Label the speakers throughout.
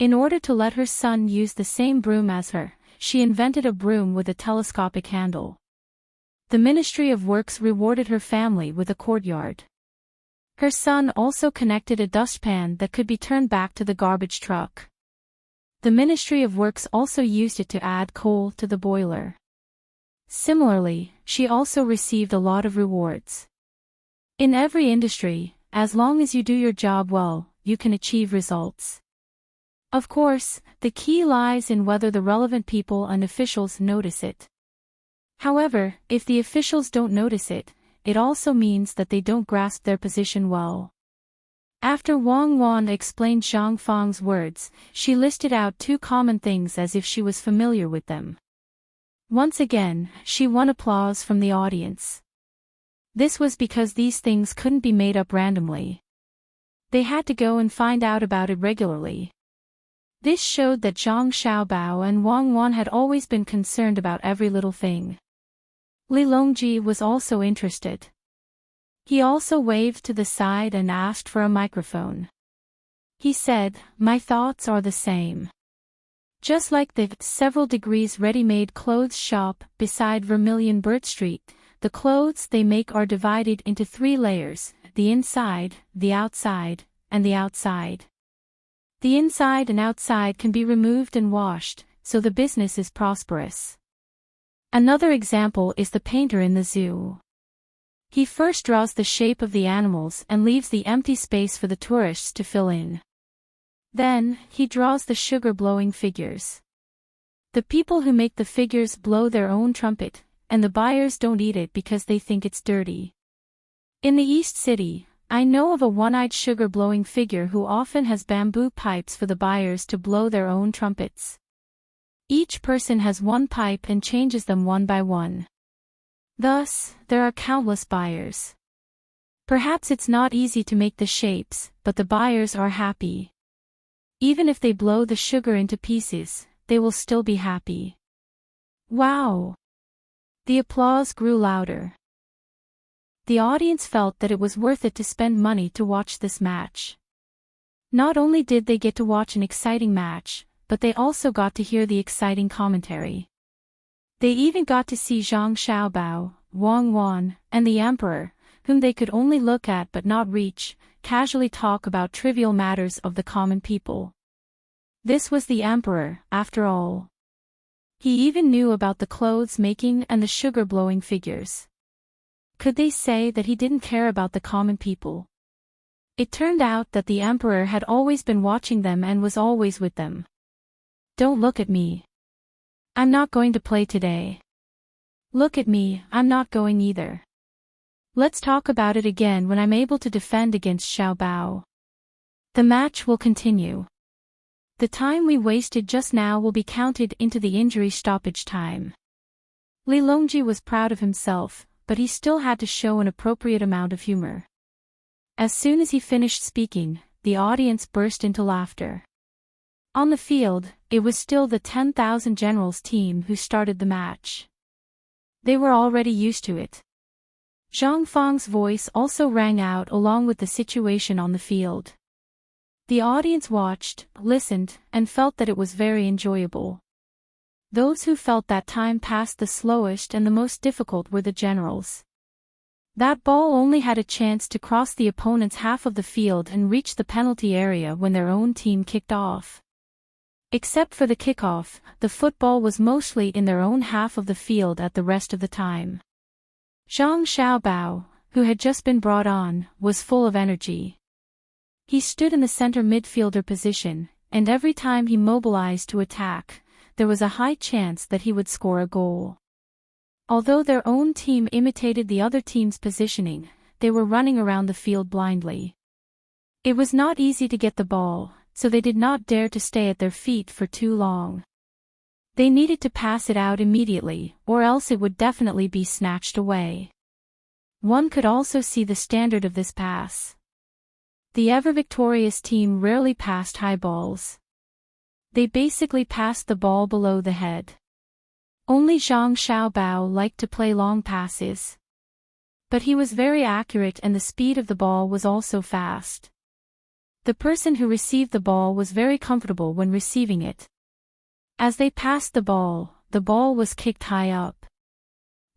Speaker 1: In order to let her son use the same broom as her, she invented a broom with a telescopic handle. The Ministry of Works rewarded her family with a courtyard. Her son also connected a dustpan that could be turned back to the garbage truck. The Ministry of Works also used it to add coal to the boiler. Similarly, she also received a lot of rewards. In every industry, as long as you do your job well, you can achieve results. Of course, the key lies in whether the relevant people and officials notice it. However, if the officials don't notice it, it also means that they don't grasp their position well. After Wang Wan explained Zhang Fang's words, she listed out 2 common things as if she was familiar with them. Once again, she won applause from the audience. This was because these things couldn't be made up randomly. They had to go and find out about it regularly. This showed that Zhang Xiaobao and Wang Wan had always been concerned about every little thing. Li Longji was also interested. He also waved to the side and asked for a microphone. He said, "My thoughts are the same. Just like the several degrees ready-made clothes shop beside Vermilion Bird Street, the clothes they make are divided into 3 layers, the inside, the outside, and the outside. The inside and outside can be removed and washed, so the business is prosperous." Another example is the painter in the zoo. He first draws the shape of the animals and leaves the empty space for the tourists to fill in. Then, he draws the sugar-blowing figures. The people who make the figures blow their own trumpet, and the buyers don't eat it because they think it's dirty. In the East City, I know of a one-eyed sugar-blowing figure who often has bamboo pipes for the buyers to blow their own trumpets. Each person has 1 pipe and changes them one by one. Thus, there are countless buyers. Perhaps it's not easy to make the shapes, but the buyers are happy. Even if they blow the sugar into pieces, they will still be happy. Wow! The applause grew louder. The audience felt that it was worth it to spend money to watch this match. Not only did they get to watch an exciting match, but they also got to hear the exciting commentary. They even got to see Zhang Xiaobao, Wang Wan, and the Emperor, whom they could only look at but not reach, casually talk about trivial matters of the common people. This was the Emperor, after all. He even knew about the clothes making and the sugar-blowing figures. Could they say that he didn't care about the common people? It turned out that the Emperor had always been watching them and was always with them. "Don't look at me. I'm not going to play today. Look at me, I'm not going either. Let's talk about it again when I'm able to defend against Xiaobao. The match will continue. The time we wasted just now will be counted into the injury stoppage time." Li Longji was proud of himself, but he still had to show an appropriate amount of humor. As soon as he finished speaking, the audience burst into laughter. On the field, it was still the 10,000 Generals team who started the match. They were already used to it. Zhang Fang's voice also rang out along with the situation on the field. The audience watched, listened, and felt that it was very enjoyable. Those who felt that time passed the slowest and the most difficult were the Generals. That ball only had a chance to cross the opponent's half of the field and reach the penalty area when their own team kicked off. Except for the kickoff, the football was mostly in their own half of the field at the rest of the time. Zhang Xiaobao, who had just been brought on, was full of energy. He stood in the center midfielder position, and every time he mobilized to attack, there was a high chance that he would score a goal. Although their own team imitated the other team's positioning, they were running around the field blindly. It was not easy to get the ball, so they did not dare to stay at their feet for too long. They needed to pass it out immediately, or else it would definitely be snatched away. One could also see the standard of this pass. The ever-victorious team rarely passed high balls. They basically passed the ball below the head. Only Zhang Xiaobao liked to play long passes. But he was very accurate and the speed of the ball was also fast. The person who received the ball was very comfortable when receiving it. As they passed the ball was kicked high up.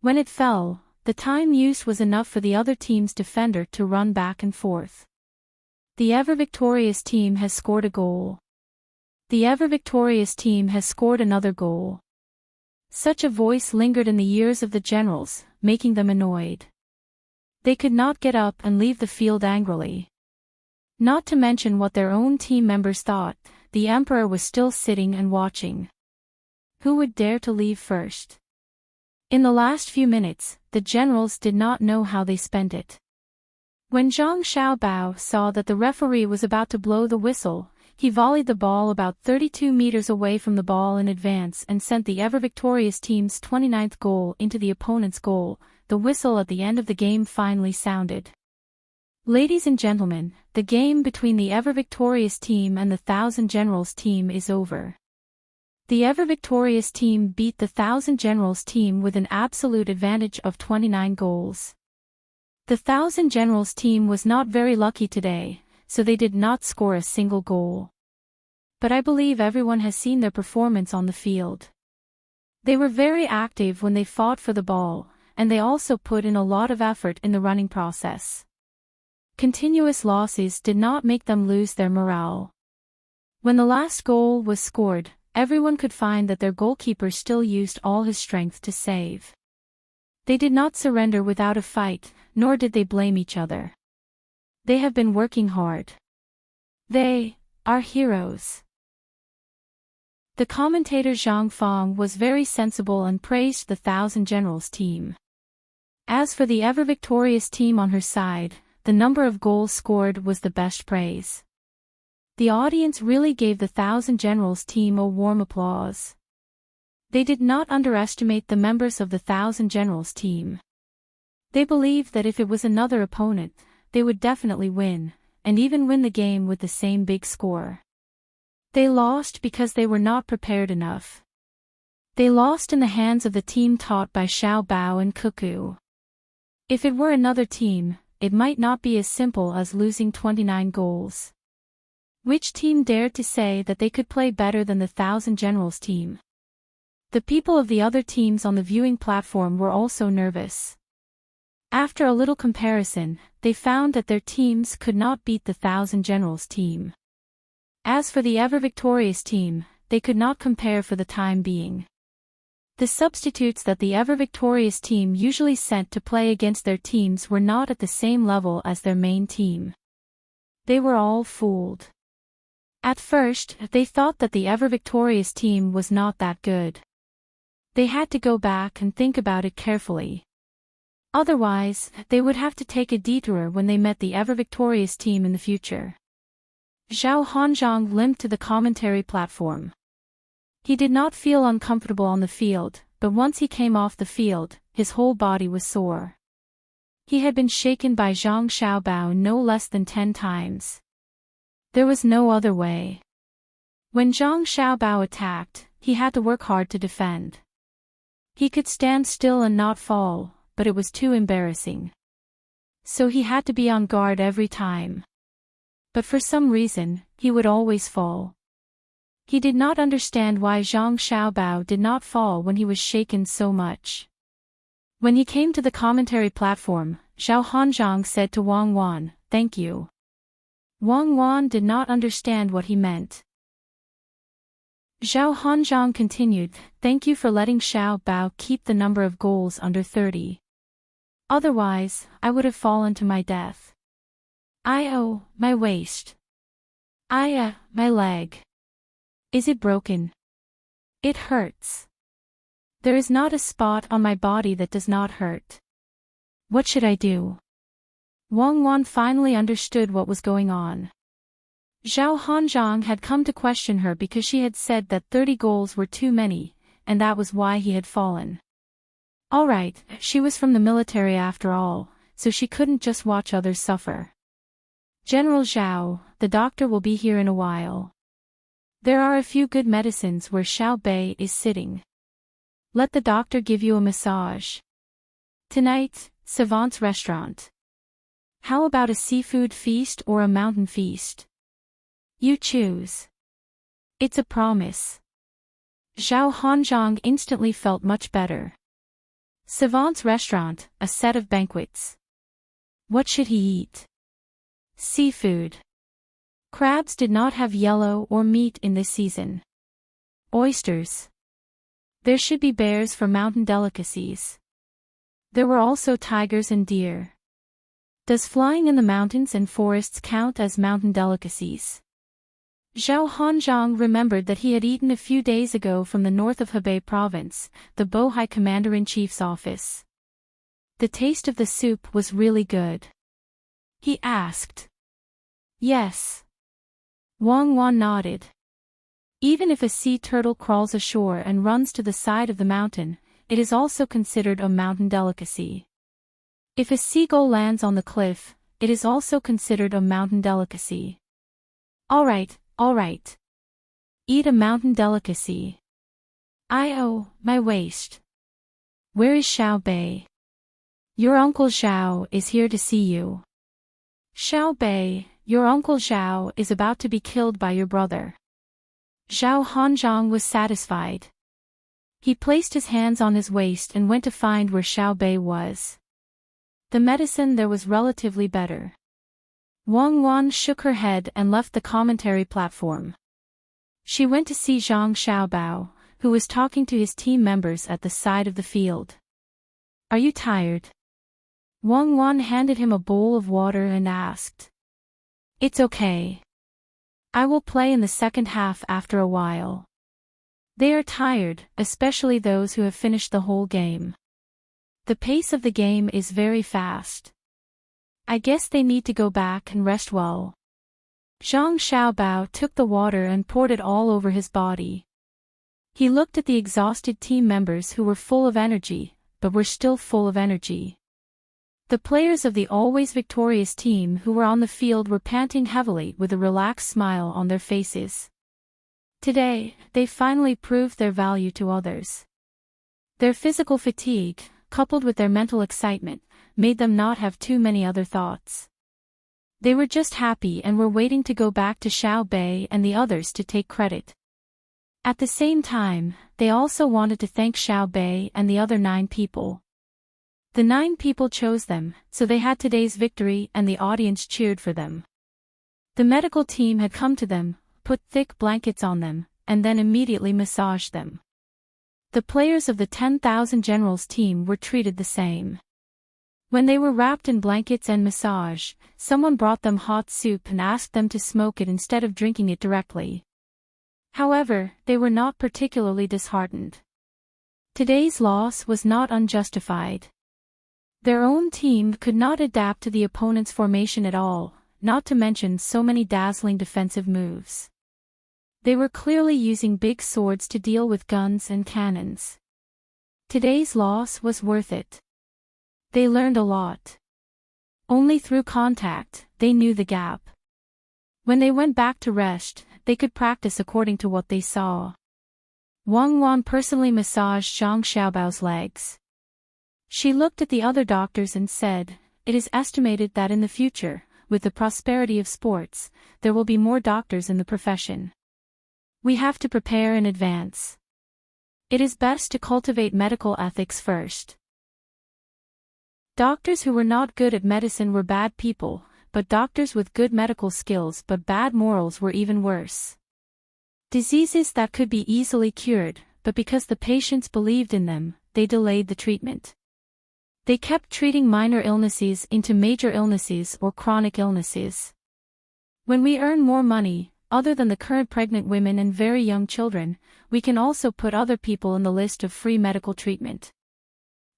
Speaker 1: When it fell, the time used was enough for the other team's defender to run back and forth. The ever-victorious team has scored a goal. The ever-victorious team has scored another goal. Such a voice lingered in the ears of the generals, making them annoyed. They could not get up and leave the field angrily. Not to mention what their own team members thought, the emperor was still sitting and watching. Who would dare to leave first? In the last few minutes, the generals did not know how they spent it. When Zhang Xiaobao saw that the referee was about to blow the whistle, he volleyed the ball about 32 meters away from the ball in advance and sent the ever-victorious team's 29th goal into the opponent's goal. The whistle at the end of the game finally sounded. Ladies and gentlemen, the game between the ever-victorious team and the Thousand Generals team is over. The ever-victorious team beat the Thousand Generals team with an absolute advantage of 29 goals. The Thousand Generals team was not very lucky today, so they did not score a single goal. But I believe everyone has seen their performance on the field. They were very active when they fought for the ball, and they also put in a lot of effort in the running process. Continuous losses did not make them lose their morale. When the last goal was scored, everyone could find that their goalkeeper still used all his strength to save. They did not surrender without a fight, nor did they blame each other. They have been working hard. They are heroes. The commentator Zhang Fang was very sensible and praised the Thousand Generals team. As for the ever-victorious team on her side, the number of goals scored was the best praise. The audience really gave the Thousand Generals team a warm applause. They did not underestimate the members of the Thousand Generals team. They believed that if it was another opponent, they would definitely win, and even win the game with the same big score. They lost because they were not prepared enough. They lost in the hands of the team taught by Xiao Bao and Cuckoo. If it were another team, it might not be as simple as losing 29 goals. Which team dared to say that they could play better than the Thousand Generals team? The people of the other teams on the viewing platform were also nervous. After a little comparison, they found that their teams could not beat the Thousand Generals team. As for the ever-victorious team, they could not compare for the time being. The substitutes that the ever-victorious team usually sent to play against their teams were not at the same level as their main team. They were all fooled. At first, they thought that the ever-victorious team was not that good. They had to go back and think about it carefully. Otherwise, they would have to take a detour when they met the ever-victorious team in the future. Zhao Hanzhong limped to the commentary platform. He did not feel uncomfortable on the field, but once he came off the field, his whole body was sore. He had been shaken by Zhang Xiaobao no less than 10 times. There was no other way. When Zhang Xiaobao attacked, he had to work hard to defend. He could stand still and not fall, but it was too embarrassing. So he had to be on guard every time. But for some reason, he would always fall. He did not understand why Zhang Xiaobao did not fall when he was shaken so much. When he came to the commentary platform, Zhao Hanzhong said to Wang Wan, "Thank you." Wang Wan did not understand what he meant. Zhao Hanzhong continued, "Thank you for letting Xiao Bao keep the number of goals under 30. Otherwise, I would have fallen to my death. My waist. My leg. Is it broken? It hurts. There is not a spot on my body that does not hurt. What should I do?" Wang Wan finally understood what was going on. Zhao Hanzhong had come to question her because she had said that 30 goals were too many, and that was why he had fallen. Alright, she was from the military after all, so she couldn't just watch others suffer. "General Zhao, the doctor will be here in a while. There are a few good medicines where Xiao Bei is sitting. Let the doctor give you a massage. Tonight, Savant's restaurant. How about a seafood feast or a mountain feast? You choose. It's a promise. Zhao Hanzhong instantly felt much better. Savant's restaurant, a set of banquets. What should he eat? Seafood. Crabs did not have yellow or meat in this season. Oysters. There should be bears for mountain delicacies. There were also tigers and deer. Does flying in the mountains and forests count as mountain delicacies? Zhao Hanzhong remembered that he had eaten a few days ago from the north of Hebei province, the Bohai commander-in-chief's office. The taste of the soup was really good. He asked. Yes. Wang Wan nodded. Even if a sea turtle crawls ashore and runs to the side of the mountain, it is also considered a mountain delicacy. If a seagull lands on the cliff, it is also considered a mountain delicacy. All right. Eat a mountain delicacy. My waist. Where is Xiao Bei? Your Uncle Xiao is here to see you. Xiao Bei, your Uncle Xiao is about to be killed by your brother. Zhao Hanzhong was satisfied. He placed his hands on his waist and went to find where Xiao Bei was. The medicine there was relatively better. Wang Wan shook her head and left the commentary platform. She went to see Zhang Xiaobao, who was talking to his team members at the side of the field. Are you tired? Wang Wan handed him a bowl of water and asked. It's okay. I will play in the second half after a while. They are tired, especially those who have finished the whole game. The pace of the game is very fast. I guess they need to go back and rest well. Zhang Xiaobao took the water and poured it all over his body. He looked at the exhausted team members who were full of energy, but were still full of energy. The players of the always victorious team who were on the field were panting heavily with a relaxed smile on their faces. Today, they finally proved their value to others. Their physical fatigue, coupled with their mental excitement, made them not have too many other thoughts. They were just happy and were waiting to go back to Xiao Bei and the others to take credit. At the same time, they also wanted to thank Xiao Bei and the other 9 people. The 9 people chose them, so they had today's victory and the audience cheered for them. The medical team had come to them, put thick blankets on them, and then immediately massaged them. The players of the 10,000 Generals team were treated the same. When they were wrapped in blankets and massage, someone brought them hot soup and asked them to smoke it instead of drinking it directly. However, they were not particularly disheartened. Today's loss was not unjustified. Their own team could not adapt to the opponent's formation at all, not to mention so many dazzling defensive moves. They were clearly using big swords to deal with guns and cannons. Today's loss was worth it. They learned a lot. Only through contact, they knew the gap. When they went back to rest, they could practice according to what they saw. Wang Wan personally massaged Zhang Xiaobao's legs. She looked at the other doctors and said, "It is estimated that in the future, with the prosperity of sports, there will be more doctors in the profession. We have to prepare in advance. It is best to cultivate medical ethics first." Doctors who were not good at medicine were bad people, but doctors with good medical skills but bad morals were even worse. Diseases that could be easily cured, but because the patients believed in them, they delayed the treatment. They kept treating minor illnesses into major illnesses or chronic illnesses. When we earn more money, other than the current pregnant women and very young children, we can also put other people in the list of free medical treatment.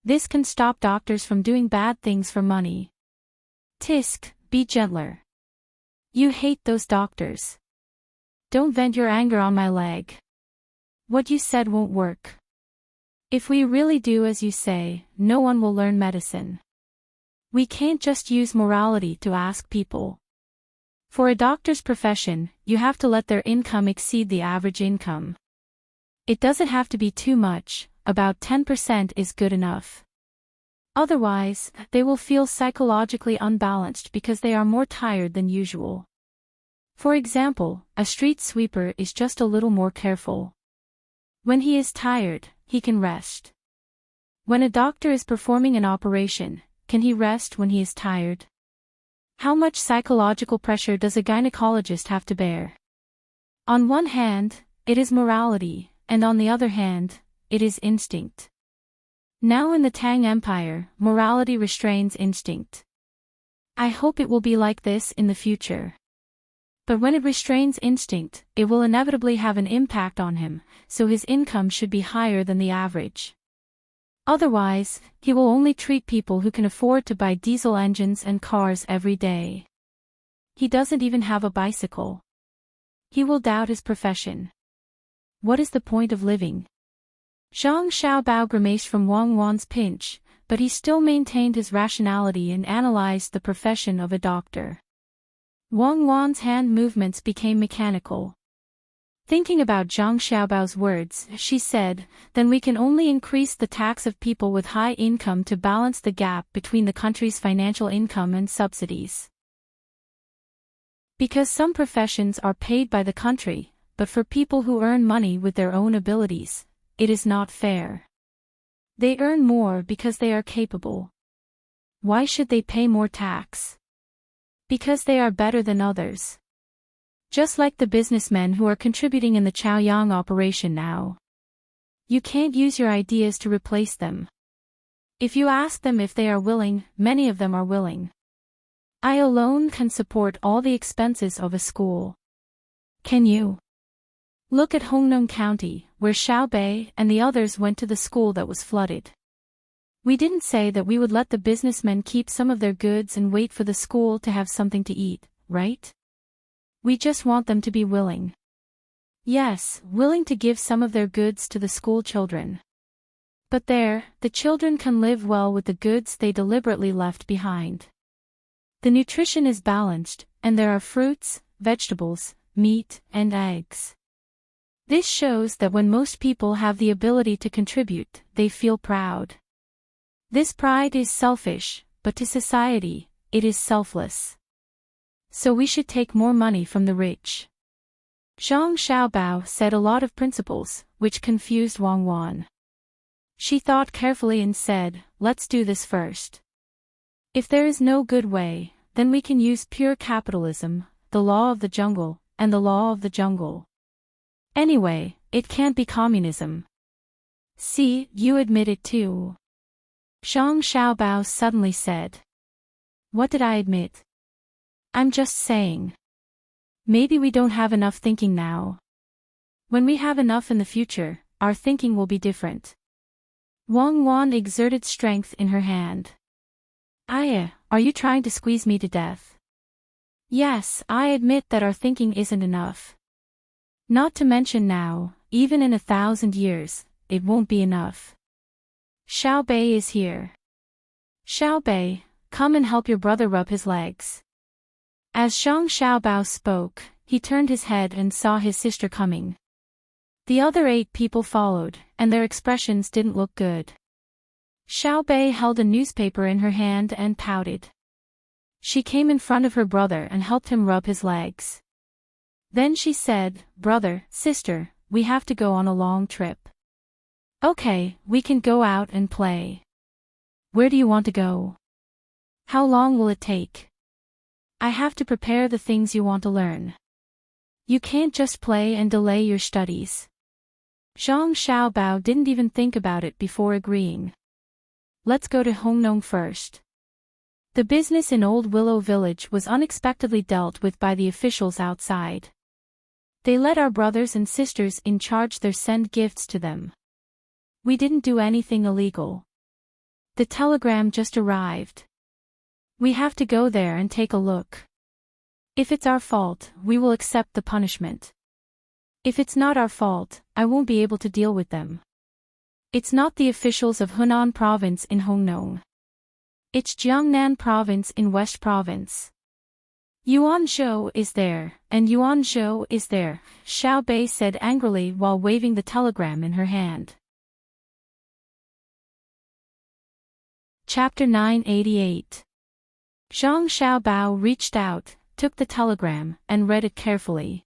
Speaker 1: This can stop doctors from doing bad things for money. Tisk, be gentler. You hate those doctors. Don't vent your anger on my leg. What you said won't work. If we really do as you say, no one will learn medicine. We can't just use morality to ask people. For a doctor's profession, you have to let their income exceed the average income. It doesn't have to be too much, about 10% is good enough. Otherwise, they will feel psychologically unbalanced because they are more tired than usual. For example, a street sweeper is just a little more careful. When he is tired, he can rest. When a doctor is performing an operation, can he rest when he is tired? How much psychological pressure does a gynecologist have to bear? On one hand, it is morality, and on the other hand, it is instinct. Now in the Tang Empire, morality restrains instinct. I hope it will be like this in the future. But when it restrains instinct, it will inevitably have an impact on him, so his income should be higher than the average. Otherwise, he will only treat people who can afford to buy diesel engines and cars every day. He doesn't even have a bicycle. He will doubt his profession. What is the point of living? Zhang Xiaobao grimaced from Wang Wan's pinch, but he still maintained his rationality and analyzed the profession of a doctor. Wang Wan's hand movements became mechanical. Thinking about Zhang Xiaobao's words, she said, then we can only increase the tax of people with high income to balance the gap between the country's financial income and subsidies. Because some professions are paid by the country, but for people who earn money with their own abilities, it is not fair. They earn more because they are capable. Why should they pay more tax? Because they are better than others. Just like the businessmen who are contributing in the Chaoyang operation now. You can't use your ideas to replace them. If you ask them if they are willing, many of them are willing. I alone can support all the expenses of a school. Can you? Look at Hongnong County, where Xiaobei and the others went to the school that was flooded. We didn't say that we would let the businessmen keep some of their goods and wait for the school to have something to eat, right? We just want them to be willing. Yes, willing to give some of their goods to the school children. But there, the children can live well with the goods they deliberately left behind. The nutrition is balanced, and there are fruits, vegetables, meat, and eggs. This shows that when most people have the ability to contribute, they feel proud. This pride is selfish, but to society, it is selfless. So we should take more money from the rich. Zhang Xiaobao said a lot of principles, which confused Wang Wan. She thought carefully and said, let's do this first. If there is no good way, then we can use pure capitalism, the law of the jungle, and the law of the jungle. Anyway, it can't be communism. See, you admit it too. Zhang Xiaobao suddenly said. What did I admit? I'm just saying. Maybe we don't have enough thinking now. When we have enough in the future, our thinking will be different. Wang Wan exerted strength in her hand. Aya, are you trying to squeeze me to death? Yes, I admit that our thinking isn't enough. Not to mention now, even in 1,000 years, it won't be enough. Xiaobei is here. Xiaobei, come and help your brother rub his legs. As Zhang Xiaobao spoke, he turned his head and saw his sister coming. The other 8 people followed, and their expressions didn't look good. Xiaobei held a newspaper in her hand and pouted. She came in front of her brother and helped him rub his legs. Then she said, brother, sister, we have to go on a long trip. Okay, we can go out and play. Where do you want to go? How long will it take? I have to prepare the things you want to learn. You can't just play and delay your studies. Zhang Xiaobao didn't even think about it before agreeing. Let's go to Hongnong first. The business in Old Willow Village was unexpectedly dealt with by the officials outside. They let our brothers and sisters in charge there send gifts to them. We didn't do anything illegal. The telegram just arrived. We have to go there and take a look. If it's our fault, we will accept the punishment. If it's not our fault, I won't be able to deal with them. It's not the officials of Hunan Province in Hongnong. It's Jiangnan Province in West Province. Yuanzhou is there, and Yuanzhou is there, Xiaobei said angrily while waving the telegram in her hand. Chapter 988. Zhang Xiaobao reached out, took the telegram, and read it carefully.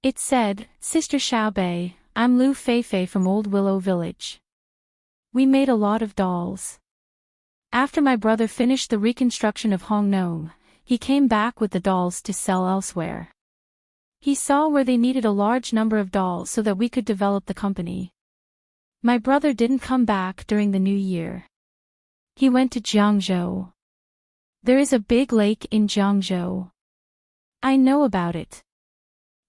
Speaker 1: It said, "Sister Xiaobei, I'm Lu Feifei from Old Willow Village. We made a lot of dolls. After my brother finished the reconstruction of Hongnong, he came back with the dolls to sell elsewhere. He saw where they needed a large number of dolls so that we could develop the company. My brother didn't come back during the new year. He went to Jiangzhou. There is a big lake in Jiangzhou. I know about it.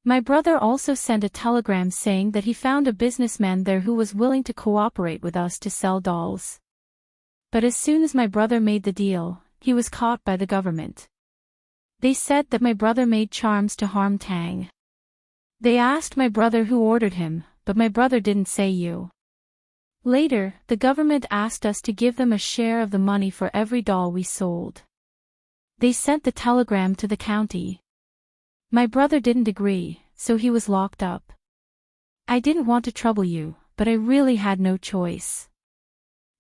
Speaker 1: My brother also sent a telegram saying that he found a businessman there who was willing to cooperate with us to sell dolls. But as soon as my brother made the deal, he was caught by the government. They said that my brother made charms to harm Tang. They asked my brother who ordered him, but my brother didn't say you. Later, the government asked us to give them a share of the money for every doll we sold. They sent the telegram to the county. My brother didn't agree, so he was locked up. I didn't want to trouble you, but I really had no choice.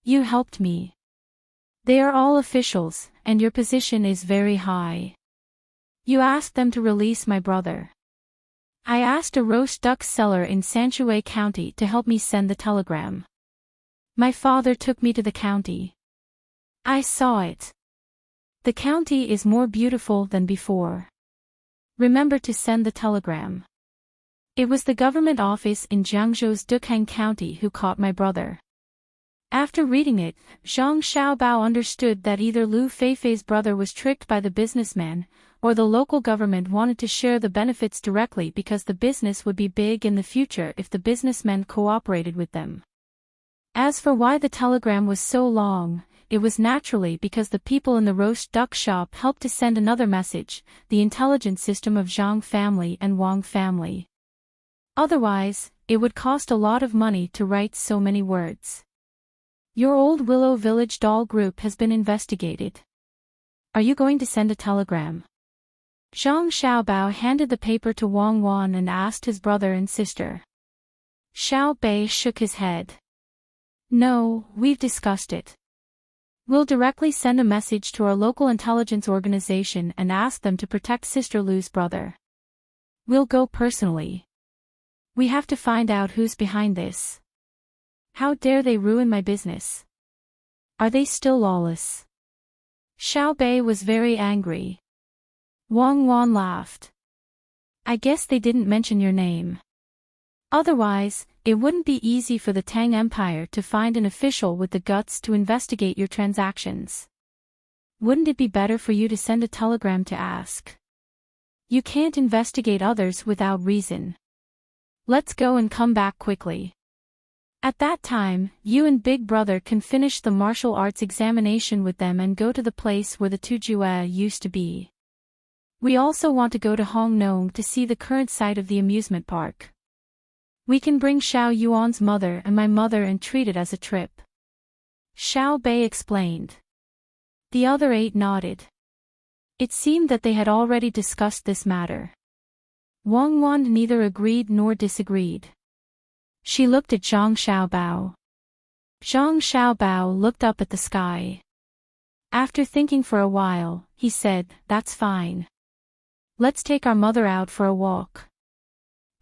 Speaker 1: You helped me. They are all officials, and your position is very high. You asked them to release my brother. I asked a roast duck seller in Sanshui County to help me send the telegram. My father took me to the county. I saw it. The county is more beautiful than before. Remember to send the telegram. It was the government office in Jiangzhou's Dukang County who caught my brother. After reading it, Zhang Xiaobao understood that either Lu Feifei's brother was tricked by the businessman, or the local government wanted to share the benefits directly because the business would be big in the future if the businessmen cooperated with them. As for why the telegram was so long, it was naturally because the people in the roast duck shop helped to send another message, the intelligence system of Zhang family and Wang family. Otherwise, it would cost a lot of money to write so many words. Your Old Willow Village doll group has been investigated. Are you going to send a telegram? Zhang Xiaobao handed the paper to Wang Wan and asked his brother and sister. Xiao Bei shook his head. No, we've discussed it. We'll directly send a message to our local intelligence organization and ask them to protect Sister Lu's brother. We'll go personally. We have to find out who's behind this. How dare they ruin my business? Are they still lawless? Xiao Bei was very angry. Wang Wan laughed. I guess they didn't mention your name. Otherwise, it wouldn't be easy for the Tang Empire to find an official with the guts to investigate your transactions. Wouldn't it be better for you to send a telegram to ask? You can't investigate others without reason. Let's go and come back quickly. At that time, you and Big Brother can finish the martial arts examination with them and go to the place where the Tujue used to be. We also want to go to Hongnong to see the current site of the amusement park. We can bring Xiao Yuan's mother and my mother and treat it as a trip. Xiao Bei explained. The other 8 nodded. It seemed that they had already discussed this matter. Wang Wan neither agreed nor disagreed. She looked at Zhang Xiaobao. Zhang Xiaobao looked up at the sky. After thinking for a while, he said, "That's fine. Let's take our mother out for a walk.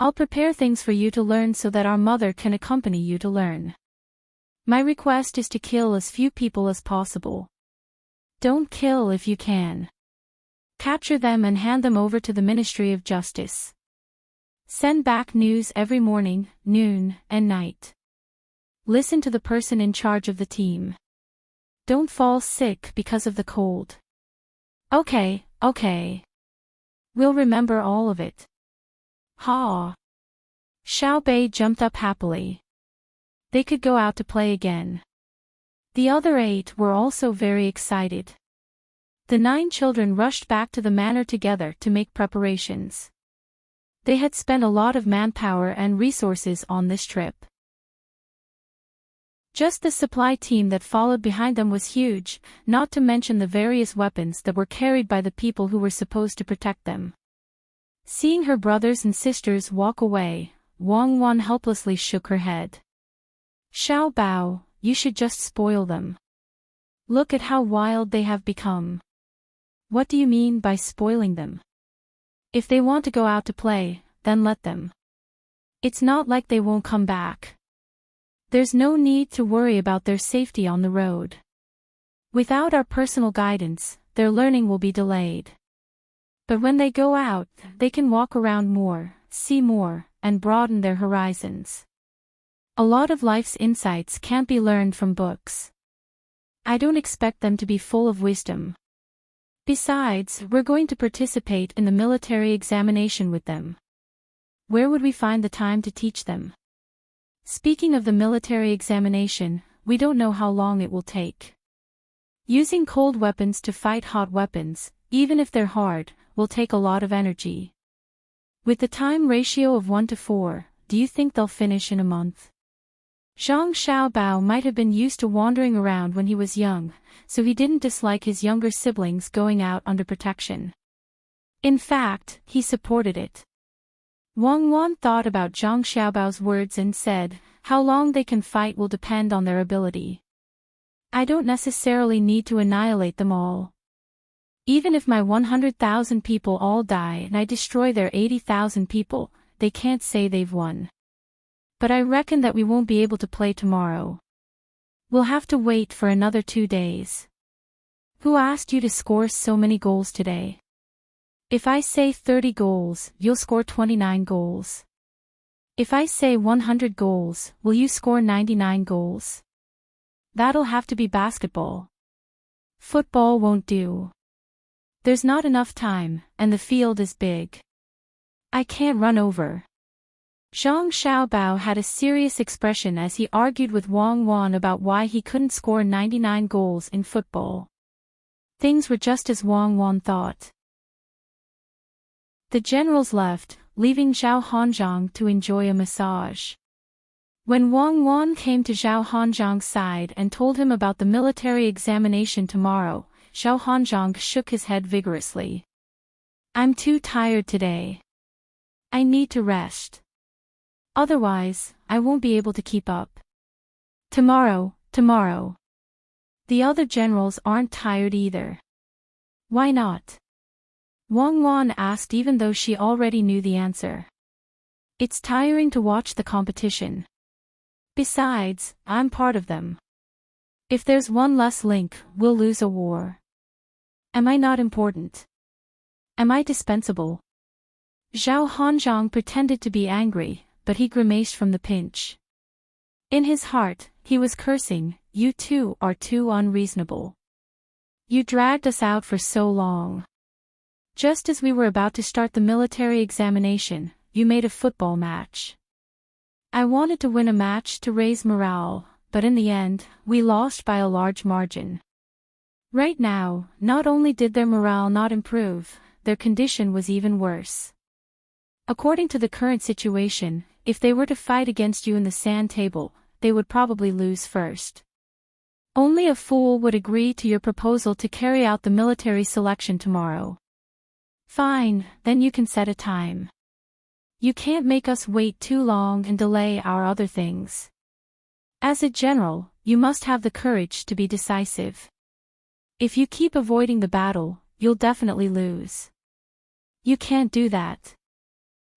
Speaker 1: I'll prepare things for you to learn so that our mother can accompany you to learn. My request is to kill as few people as possible. Don't kill if you can. Capture them and hand them over to the Ministry of Justice. Send back news every morning, noon, and night. Listen to the person in charge of the team. Don't fall sick because of the cold." Okay. We'll remember all of it. Ha! Xiao Bei jumped up happily. They could go out to play again. The other 8 were also very excited. The 9 children rushed back to the manor together to make preparations. They had spent a lot of manpower and resources on this trip. Just the supply team that followed behind them was huge, not to mention the various weapons that were carried by the people who were supposed to protect them. Seeing her brothers and sisters walk away, Wang Wan helplessly shook her head. Xiao Bao, you should just spoil them. Look at how wild they have become. What do you mean by spoiling them? If they want to go out to play, then let them. It's not like they won't come back. There's no need to worry about their safety on the road. Without our personal guidance, their learning will be delayed. But when they go out, they can walk around more, see more, and broaden their horizons. A lot of life's insights can't be learned from books. I don't expect them to be full of wisdom. Besides, we're going to participate in the military examination with them. Where would we find the time to teach them? Speaking of the military examination, we don't know how long it will take. Using cold weapons to fight hot weapons, even if they're hard, will take a lot of energy. With the time ratio of 1 to 4, do you think they'll finish in a month? Zhang Xiaobao might have been used to wandering around when he was young, so he didn't dislike his younger siblings going out under protection. In fact, he supported it. Wang Wan thought about Zhang Xiaobao's words and said, how long they can fight will depend on their ability. I don't necessarily need to annihilate them all. Even if my 100,000 people all die and I destroy their 80,000 people, they can't say they've won. But I reckon that we won't be able to play tomorrow. We'll have to wait for another 2 days. Who asked you to score so many goals today? If I say 30 goals, you'll score 29 goals. If I say 100 goals, will you score 99 goals? That'll have to be basketball. Football won't do. There's not enough time, and the field is big. I can't run over. Zhang Xiaobao had a serious expression as he argued with Wang Wan about why he couldn't score 99 goals in football. Things were just as Wang Wan thought. The generals left, leaving Zhao Hanzhang to enjoy a massage. When Wang Wan came to Zhao Hanzhang's side and told him about the military examination tomorrow, Zhao Hanzhang shook his head vigorously. I'm too tired today. I need to rest. Otherwise, I won't be able to keep up. Tomorrow. The other generals aren't tired either. Why not? Wang Wan asked even though she already knew the answer. It's tiring to watch the competition. Besides, I'm part of them. If there's one less link, we'll lose a war. Am I not important? Am I dispensable? Zhao Hanzhang pretended to be angry, but he grimaced from the pinch. In his heart, he was cursing, you two are too unreasonable. You dragged us out for so long. Just as we were about to start the military examination, you made a football match. I wanted to win a match to raise morale, but in the end, we lost by a large margin. Right now, not only did their morale not improve, their condition was even worse. According to the current situation, if they were to fight against you in the sand table, they would probably lose first. Only a fool would agree to your proposal to carry out the military selection tomorrow. Fine, then you can set a time. You can't make us wait too long and delay our other things. As a general, you must have the courage to be decisive. If you keep avoiding the battle, you'll definitely lose. You can't do that.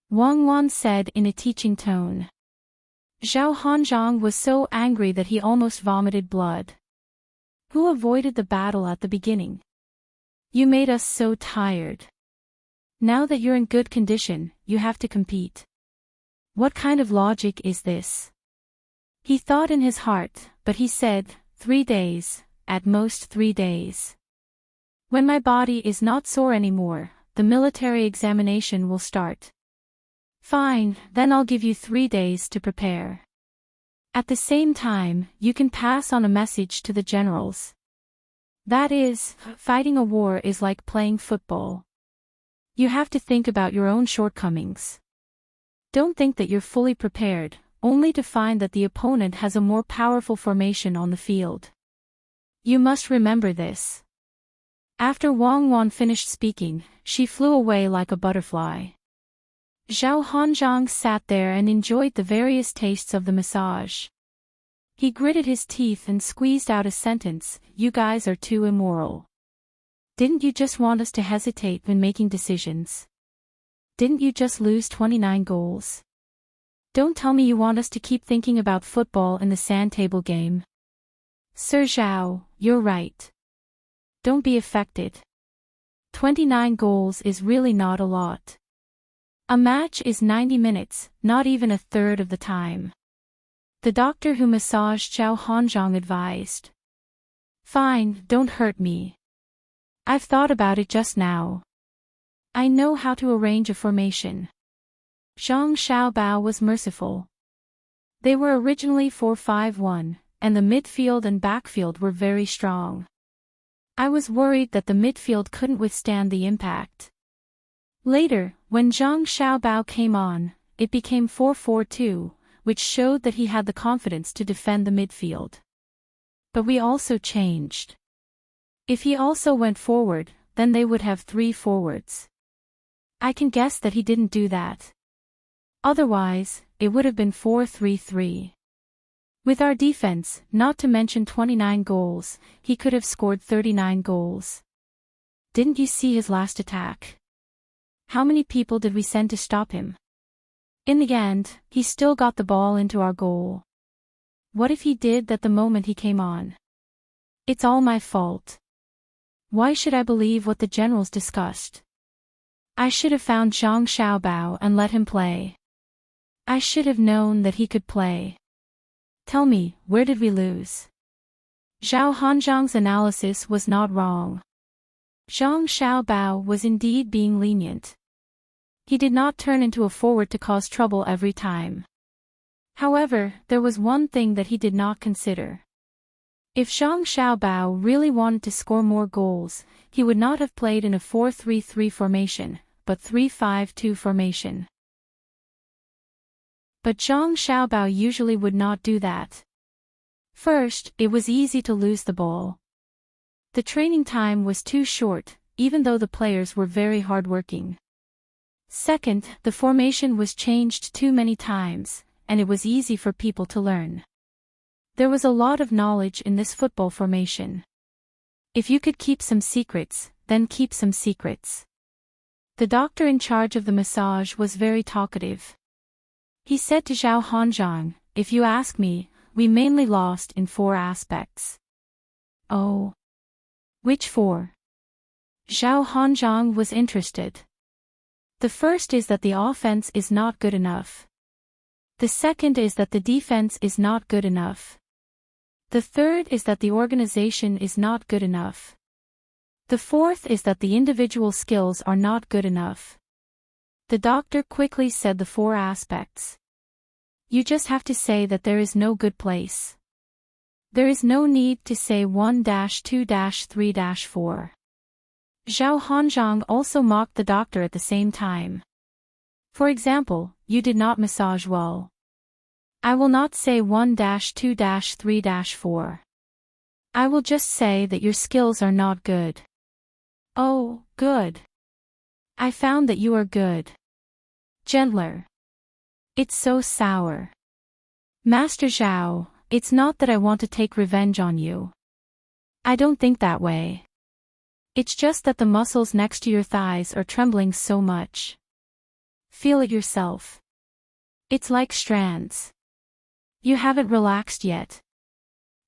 Speaker 1: Wang Wan said in a teaching tone. Zhao Hanzhang was so angry that he almost vomited blood. Who avoided the battle at the beginning? You made us so tired. Now that you're in good condition, you have to compete. What kind of logic is this? He thought in his heart, but he said, 3 days, at most 3 days. When my body is not sore anymore, the military examination will start. Fine, then I'll give you 3 days to prepare. At the same time, you can pass on a message to the generals. That is, fighting a war is like playing football. You have to think about your own shortcomings. Don't think that you're fully prepared, only to find that the opponent has a more powerful formation on the field. You must remember this. After Wang Wan finished speaking, she flew away like a butterfly. Zhao Hanzhang sat there and enjoyed the various tastes of the massage. He gritted his teeth and squeezed out a sentence, you guys are too immoral. Didn't you just want us to hesitate when making decisions? Didn't you just lose 29 goals? Don't tell me you want us to keep thinking about football in the sand table game. Sir Zhao, you're right. Don't be affected. 29 goals is really not a lot. A match is 90 minutes, not even a third of the time. The doctor who massaged Zhao Hanzhong advised. Fine, don't hurt me. I've thought about it just now. I know how to arrange a formation. Zhang Xiaobao was merciful. They were originally 4-5-1, and the midfield and backfield were very strong. I was worried that the midfield couldn't withstand the impact. Later, when Zhang Xiaobao came on, it became 4-4-2, which showed that he had the confidence to defend the midfield. But we also changed. If he also went forward, then they would have 3 forwards. I can guess that he didn't do that. Otherwise, it would have been 4-3-3. With our defense, not to mention 29 goals, he could have scored 39 goals. Didn't you see his last attack? How many people did we send to stop him? In the end, he still got the ball into our goal. What if he did that the moment he came on? It's all my fault. Why should I believe what the generals discussed? I should have found Zhang Xiaobao and let him play. I should have known that he could play. Tell me, where did we lose? Zhao Hanzhong's analysis was not wrong. Zhang Xiaobao was indeed being lenient. He did not turn into a forward to cause trouble every time. However, there was one thing that he did not consider. If Zhang Xiaobao really wanted to score more goals, he would not have played in a 4-3-3 formation, but 3-5-2 formation. But Zhang Xiaobao usually would not do that. First, it was easy to lose the ball. The training time was too short, even though the players were very hardworking. Second, the formation was changed too many times, and it was easy for people to learn. There was a lot of knowledge in this football formation. If you could keep some secrets, then keep some secrets. The doctor in charge of the massage was very talkative. He said to Zhao Hanzhong, if you ask me, we mainly lost in 4 aspects. Oh. Which 4? Zhao Hanzhong was interested. The first is that the offense is not good enough. The second is that the defense is not good enough. The third is that the organization is not good enough. The fourth is that the individual skills are not good enough. The doctor quickly said the 4 aspects. You just have to say that there is no good place. There is no need to say 1-2-3-4. Zhao Hanzhong also mocked the doctor at the same time. For example, you did not massage well. I will not say 1-2-3-4. I will just say that your skills are not good. Oh, good. I found that you are good. Gentler. It's so sour. Master Zhao, it's not that I want to take revenge on you. I don't think that way. It's just that the muscles next to your thighs are trembling so much. Feel it yourself. It's like strands. You haven't relaxed yet.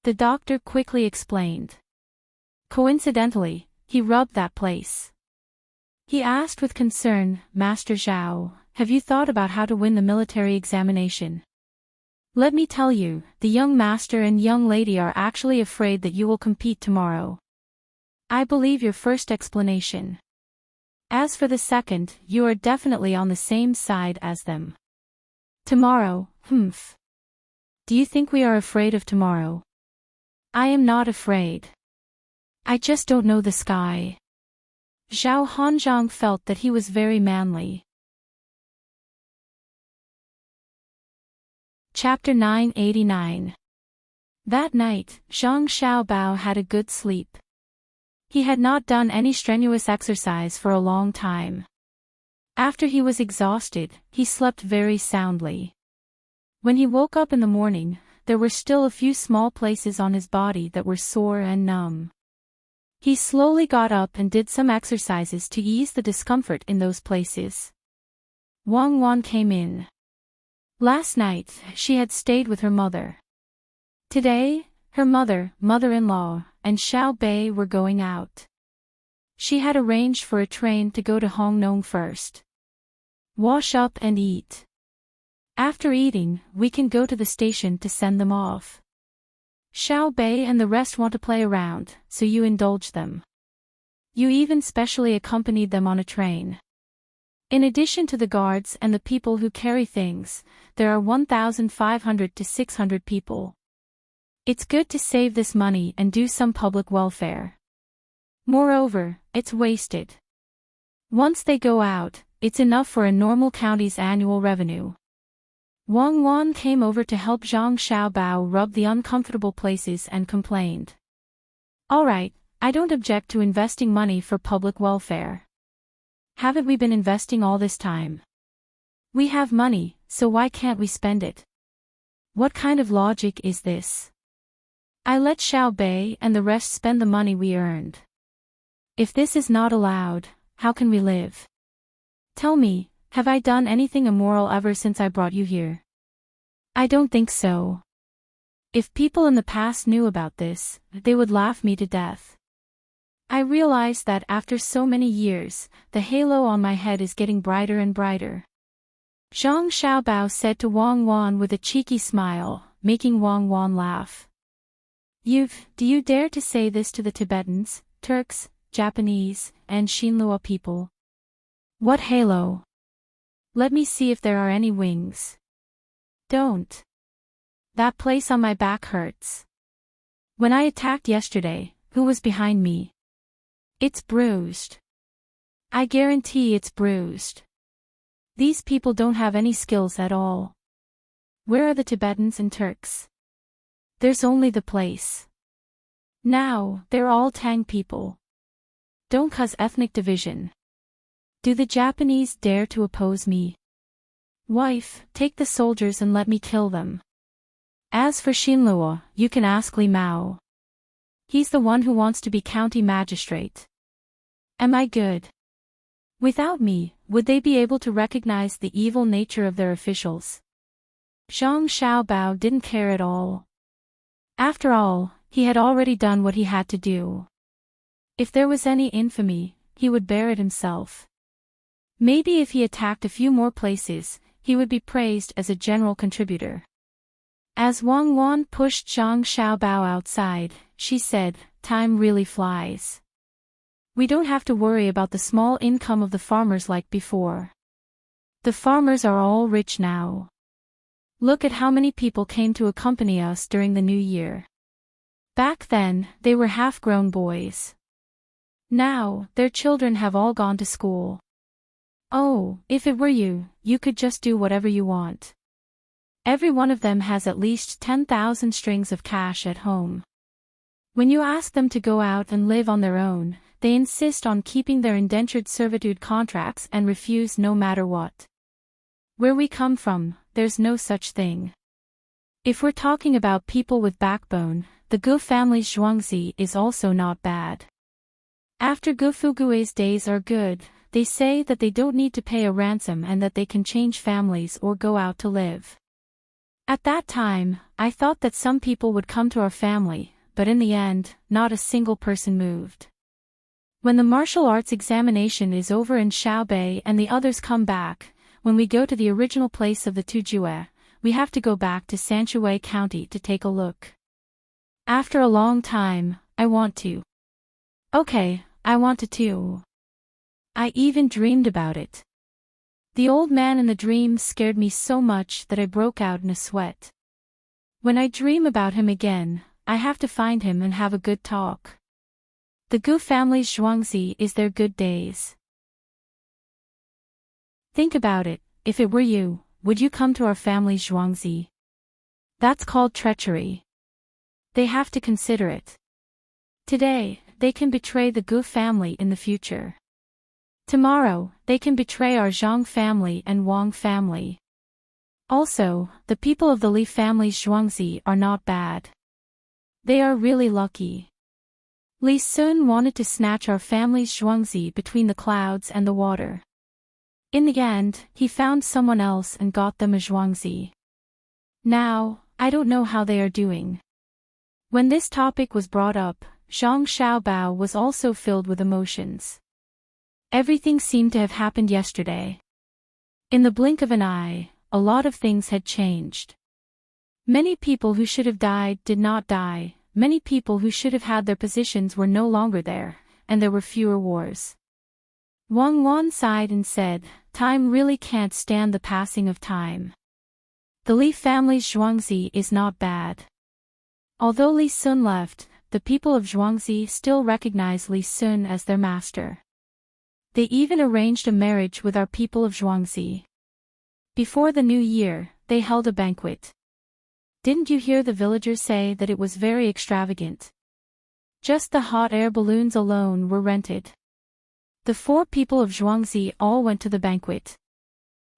Speaker 1: The doctor quickly explained. Coincidentally, he rubbed that place. He asked with concern, Master Zhao, have you thought about how to win the military examination? Let me tell you, the young master and young lady are actually afraid that you will compete tomorrow. I believe your first explanation. As for the second, you are definitely on the same side as them. Tomorrow, humph. Do you think we are afraid of tomorrow? I am not afraid. I just don't know the sky. Zhao Hanzhong felt that he was very manly. Chapter 989. That night, Zhang Xiaobao had a good sleep. He had not done any strenuous exercise for a long time. After he was exhausted, he slept very soundly. When he woke up in the morning, there were still a few small places on his body that were sore and numb. He slowly got up and did some exercises to ease the discomfort in those places. Wang Wan came in. Last night, she had stayed with her mother. Today, her mother-in-law, and Xiao Bei were going out. She had arranged for a train to go to Hongnong first. Wash up and eat. After eating, we can go to the station to send them off. Xiao Bei and the rest want to play around, so you indulge them. You even specially accompanied them on a train. In addition to the guards and the people who carry things, there are 1,500 to 600 people. It's good to save this money and do some public welfare. Moreover, it's wasted. Once they go out, it's enough for a normal county's annual revenue. Wang Wan came over to help Zhang Xiaobao rub the uncomfortable places and complained. All right, I don't object to investing money for public welfare. Haven't we been investing all this time? We have money, so why can't we spend it? What kind of logic is this? I let Xiao Bei and the rest spend the money we earned. If this is not allowed, how can we live? Tell me, have I done anything immoral ever since I brought you here? I don't think so. If people in the past knew about this, they would laugh me to death. I realize that after so many years, the halo on my head is getting brighter and brighter. Zhang Xiaobao said to Wang Wan with a cheeky smile, making Wang Wan laugh. Do you dare to say this to the Tibetans, Turks, Japanese, and Xinhua people? What halo? Let me see if there are any wings. Don't. That place on my back hurts. When I attacked yesterday, who was behind me? It's bruised. I guarantee it's bruised. These people don't have any skills at all. Where are the Tibetans and Turks? There's only the place. Now, they're all Tang people. Don't cause ethnic division. Do the Japanese dare to oppose me? Wife, take the soldiers and let me kill them. As for Xinhua, you can ask Li Mao. He's the one who wants to be county magistrate. Am I good? Without me, would they be able to recognize the evil nature of their officials? Zhang Xiaobao didn't care at all. After all, he had already done what he had to do. If there was any infamy, he would bear it himself. Maybe if he attacked a few more places, he would be praised as a general contributor. As Wang Wan pushed Zhang Xiaobao outside, she said, "Time really flies. We don't have to worry about the small income of the farmers like before. The farmers are all rich now. Look at how many people came to accompany us during the new year. Back then, they were half-grown boys. Now, their children have all gone to school. Oh, if it were you, you could just do whatever you want. Every one of them has at least 10,000 strings of cash at home. When you ask them to go out and live on their own, they insist on keeping their indentured servitude contracts and refuse no matter what. Where we come from, there's no such thing. If we're talking about people with backbone, the Gu family's Zhuangzi is also not bad. After Gu Fugui's days are good, they say that they don't need to pay a ransom and that they can change families or go out to live. At that time, I thought that some people would come to our family, but in the end, not a single person moved. When the martial arts examination is over and Xiaobei and the others come back, when we go to the original place of the Tujue, we have to go back to Sanshui County to take a look. After a long time, I want to. Okay, I want to too. I even dreamed about it. The old man in the dream scared me so much that I broke out in a sweat. When I dream about him again, I have to find him and have a good talk. The Gu family's Zhuangzi is their good days. Think about it, if it were you, would you come to our family's Zhuangzi? That's called treachery. They have to consider it. Today, they can betray the Gu family in the future. Tomorrow, they can betray our Zhang family and Wang family. Also, the people of the Li family's Zhuangzi are not bad. They are really lucky. Li Sun wanted to snatch our family's Zhuangzi between the clouds and the water. In the end, he found someone else and got them a zhuangzi. Now, I don't know how they are doing. When this topic was brought up, Zhang Xiaobao was also filled with emotions. Everything seemed to have happened yesterday. In the blink of an eye, a lot of things had changed. Many people who should have died did not die, many people who should have had their positions were no longer there, and there were fewer wars. Wang Wan sighed and said, "Time really can't stand the passing of time. The Li family's zhuangzi is not bad." Although Li Sun left, the people of Zhuangzi still recognize Li Sun as their master. They even arranged a marriage with our people of Zhuangzi. Before the new year, they held a banquet. Didn't you hear the villagers say that it was very extravagant? Just the hot air balloons alone were rented. The 4 people of Zhuangzi all went to the banquet.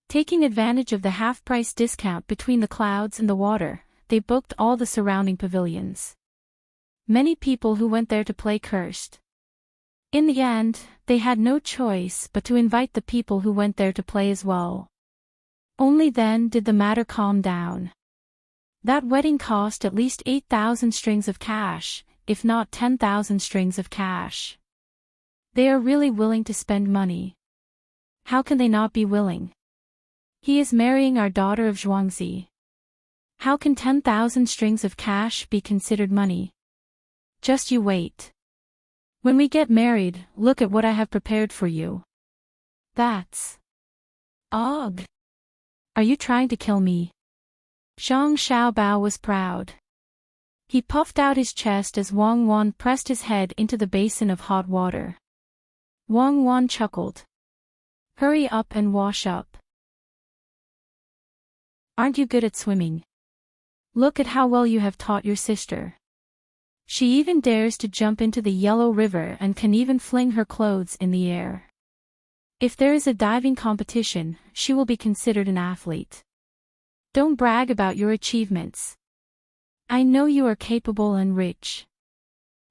Speaker 1: Taking advantage of the half-price discount between the clouds and the water, they booked all the surrounding pavilions. Many people who went there to play cursed. In the end, they had no choice but to invite the people who went there to play as well. Only then did the matter calm down. That wedding cost at least 8,000 strings of cash, if not 10,000 strings of cash. They are really willing to spend money. How can they not be willing? He is marrying our daughter of Zhuangzi. How can 10,000 strings of cash be considered money? Just you wait. When we get married, look at what I have prepared for you. That's... Og! Are you trying to kill me? Zhang Xiaobao was proud. He puffed out his chest as Wang Wan pressed his head into the basin of hot water. Wang Wan chuckled. Hurry up and wash up. Aren't you good at swimming? Look at how well you have taught your sister. She even dares to jump into the yellow river and can even fling her clothes in the air. If there is a diving competition, she will be considered an athlete. Don't brag about your achievements. I know you are capable and rich.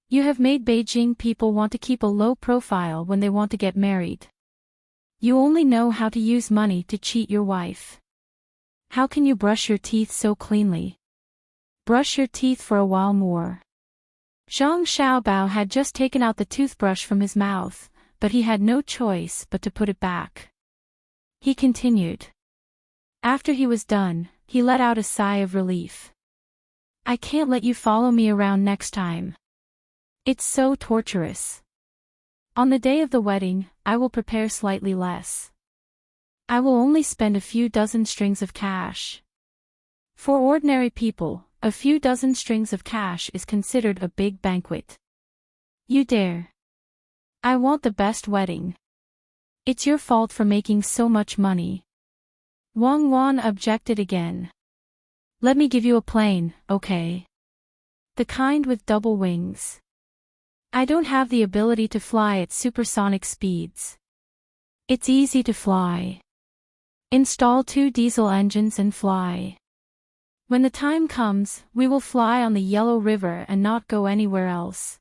Speaker 1: You have made Beijing people want to keep a low profile when they want to get married. You only know how to use money to cheat your wife. How can you brush your teeth so cleanly? Brush your teeth for a while more. Zhang Xiaobao had just taken out the toothbrush from his mouth, but he had no choice but to put it back. He continued. After he was done, he let out a sigh of relief. I can't let you follow me around next time. It's so torturous. On the day of the wedding, I will prepare slightly less. I will only spend a few dozen strings of cash. For ordinary people, a few dozen strings of cash is considered a big banquet. You dare. I want the best wedding. It's your fault for making so much money. Wang Wan objected again. Let me give you a plane, okay? The kind with double wings. I don't have the ability to fly at supersonic speeds. It's easy to fly. Install 2 diesel engines and fly. When the time comes, we will fly on the Yellow River and not go anywhere else.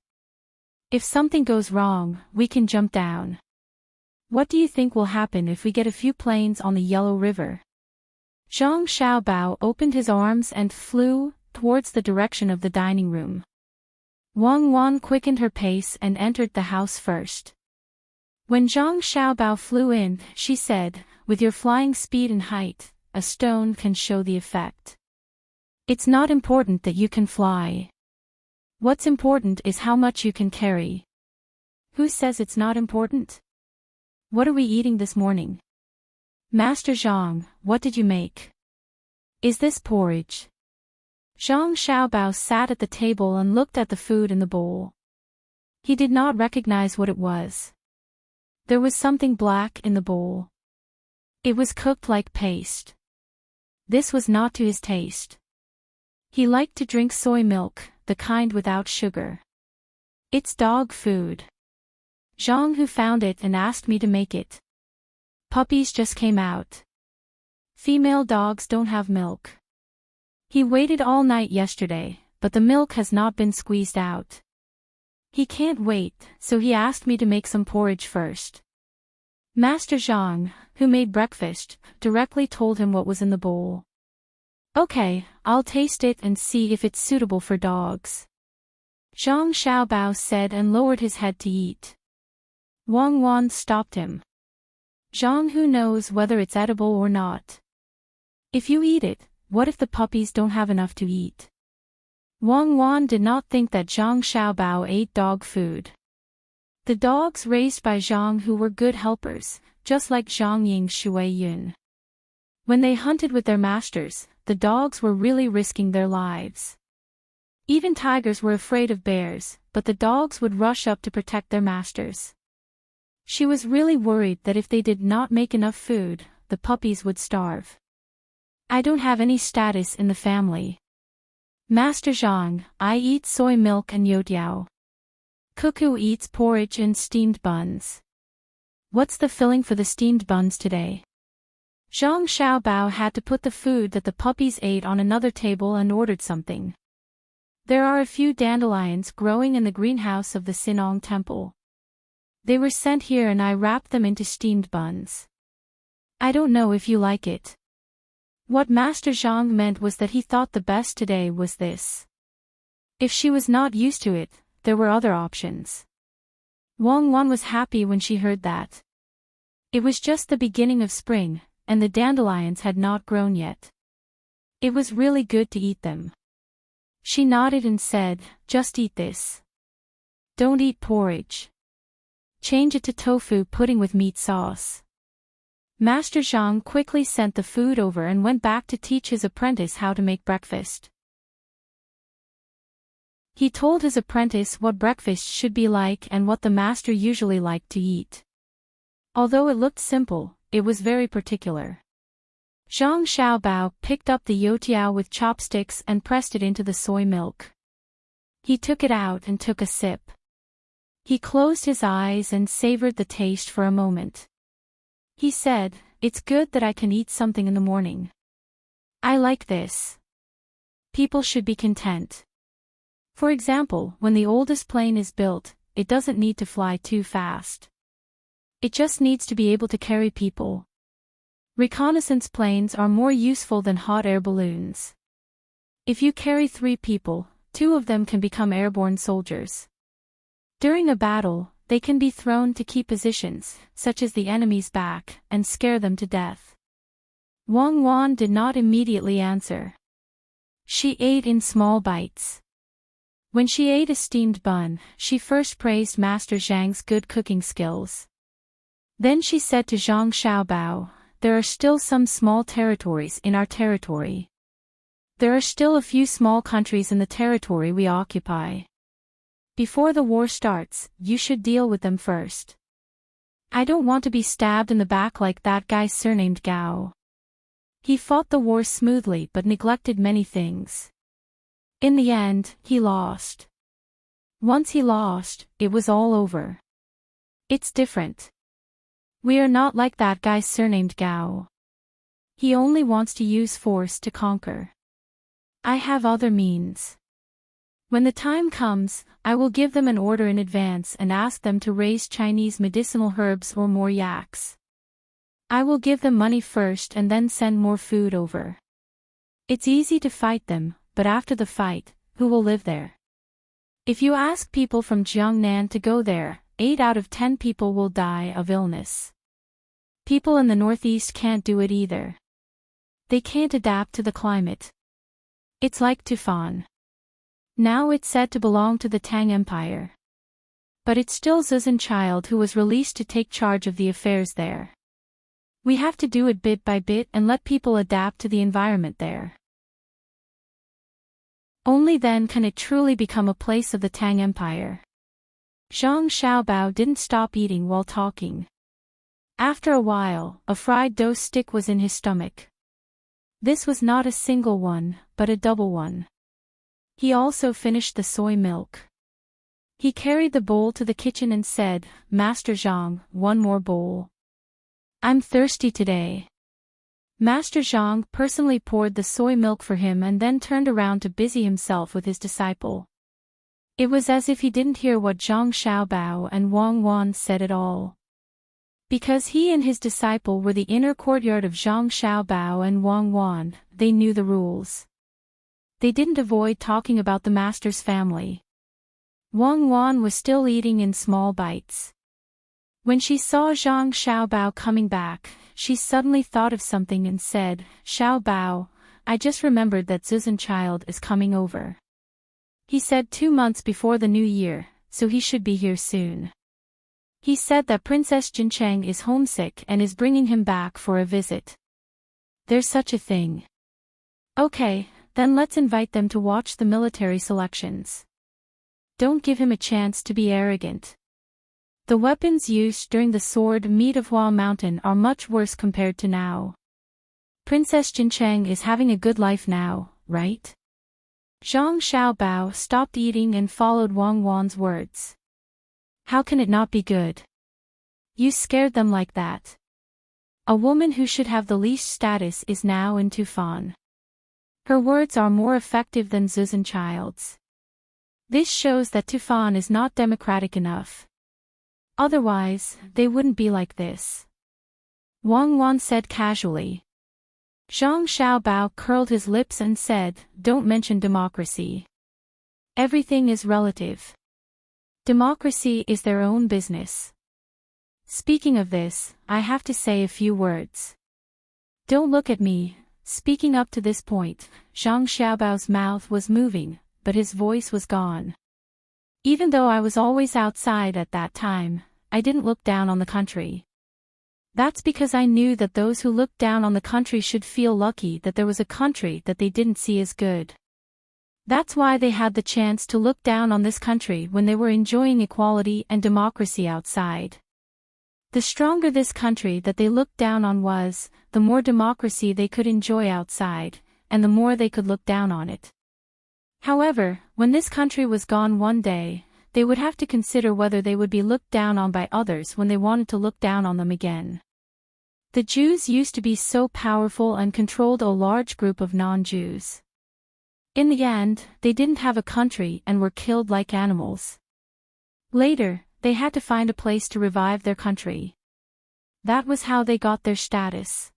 Speaker 1: If something goes wrong, we can jump down. What do you think will happen if we get a few planes on the Yellow River? Zhang Xiaobao opened his arms and flew towards the direction of the dining room. Wang Wan quickened her pace and entered the house first. When Zhang Xiaobao flew in, she said, with your flying speed and height, a stone can show the effect. It's not important that you can fly. What's important is how much you can carry. Who says it's not important? What are we eating this morning? Master Zhang, what did you make? Is this porridge? Zhang Xiaobao sat at the table and looked at the food in the bowl. He did not recognize what it was. There was something black in the bowl. It was cooked like paste. This was not to his taste. He liked to drink soy milk, the kind without sugar. It's dog food. Zhang Hu found it and asked me to make it. Puppies just came out. Female dogs don't have milk. He waited all night yesterday, but the milk has not been squeezed out. He can't wait, so he asked me to make some porridge first. Master Zhang, who made breakfast, directly told him what was in the bowl. Okay, I'll taste it and see if it's suitable for dogs. Zhang Xiaobao said and lowered his head to eat. Wang Wan stopped him. Zhang, who knows whether it's edible or not? If you eat it, what if the puppies don't have enough to eat? Wang Wan did not think that Zhang Xiaobao ate dog food. The dogs raised by Zhang who were good helpers, just like Zhang Ying Shui Yun. When they hunted with their masters, the dogs were really risking their lives. Even tigers were afraid of bears, but the dogs would rush up to protect their masters. She was really worried that if they did not make enough food, the puppies would starve. I don't have any status in the family. Master Zhang, I eat soy milk and youtiao. Cuckoo eats porridge and steamed buns. What's the filling for the steamed buns today? Zhang Xiaobao had to put the food that the puppies ate on another table and ordered something. There are a few dandelions growing in the greenhouse of the Sinong temple. They were sent here and I wrapped them into steamed buns. I don't know if you like it. What Master Zhang meant was that he thought the best today was this. If she was not used to it, there were other options. Wang Wan was happy when she heard that. It was just the beginning of spring, and the dandelions had not grown yet. It was really good to eat them. She nodded and said, just eat this. Don't eat porridge. Change it to tofu pudding with meat sauce. Master Zhang quickly sent the food over and went back to teach his apprentice how to make breakfast. He told his apprentice what breakfast should be like and what the master usually liked to eat. Although it looked simple, it was very particular. Zhang Xiaobao picked up the youtiao with chopsticks and pressed it into the soy milk. He took it out and took a sip. He closed his eyes and savored the taste for a moment. He said, "It's good that I can eat something in the morning. I like this. People should be content. For example, when the oldest plane is built, it doesn't need to fly too fast. It just needs to be able to carry people. Reconnaissance planes are more useful than hot air balloons. If you carry 3 people, 2 of them can become airborne soldiers. During a battle, they can be thrown to key positions, such as the enemy's back, and scare them to death." Wang Wan did not immediately answer. She ate in small bites. When she ate a steamed bun, she first praised Master Zhang's good cooking skills. Then she said to Zhang Xiaobao, "There are still some small territories in our territory. There are still a few small countries in the territory we occupy. Before the war starts, you should deal with them first. I don't want to be stabbed in the back like that guy surnamed Gao. He fought the war smoothly but neglected many things. In the end, he lost. Once he lost, it was all over. It's different. We are not like that guy surnamed Gao. He only wants to use force to conquer. I have other means. When the time comes, I will give them an order in advance and ask them to raise Chinese medicinal herbs or more yaks. I will give them money first and then send more food over. It's easy to fight them, but after the fight, who will live there? If you ask people from Jiangnan to go there, 8 out of 10 people will die of illness. People in the northeast can't do it either. They can't adapt to the climate. It's like Tufan. Now it's said to belong to the Tang Empire. But it's still Zuzan child who was released to take charge of the affairs there. We have to do it bit by bit and let people adapt to the environment there. Only then can it truly become a place of the Tang Empire." Zhang Xiaobao didn't stop eating while talking. After a while, a fried dough stick was in his stomach. This was not a single one, but a double one. He also finished the soy milk. He carried the bowl to the kitchen and said, "Master Zhang, one more bowl. I'm thirsty today." Master Zhang personally poured the soy milk for him and then turned around to busy himself with his disciple. It was as if he didn't hear what Zhang Xiaobao and Wang Wan said at all. Because he and his disciple were the inner courtyard of Zhang Xiaobao and Wang Wan, they knew the rules. They didn't avoid talking about the master's family. Wang Wan was still eating in small bites. When she saw Zhang Xiaobao coming back, she suddenly thought of something and said, "Xiaobao, I just remembered that Zuzan child is coming over. He said 2 months before the new year, so he should be here soon. He said that Princess Jincheng is homesick and is bringing him back for a visit. There's such a thing. Okay, then let's invite them to watch the military selections. Don't give him a chance to be arrogant. The weapons used during the sword meet of Hua Mountain are much worse compared to now. Princess Jincheng is having a good life now, right?" Zhang Xiaobao stopped eating and followed Wang Wan's words. "How can it not be good? You scared them like that. A woman who should have the least status is now in Tufan. Her words are more effective than Zuzan child's. This shows that Tufan is not democratic enough. Otherwise, they wouldn't be like this," Wang Wan said casually. Zhang Xiaobao curled his lips and said, "Don't mention democracy. Everything is relative. Democracy is their own business. Speaking of this, I have to say a few words. Don't look at me." Speaking up to this point, Zhang Xiaobao's mouth was moving, but his voice was gone. "Even though I was always outside at that time, I didn't look down on the country. That's because I knew that those who looked down on the country should feel lucky that there was a country that they didn't see as good. That's why they had the chance to look down on this country when they were enjoying equality and democracy outside. The stronger this country that they looked down on was, the more democracy they could enjoy outside, and the more they could look down on it. However, when this country was gone one day, they would have to consider whether they would be looked down on by others when they wanted to look down on them again. The Jews used to be so powerful and controlled a large group of non-Jews. In the end, they didn't have a country and were killed like animals. Later, they had to find a place to revive their country. That was how they got their status.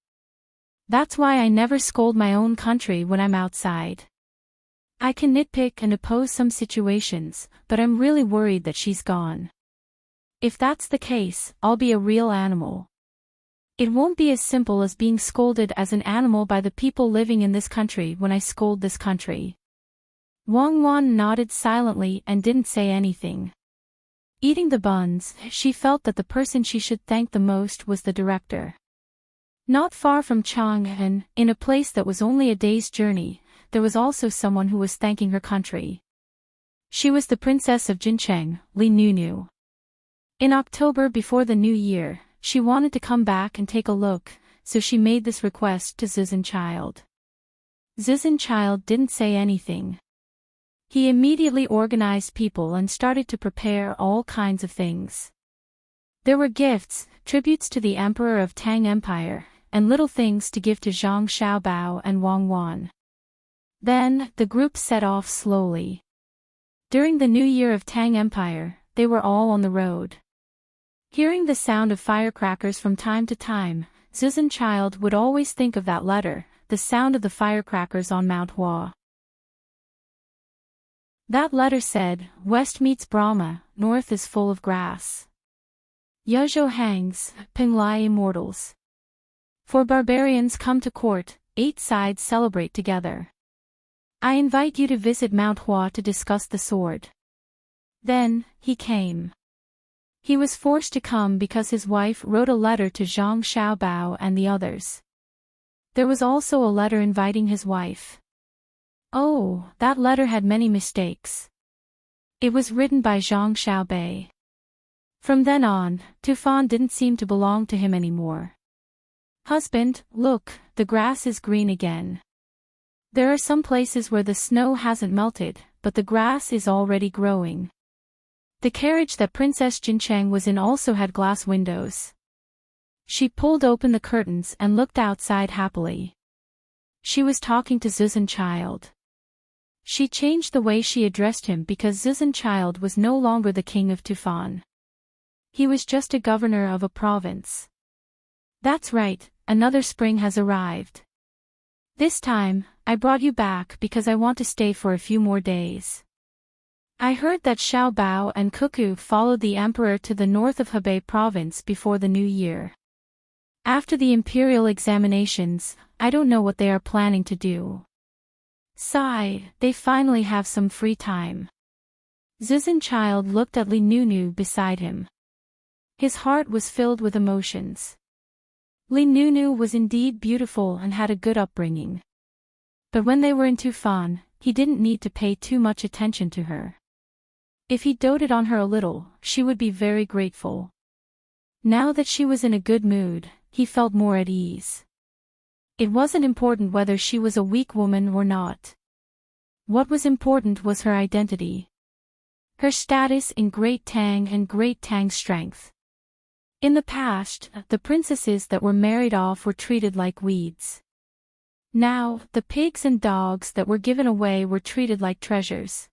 Speaker 1: That's why I never scold my own country when I'm outside. I can nitpick and oppose some situations, but I'm really worried that she's gone. If that's the case, I'll be a real animal. It won't be as simple as being scolded as an animal by the people living in this country when I scold this country." Wang Wan nodded silently and didn't say anything. Eating the buns, she felt that the person she should thank the most was the director. Not far from Chang'an, in a place that was only a day's journey, there was also someone who was thanking her country. She was the princess of Jincheng, Li Nunu. In October before the new year, she wanted to come back and take a look, so she made this request to Zuzan child. Zuzan child didn't say anything. He immediately organized people and started to prepare all kinds of things. There were gifts, tributes to the emperor of Tang Empire, and little things to give to Zhang Xiaobao and Wang Wan. Then, the group set off slowly. During the new year of Tang Empire, they were all on the road. Hearing the sound of firecrackers from time to time, Zuzan child would always think of that letter, the sound of the firecrackers on Mount Hua. That letter said, "West meets Brahma, north is full of grass. Yuzhou hangs, Penglai immortals. For barbarians come to court, 8 sides celebrate together. I invite you to visit Mount Hua to discuss the sword." Then, he came. He was forced to come because his wife wrote a letter to Zhang Xiaobao and the others. There was also a letter inviting his wife. Oh, that letter had many mistakes. It was written by Zhang Xiaobei. From then on, Tufan didn't seem to belong to him anymore. "Husband, look, the grass is green again. There are some places where the snow hasn't melted, but the grass is already growing." The carriage that Princess Jincheng was in also had glass windows. She pulled open the curtains and looked outside happily. She was talking to Zuzan child. She changed the way she addressed him because Zuzan child was no longer the king of Tufan. He was just a governor of a province. That's right, another spring has arrived. This time, I brought you back because I want to stay for a few more days. I heard that Xiao Bao and Cuckoo followed the emperor to the north of Hebei province before the new year. After the imperial examinations, I don't know what they are planning to do. Sigh, they finally have some free time. Zuzan Child looked at Li Nunu beside him. His heart was filled with emotions. Li Nunu was indeed beautiful and had a good upbringing. But when they were in Tufan, he didn't need to pay too much attention to her. If he doted on her a little, she would be very grateful. Now that she was in a good mood, he felt more at ease. It wasn't important whether she was a weak woman or not. What was important was her identity. Her status in Great Tang and Great Tang's strength. In the past, the princesses that were married off were treated like weeds. Now, the pigs and dogs that were given away were treated like treasures.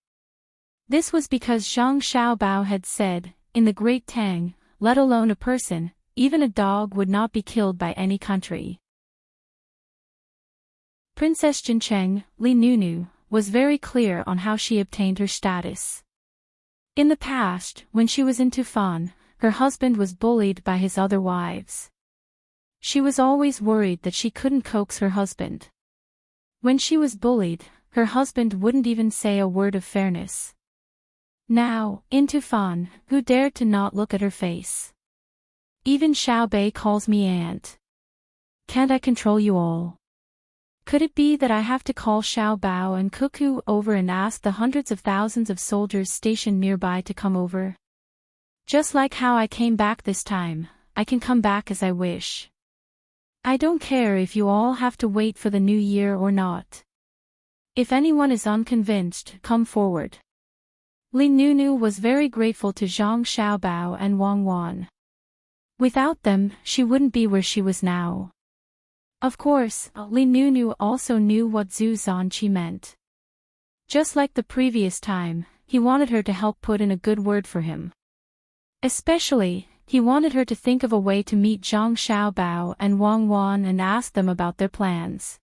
Speaker 1: This was because Zhang Xiaobao had said, in the Great Tang, let alone a person, even a dog would not be killed by any country. Princess Jincheng, Li Nunu, was very clear on how she obtained her status. In the past, when she was in Tufan, her husband was bullied by his other wives. She was always worried that she couldn't coax her husband. When she was bullied, her husband wouldn't even say a word of fairness. Now, in Tufan, who dared to not look at her face? Even Xiao Bei calls me aunt. Can't I control you all? Could it be that I have to call Xiao Bao and Cuckoo over and ask the hundreds of thousands of soldiers stationed nearby to come over? Just like how I came back this time, I can come back as I wish. I don't care if you all have to wait for the new year or not. If anyone is unconvinced, come forward. Li Nunu was very grateful to Zhang Xiaobao and Wang Wan. Without them, she wouldn't be where she was now. Of course, Li Nunu also knew what Zhu Zanqi meant. Just like the previous time, he wanted her to help put in a good word for him. Especially, he wanted her to think of a way to meet Zhang Xiaobao and Wang Wan and ask them about their plans.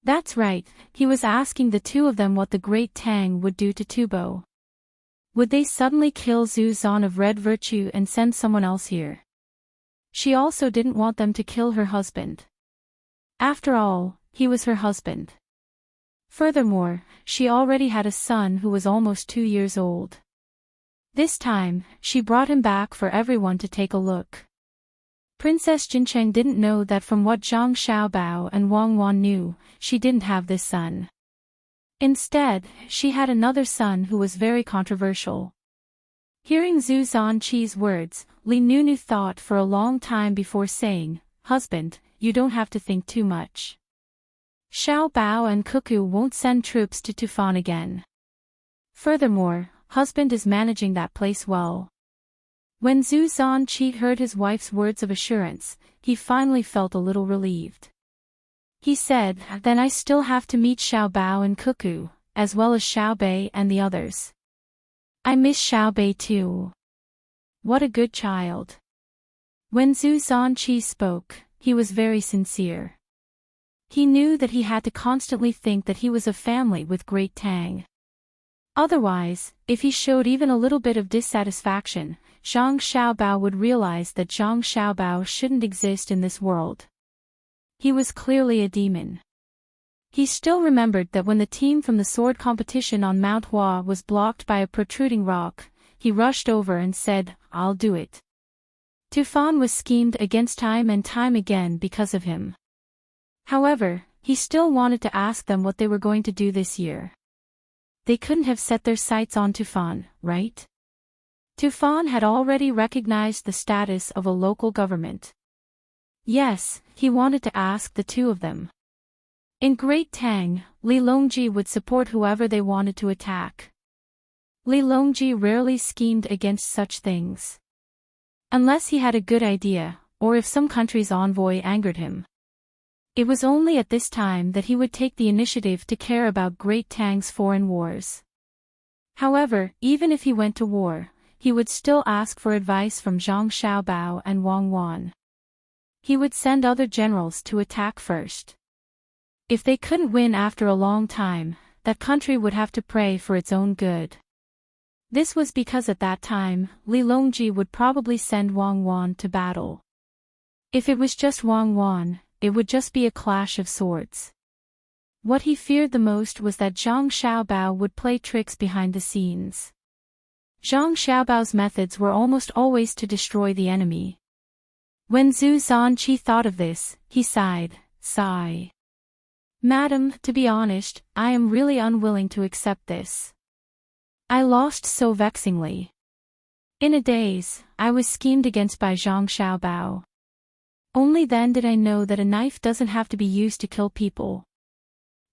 Speaker 1: That's right, he was asking the two of them what the Great Tang would do to Tubo. Would they suddenly kill Zhu Zan of Red Virtue and send someone else here? She also didn't want them to kill her husband. After all, he was her husband. Furthermore, she already had a son who was almost 2 years old. This time, she brought him back for everyone to take a look. Princess Jincheng didn't know that from what Zhang Xiaobao and Wang Wan knew, she didn't have this son. Instead, she had another son who was very controversial. Hearing Zhu Zanqi's words, Li Nunu thought for a long time before saying, "Husband, you don't have to think too much. Xiao Bao and Cuckoo won't send troops to Tufan again. Furthermore, husband is managing that place well." When Zhu Zanqi heard his wife's words of assurance, he finally felt a little relieved. He said, "Then I still have to meet Xiao Bao and Cuckoo, as well as Xiao Bei and the others. I miss Xiao Bei too. What a good child." When Zhu Zanqi spoke, he was very sincere. He knew that he had to constantly think that he was a family with Great Tang. Otherwise, if he showed even a little bit of dissatisfaction, Zhang Xiaobao would realize that Zhang Xiaobao shouldn't exist in this world. He was clearly a demon. He still remembered that when the team from the sword competition on Mount Hua was blocked by a protruding rock, he rushed over and said, "I'll do it." Tufan was schemed against time and time again because of him. However, he still wanted to ask them what they were going to do this year. They couldn't have set their sights on Tufan, right? Tufan had already recognized the status of a local government. Yes, he wanted to ask the two of them. In Great Tang, Li Longji would support whoever they wanted to attack. Li Longji rarely schemed against such things. Unless he had a good idea, or if some country's envoy angered him. It was only at this time that he would take the initiative to care about Great Tang's foreign wars. However, even if he went to war, he would still ask for advice from Zhang Xiaobao and Wang Wan. He would send other generals to attack first. If they couldn't win after a long time, that country would have to pray for its own good. This was because at that time, Li Longji would probably send Wang Wan to battle. If it was just Wang Wan, it would just be a clash of swords. What he feared the most was that Zhang Xiaobao would play tricks behind the scenes. Zhang Xiaobao's methods were almost always to destroy the enemy. When Zhu Zanqi thought of this, he sighed. Sigh. Madam, to be honest, I am really unwilling to accept this. I lost so vexingly. In a daze, I was schemed against by Zhang Xiaobao. Only then did I know that a knife doesn't have to be used to kill people.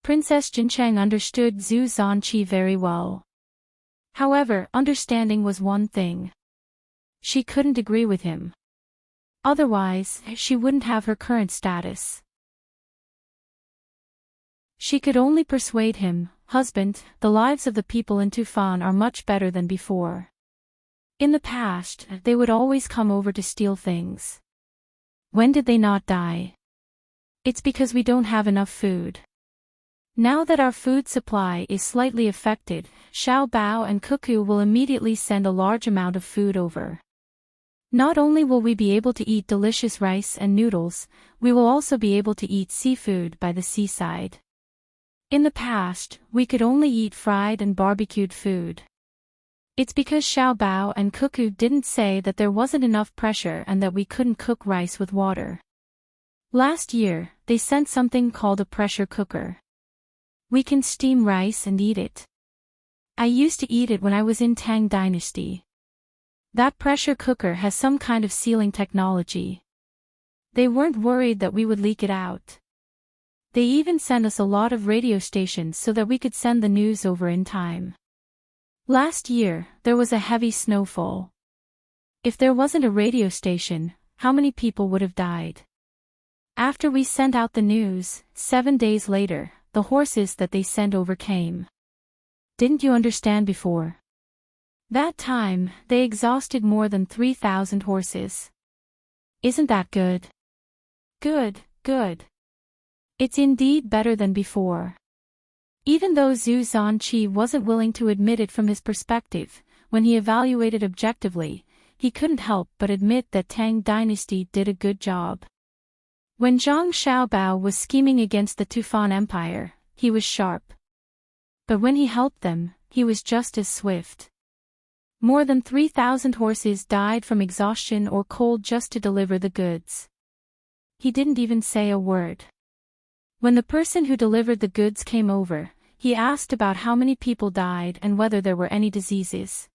Speaker 1: Princess Jincheng understood Zhu Zanqi very well. However, understanding was one thing. She couldn't agree with him. Otherwise, she wouldn't have her current status. She could only persuade him, husband, the lives of the people in Tufan are much better than before. In the past, they would always come over to steal things. When did they not die? It's because we don't have enough food. Now that our food supply is slightly affected, Xiao Bao and Cuckoo will immediately send a large amount of food over. Not only will we be able to eat delicious rice and noodles, we will also be able to eat seafood by the seaside. In the past, we could only eat fried and barbecued food. It's because Xiao Bao and Cuckoo didn't say that there wasn't enough pressure and that we couldn't cook rice with water. Last year, they sent something called a pressure cooker. We can steam rice and eat it. I used to eat it when I was in Tang Dynasty. That pressure cooker has some kind of sealing technology. They weren't worried that we would leak it out. They even sent us a lot of radio stations so that we could send the news over in time. Last year, there was a heavy snowfall. If there wasn't a radio station, how many people would have died? After we sent out the news, 7 days later, the horses that they sent over came. Didn't you understand before? That time, they exhausted more than 3,000 horses. Isn't that good? Good, good. It's indeed better than before. Even though Zhu Zanqi wasn't willing to admit it from his perspective, when he evaluated objectively, he couldn't help but admit that Tang Dynasty did a good job. When Zhang Xiaobao was scheming against the Tufan Empire, he was sharp. But when he helped them, he was just as swift. More than 3,000 horses died from exhaustion or cold just to deliver the goods. He didn't even say a word. When the person who delivered the goods came over, he asked about how many people died and whether there were any diseases.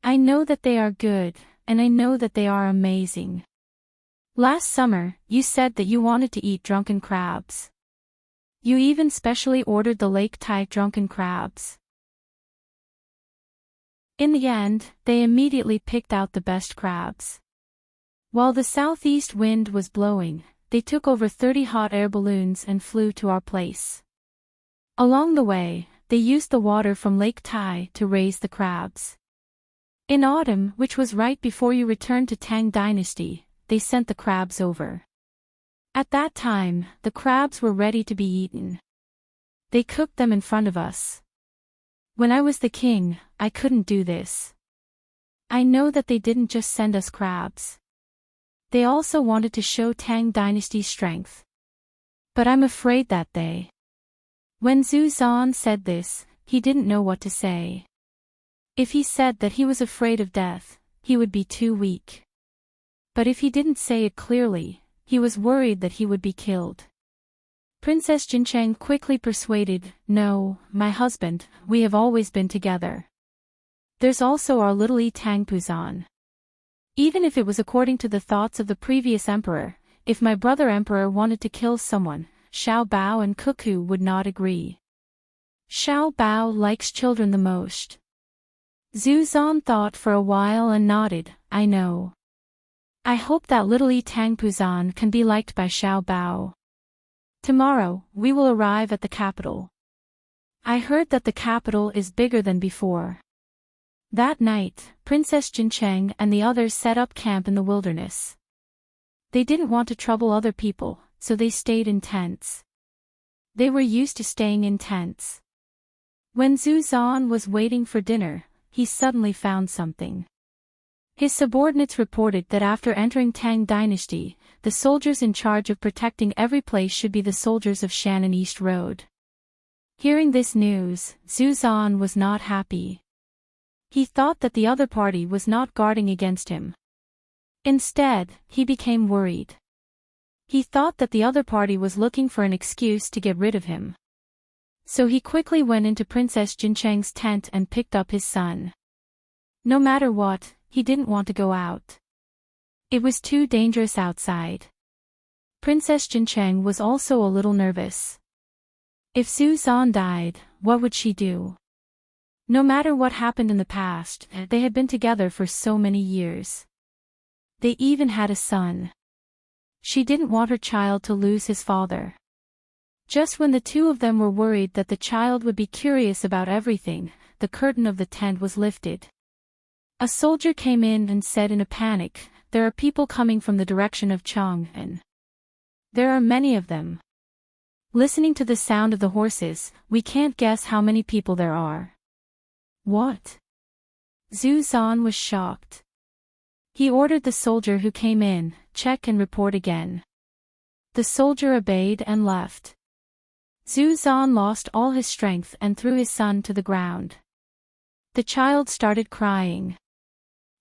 Speaker 1: I know that they are good, and I know that they are amazing. Last summer, you said that you wanted to eat drunken crabs. You even specially ordered the Lake Tai drunken crabs. In the end, they immediately picked out the best crabs. While the southeast wind was blowing, they took over 30 hot air balloons and flew to our place. Along the way, they used the water from Lake Tai to raise the crabs. In autumn, which was right before you returned to Tang Dynasty, they sent the crabs over. At that time, the crabs were ready to be eaten. They cooked them in front of us. When I was the king, I couldn't do this. I know that they didn't just send us crabs. They also wanted to show Tang Dynasty's strength. But I'm afraid that they... When Zhu Zan said this, he didn't know what to say. If he said that he was afraid of death, he would be too weak. But if he didn't say it clearly, he was worried that he would be killed. Princess Jincheng quickly persuaded, "No, my husband, we have always been together. There's also our little Yi Tangpuzan. Even if it was according to the thoughts of the previous emperor, if my brother emperor wanted to kill someone, Xiao Bao and Cuckoo would not agree. Xiao Bao likes children the most." Zhu Zan thought for a while and nodded, "I know. I hope that little Yi Tangpuzan can be liked by Xiao Bao. Tomorrow, we will arrive at the capital. I heard that the capital is bigger than before. That night, Princess Jincheng and the others set up camp in the wilderness. They didn't want to trouble other people, so they stayed in tents. They were used to staying in tents. When Zhu Zhan was waiting for dinner, he suddenly found something. His subordinates reported that after entering Tang Dynasty, the soldiers in charge of protecting every place should be the soldiers of Shannon East Road. Hearing this news, Zhu Zhan was not happy. He thought that the other party was not guarding against him. Instead, he became worried. He thought that the other party was looking for an excuse to get rid of him. So he quickly went into Princess Jincheng's tent and picked up his son. No matter what, he didn't want to go out. It was too dangerous outside. Princess Jincheng was also a little nervous. If Zhu Zhan died, what would she do? No matter what happened in the past, they had been together for so many years. They even had a son. She didn't want her child to lose his father. Just when the two of them were worried that the child would be curious about everything, the curtain of the tent was lifted. A soldier came in and said in a panic, "There are people coming from the direction of Chang'an. There are many of them. Listening to the sound of the horses, we can't guess how many people there are." What? Zhu Zhan was shocked. He ordered the soldier who came in, "Check and report again." The soldier obeyed and left. Zhu Zhan lost all his strength and threw his son to the ground. The child started crying.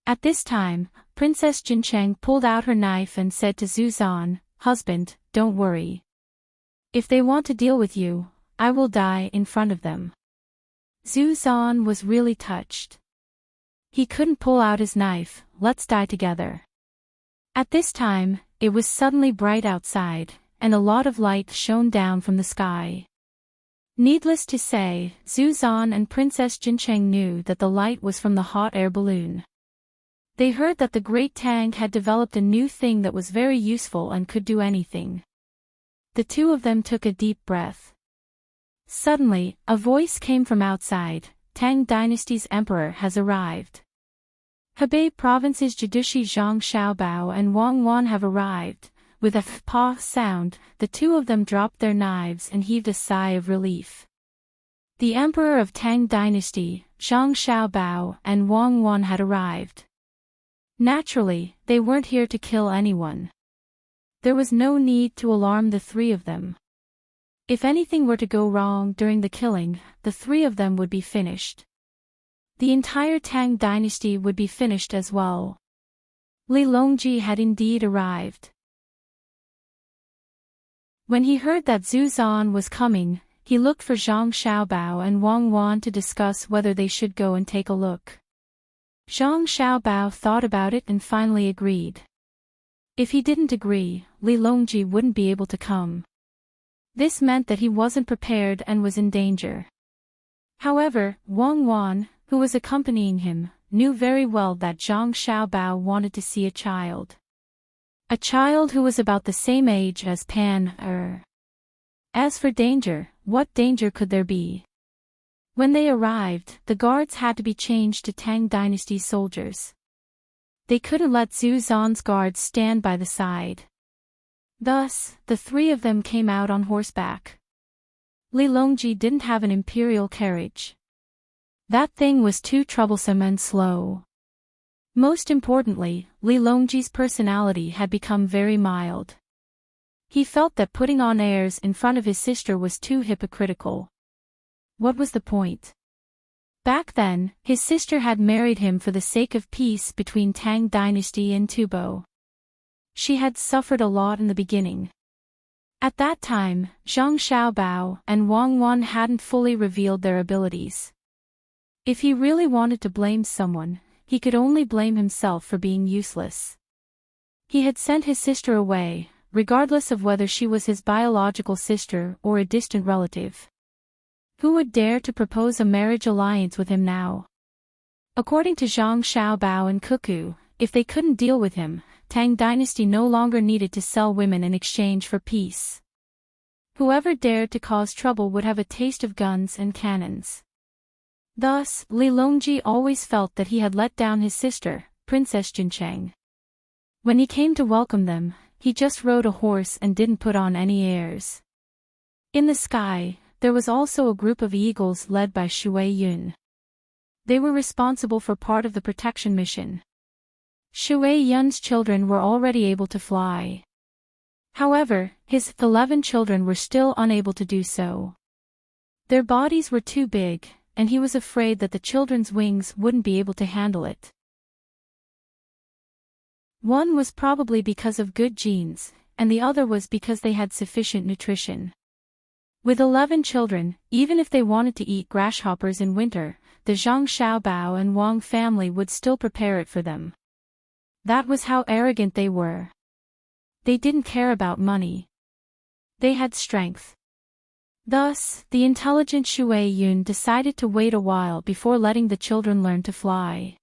Speaker 1: At this time, Princess Jincheng pulled out her knife and said to Zhu Zhan, "Husband, don't worry. If they want to deal with you, I will die in front of them." Zhu Zhan was really touched. He couldn't pull out his knife. "Let's die together." At this time, it was suddenly bright outside, and a lot of light shone down from the sky. Needless to say, Zhu Zhan and Princess Jincheng knew that the light was from the hot air balloon. They heard that the great Tang had developed a new thing that was very useful and could do anything. The two of them took a deep breath. Suddenly, a voice came from outside, "Tang Dynasty's emperor has arrived. Hebei Province's Jidushi Zhang Xiaobao and Wang Wan have arrived." With a "pa" sound, the two of them dropped their knives and heaved a sigh of relief. The emperor of Tang Dynasty, Zhang Xiaobao, and Wang Wan had arrived. Naturally, they weren't here to kill anyone. There was no need to alarm the three of them. If anything were to go wrong during the killing, the three of them would be finished. The entire Tang Dynasty would be finished as well. Li Longji had indeed arrived. When he heard that Zhu Zhan was coming, he looked for Zhang Xiaobao and Wang Wan to discuss whether they should go and take a look. Zhang Xiaobao thought about it and finally agreed. If he didn't agree, Li Longji wouldn't be able to come. This meant that he wasn't prepared and was in danger. However, Wang Wan, who was accompanying him, knew very well that Zhang Xiaobao wanted to see a child. A child who was about the same age as Pan Er. As for danger, what danger could there be? When they arrived, the guards had to be changed to Tang Dynasty soldiers. They couldn't let Zhu Zhan's guards stand by the side. Thus, the three of them came out on horseback. Li Longji didn't have an imperial carriage. That thing was too troublesome and slow. Most importantly, Li Longji's personality had become very mild. He felt that putting on airs in front of his sister was too hypocritical. What was the point? Back then, his sister had married him for the sake of peace between Tang Dynasty and Tubo. She had suffered a lot in the beginning. At that time, Zhang Xiaobao and Wang Wan hadn't fully revealed their abilities. If he really wanted to blame someone, he could only blame himself for being useless. He had sent his sister away, regardless of whether she was his biological sister or a distant relative. Who would dare to propose a marriage alliance with him now? According to Zhang Xiaobao and Cuckoo, if they couldn't deal with him, Tang Dynasty no longer needed to sell women in exchange for peace. Whoever dared to cause trouble would have a taste of guns and cannons. Thus, Li Longji always felt that he had let down his sister, Princess Jincheng. When he came to welcome them, he just rode a horse and didn't put on any airs. In the sky, there was also a group of eagles led by Shui Yun. They were responsible for part of the protection mission. Shui Yun's children were already able to fly. However, his 11 children were still unable to do so. Their bodies were too big, and he was afraid that the children's wings wouldn't be able to handle it. One was probably because of good genes, and the other was because they had sufficient nutrition. With 11 children, even if they wanted to eat grasshoppers in winter, the Zhang Xiaobao and Wang family would still prepare it for them. That was how arrogant they were. They didn't care about money. They had strength. Thus, the intelligent Shui Yun decided to wait a while before letting the children learn to fly.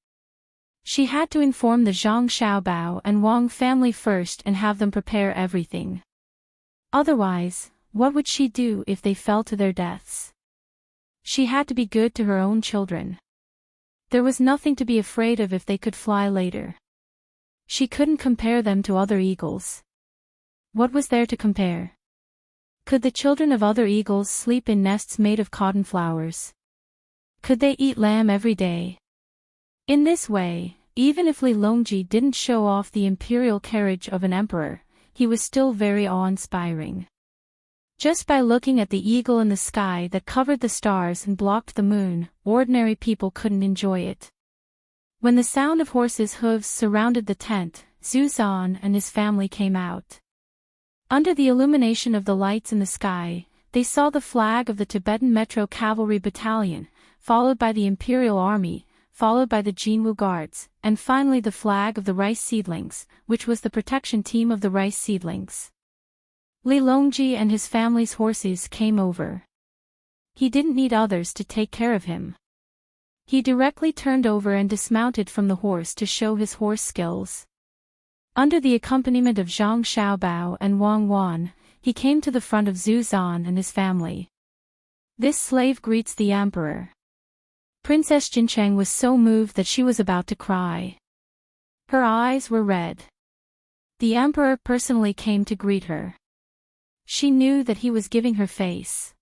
Speaker 1: She had to inform the Zhang Xiaobao and Wang family first and have them prepare everything. Otherwise, what would she do if they fell to their deaths? She had to be good to her own children. There was nothing to be afraid of if they could fly later. She couldn't compare them to other eagles. What was there to compare? Could the children of other eagles sleep in nests made of cotton flowers? Could they eat lamb every day? In this way, even if Li Longji didn't show off the imperial carriage of an emperor, he was still very awe-inspiring. Just by looking at the eagle in the sky that covered the stars and blocked the moon, ordinary people couldn't enjoy it. When the sound of horses' hooves surrounded the tent, Zhu Zan and his family came out. Under the illumination of the lights in the sky, they saw the flag of the Tibetan Metro Cavalry Battalion, followed by the Imperial Army, followed by the Jinwu Guards, and finally the flag of the Rice Seedlings, which was the protection team of the Rice Seedlings. Li Longji and his family's horses came over. He didn't need others to take care of him. He directly turned over and dismounted from the horse to show his horse skills. Under the accompaniment of Zhang Xiaobao and Wang Wan, he came to the front of Zhu Zan and his family. This slave greets the emperor. Princess Jincheng was so moved that she was about to cry. Her eyes were red. The emperor personally came to greet her. She knew that he was giving her face.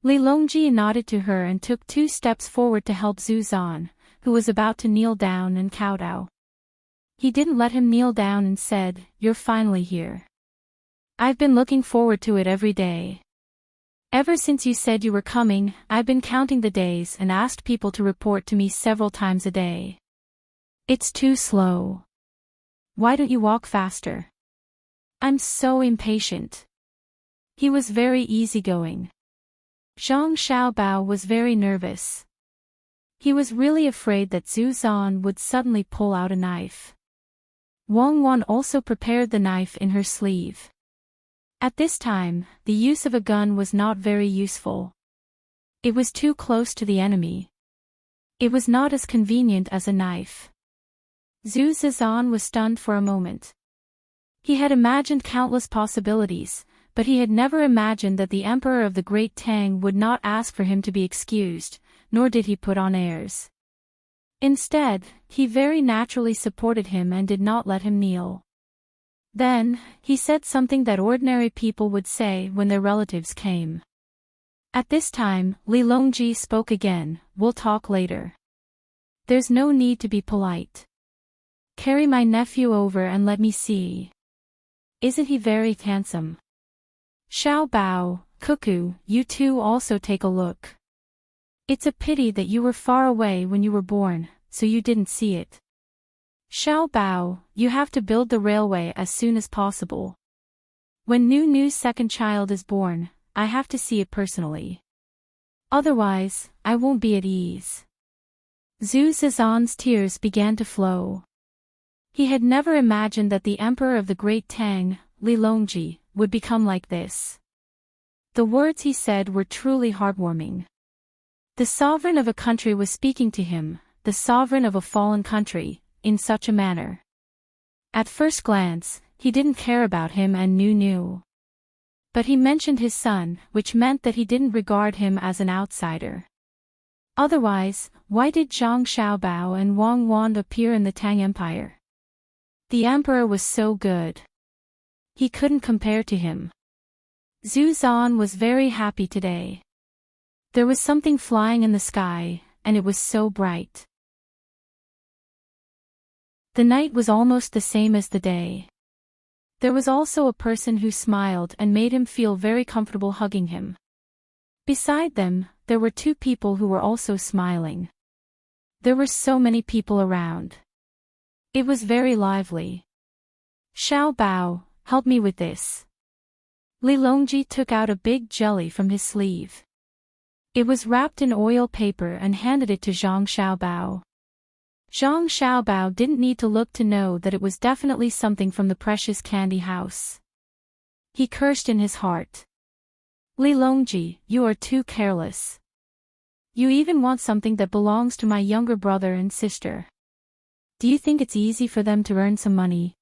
Speaker 1: Li Longji nodded to her and took 2 steps forward to help Zhu Zan, who was about to kneel down and kowtow. He didn't let him kneel down and said, "You're finally here. I've been looking forward to it every day. Ever since you said you were coming, I've been counting the days and asked people to report to me several times a day. It's too slow. Why don't you walk faster? I'm so impatient." He was very easygoing. Zhang Xiaobao was very nervous. He was really afraid that Zhu Zan would suddenly pull out a knife. Wang Wan also prepared the knife in her sleeve. At this time, the use of a gun was not very useful. It was too close to the enemy. It was not as convenient as a knife. Zhu Zan was stunned for a moment. He had imagined countless possibilities, but he had never imagined that the emperor of the great Tang would not ask for him to be excused, nor did he put on airs. Instead, he very naturally supported him and did not let him kneel. Then, he said something that ordinary people would say when their relatives came. At this time, Li Longji spoke again, "We'll talk later. There's no need to be polite. Carry my nephew over and let me see. Isn't he very handsome? Xiao Bao, Cuckoo, you two also take a look. It's a pity that you were far away when you were born, so you didn't see it. Xiao Bao, you have to build the railway as soon as possible. When Nu's second child is born, I have to see it personally. Otherwise, I won't be at ease." Zhu Zizan's tears began to flow. He had never imagined that the emperor of the great Tang, Li Longji, would become like this. The words he said were truly heartwarming. The sovereign of a country was speaking to him, the sovereign of a fallen country, in such a manner. At first glance, he didn't care about him and knew. But he mentioned his son, which meant that he didn't regard him as an outsider. Otherwise, why did Zhang Xiaobao and Wang Wan appear in the Tang Empire? The emperor was so good. He couldn't compare to him. Zhu Zan was very happy today. There was something flying in the sky, and it was so bright. The night was almost the same as the day. There was also a person who smiled and made him feel very comfortable hugging him. Beside them, there were two people who were also smiling. There were so many people around. It was very lively. Xiao Bao, help me with this. Li Longji took out a big jelly from his sleeve. It was wrapped in oil paper and handed it to Zhang Xiaobao. Zhang Xiaobao didn't need to look to know that it was definitely something from the precious candy house. He cursed in his heart. Li Longji, you are too careless. You even want something that belongs to my younger brother and sister. Do you think it's easy for them to earn some money?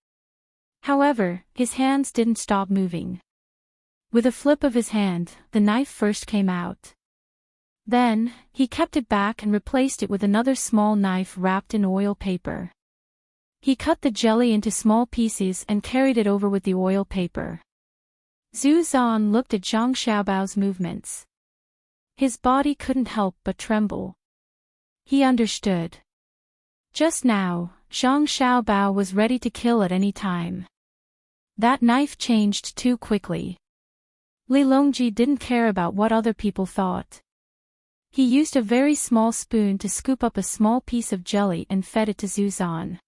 Speaker 1: However, his hands didn't stop moving. With a flip of his hand, the knife first came out. Then, he kept it back and replaced it with another small knife wrapped in oil paper. He cut the jelly into small pieces and carried it over with the oil paper. Zhu Zan looked at Zhang Xiaobao's movements. His body couldn't help but tremble. He understood. Just now, Zhang Xiaobao was ready to kill at any time. That knife changed too quickly. Li Longji didn't care about what other people thought. He used a very small spoon to scoop up a small piece of jelly and fed it to Zhu Zan.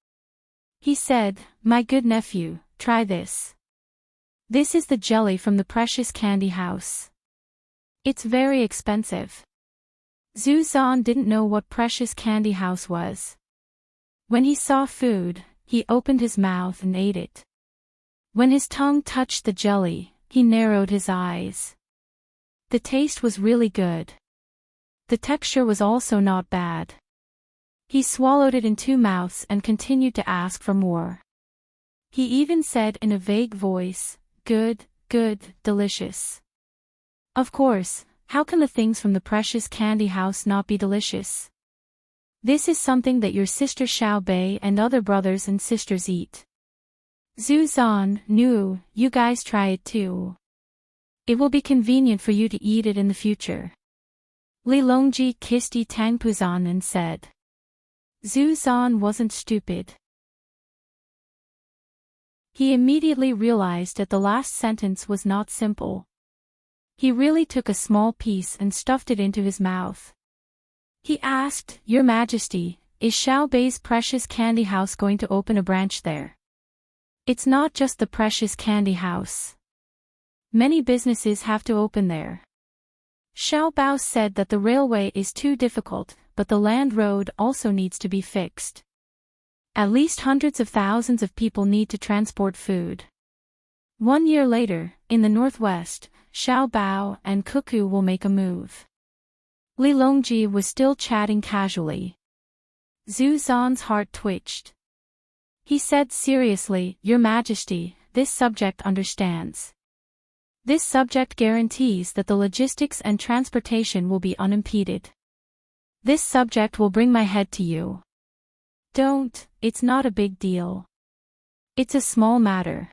Speaker 1: He said, "My good nephew, try this. This is the jelly from the precious candy house. It's very expensive." Zhu Zan didn't know what precious candy house was. When he saw food, he opened his mouth and ate it. When his tongue touched the jelly, he narrowed his eyes. The taste was really good. The texture was also not bad. He swallowed it in two mouths and continued to ask for more. He even said in a vague voice, "Good, good, delicious." Of course, how can the things from the precious candy house not be delicious? This is something that your sister Xiao Bei and other brothers and sisters eat. Zhu Zan, "No, you guys try it too. It will be convenient for you to eat it in the future." Li Longji kissed Tang Puzan and said. Zhu Zan wasn't stupid. He immediately realized that the last sentence was not simple. He really took a small piece and stuffed it into his mouth. He asked, "Your Majesty, is Xiao Bei's precious candy house going to open a branch there?" It's not just the precious candy house. Many businesses have to open there. Xiao Bao said that the railway is too difficult, but the land road also needs to be fixed. At least hundreds of thousands of people need to transport food. 1 year later, in the northwest, Xiao Bao and Cuckoo will make a move. Li Longji was still chatting casually. Zhu Zan's heart twitched. He said seriously, "Your Majesty, this subject understands. This subject guarantees that the logistics and transportation will be unimpeded. This subject will bring my head to you. Don't, it's not a big deal. It's a small matter.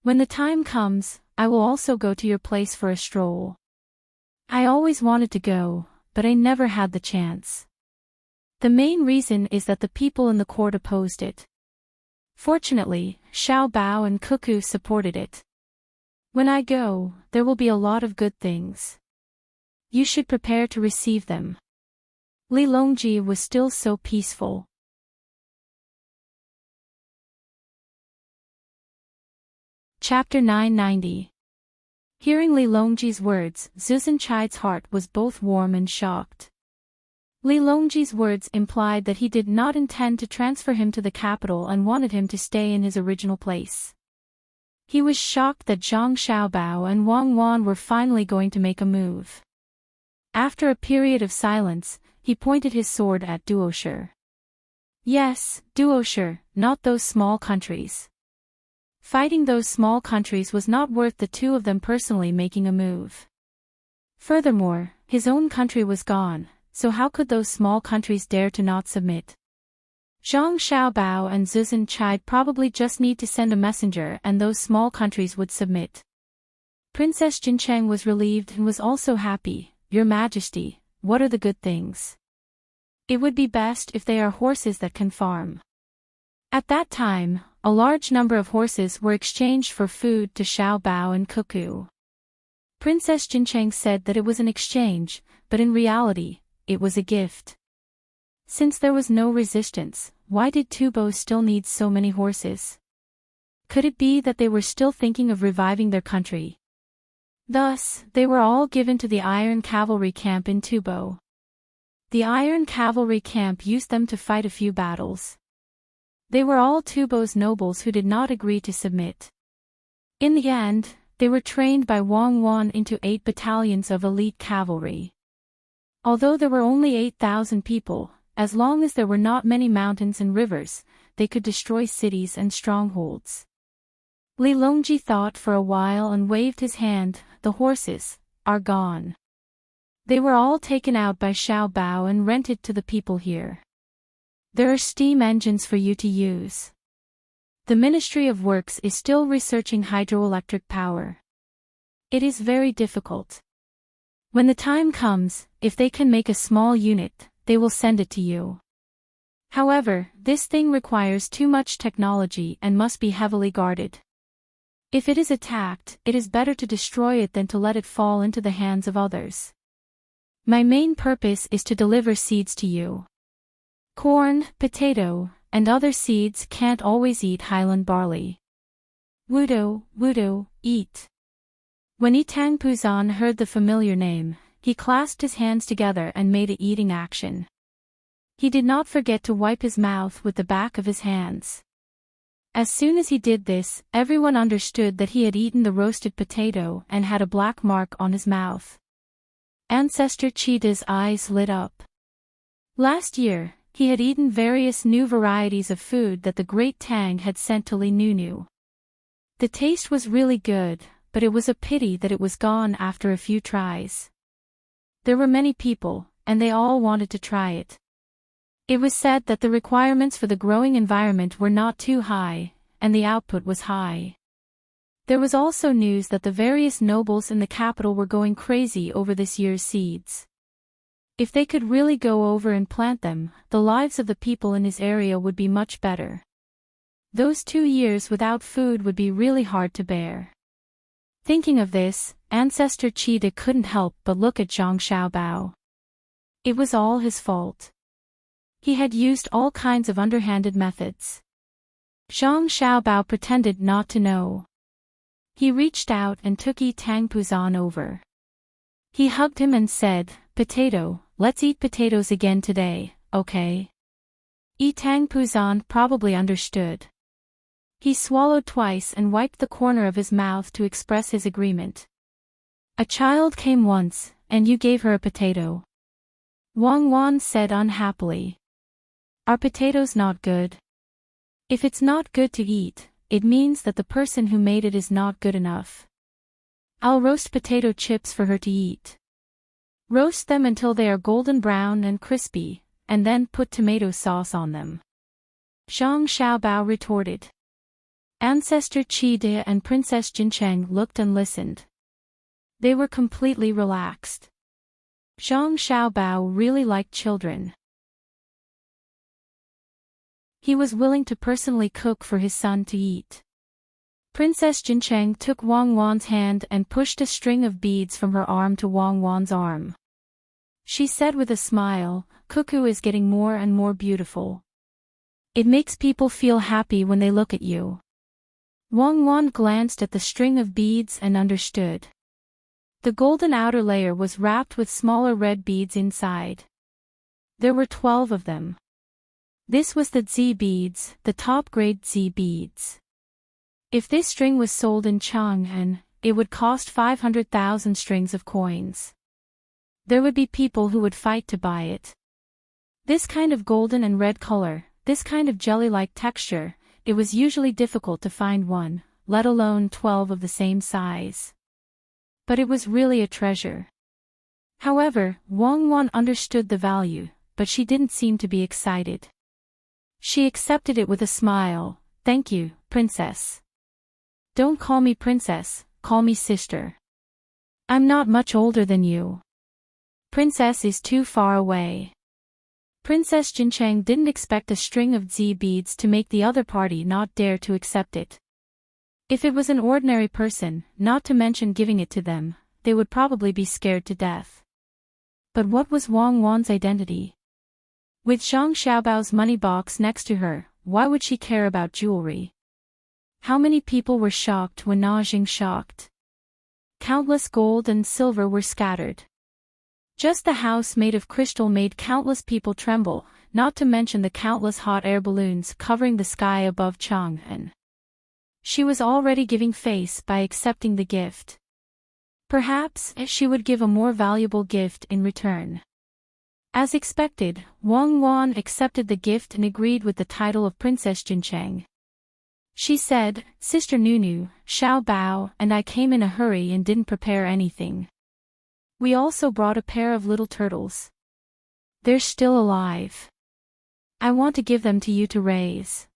Speaker 1: When the time comes, I will also go to your place for a stroll. I always wanted to go, but I never had the chance. The main reason is that the people in the court opposed it. Fortunately, Xiao Bao and Cuckoo supported it. When I go, there will be a lot of good things. You should prepare to receive them." Li Longji was still so peaceful. Chapter 990. Hearing Li Longji's words, Zhu Zanchai's heart was both warm and shocked. Li Longji's words implied that he did not intend to transfer him to the capital and wanted him to stay in his original place. He was shocked that Zhang Xiaobao and Wang Wan were finally going to make a move. After a period of silence, he pointed his sword at Duosher. Yes, Duosher, not those small countries. Fighting those small countries was not worth the two of them personally making a move. Furthermore, his own country was gone, so how could those small countries dare to not submit? Zhang Xiaobao and Zuzan Chide probably just need to send a messenger and those small countries would submit. Princess Jincheng was relieved and was also happy. Your Majesty, what are the good things? It would be best if they are horses that can farm. At that time, a large number of horses were exchanged for food to Xiaobao and Cuckoo. Princess Jincheng said that it was an exchange, but in reality, it was a gift. Since there was no resistance, why did Tubo still need so many horses? Could it be that they were still thinking of reviving their country? Thus, they were all given to the Iron Cavalry camp in Tubo. The Iron Cavalry camp used them to fight a few battles. They were all Tubo's nobles who did not agree to submit. In the end, they were trained by Wang Wan into 8 battalions of elite cavalry. Although there were only 8,000 people, as long as there were not many mountains and rivers, they could destroy cities and strongholds. Li Longji thought for a while and waved his hand. The horses are gone. They were all taken out by Xiaobao and rented to the people here. There are steam engines for you to use. The Ministry of Works is still researching hydroelectric power. It is very difficult. When the time comes, if they can make a small unit, they will send it to you. However, this thing requires too much technology and must be heavily guarded. If it is attacked, it is better to destroy it than to let it fall into the hands of others. My main purpose is to deliver seeds to you. Corn, potato, and other seeds can't always eat highland barley. Wudo, eat. When Tang Puzan heard the familiar name, he clasped his hands together and made a eating action. He did not forget to wipe his mouth with the back of his hands. As soon as he did this, everyone understood that he had eaten the roasted potato and had a black mark on his mouth. Ancestor Cheetah's eyes lit up. Last year, he had eaten various new varieties of food that the great Tang had sent to Li Nunu. The taste was really good, but it was a pity that it was gone after a few tries. There were many people, and they all wanted to try it. It was said that the requirements for the growing environment were not too high, and the output was high. There was also news that the various nobles in the capital were going crazy over this year's seeds. If they could really go over and plant them, the lives of the people in his area would be much better. Those 2 years without food would be really hard to bear. Thinking of this, Ancestor Cheetah couldn't help but look at Zhang Xiaobao. It was all his fault. He had used all kinds of underhanded methods. Zhang Xiaobao pretended not to know. He reached out and took Tang Puzan over. He hugged him and said, "Potato, let's eat potatoes again today, okay?" Tang Puzan probably understood. He swallowed twice and wiped the corner of his mouth to express his agreement. "A child came once, and you gave her a potato," Wang Wan said unhappily. "Are potatoes not good? If it's not good to eat, it means that the person who made it is not good enough. I'll roast potato chips for her to eat. Roast them until they are golden brown and crispy, and then put tomato sauce on them," Zhang Xiaobao retorted. Ancestor Cheetah and Princess Jincheng looked and listened. They were completely relaxed. Zhang Xiaobao really liked children. He was willing to personally cook for his son to eat. Princess Jincheng took Wang Wan's hand and pushed a string of beads from her arm to Wang Wan's arm. She said with a smile, "Cuckoo is getting more and more beautiful. It makes people feel happy when they look at you." Wang Wan glanced at the string of beads and understood. The golden outer layer was wrapped with smaller red beads inside. There were 12 of them. This was the Z beads, the top-grade Z beads. If this string was sold in Chang'an, it would cost 500,000 strings of coins. There would be people who would fight to buy it. This kind of golden and red color, this kind of jelly-like texture, it was usually difficult to find one, let alone 12 of the same size. But it was really a treasure. However, Wang Wan understood the value, but she didn't seem to be excited. She accepted it with a smile. Thank you, princess. Don't call me princess, call me sister. I'm not much older than you. Princess is too far away. Princess Jincheng didn't expect a string of Z beads to make the other party not dare to accept it. If it was an ordinary person, not to mention giving it to them, they would probably be scared to death. But what was Wang Wan's identity? With Zhang Xiaobao's money box next to her, why would she care about jewelry? How many people were shocked when Na Jing shocked? Countless gold and silver were scattered. Just the house made of crystal made countless people tremble, not to mention the countless hot air balloons covering the sky above Chang'an. She was already giving face by accepting the gift. Perhaps she would give a more valuable gift in return. As expected, Wang Wan accepted the gift and agreed with the title of Princess Jincheng. She said, Sister Nunu, Xiao Bao and I came in a hurry and didn't prepare anything. We also brought a pair of little turtles. They're still alive. I want to give them to you to raise.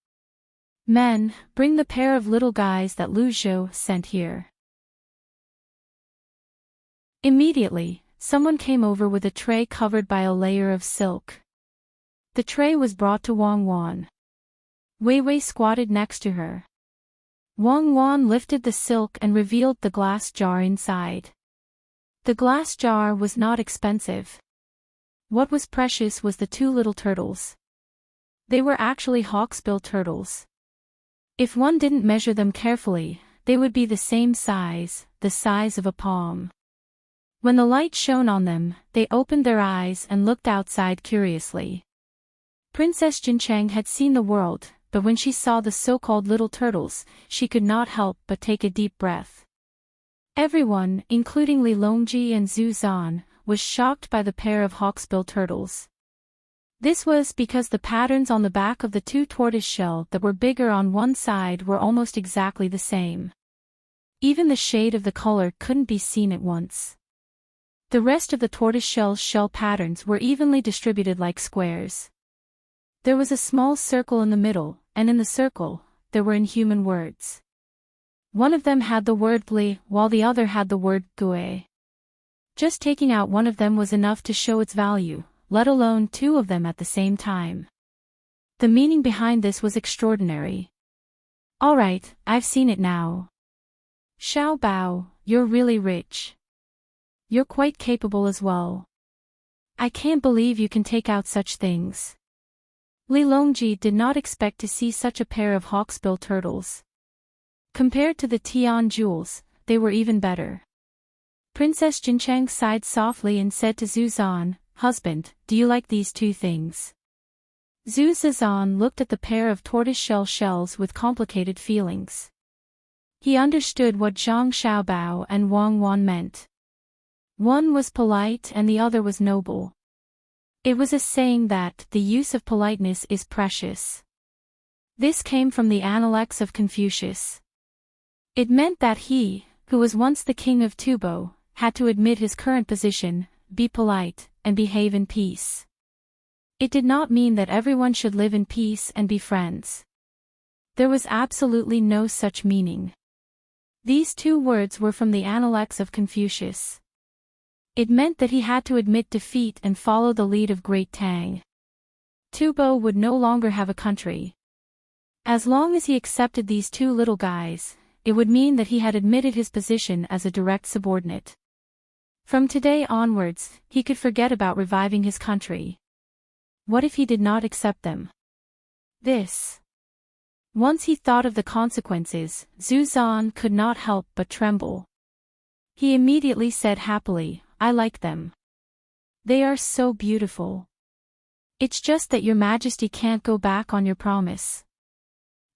Speaker 1: Men, bring the pair of little guys that Lu Zhou sent here. Immediately, someone came over with a tray covered by a layer of silk. The tray was brought to Wang Wan. Wei Wei squatted next to her. Wang Wan lifted the silk and revealed the glass jar inside. The glass jar was not expensive. What was precious was the two little turtles. They were actually hawksbill turtles. If one didn't measure them carefully, they would be the same size, the size of a palm. When the light shone on them, they opened their eyes and looked outside curiously. Princess Jincheng had seen the world, but when she saw the so-called little turtles, she could not help but take a deep breath. Everyone, including Li Longji and Zhu Zan, was shocked by the pair of hawksbill turtles. This was because the patterns on the back of the two tortoiseshell that were bigger on one side were almost exactly the same. Even the shade of the color couldn't be seen at once. The rest of the tortoiseshell shell patterns were evenly distributed like squares. There was a small circle in the middle, and in the circle, there were inhuman words. One of them had the word Gli, while the other had the word Gue. Just taking out one of them was enough to show its value, let alone two of them at the same time. The meaning behind this was extraordinary. Alright, I've seen it now. Xiao Bao, you're really rich. You're quite capable as well. I can't believe you can take out such things. Li Longji did not expect to see such a pair of hawksbill turtles. Compared to the Tian jewels, they were even better. Princess Jincheng sighed softly and said to Zhu Zan, Husband, do you like these two things? Zhu Zan looked at the pair of tortoiseshell shells with complicated feelings. He understood what Zhang Xiaobao and Wang Wan meant. One was polite and the other was noble. It was a saying that the use of politeness is precious. This came from the Analects of Confucius. It meant that he, who was once the king of Tubo, had to admit his current position, be polite, and behave in peace. It did not mean that everyone should live in peace and be friends. There was absolutely no such meaning. These two words were from the Analects of Confucius. It meant that he had to admit defeat and follow the lead of great Tang. Tubo would no longer have a country. As long as he accepted these two little guys, it would mean that he had admitted his position as a direct subordinate. From today onwards, he could forget about reviving his country. What if he did not accept them? Once he thought of the consequences, Zhu Zan could not help but tremble. He immediately said happily, I like them. They are so beautiful. It's just that your majesty can't go back on your promise.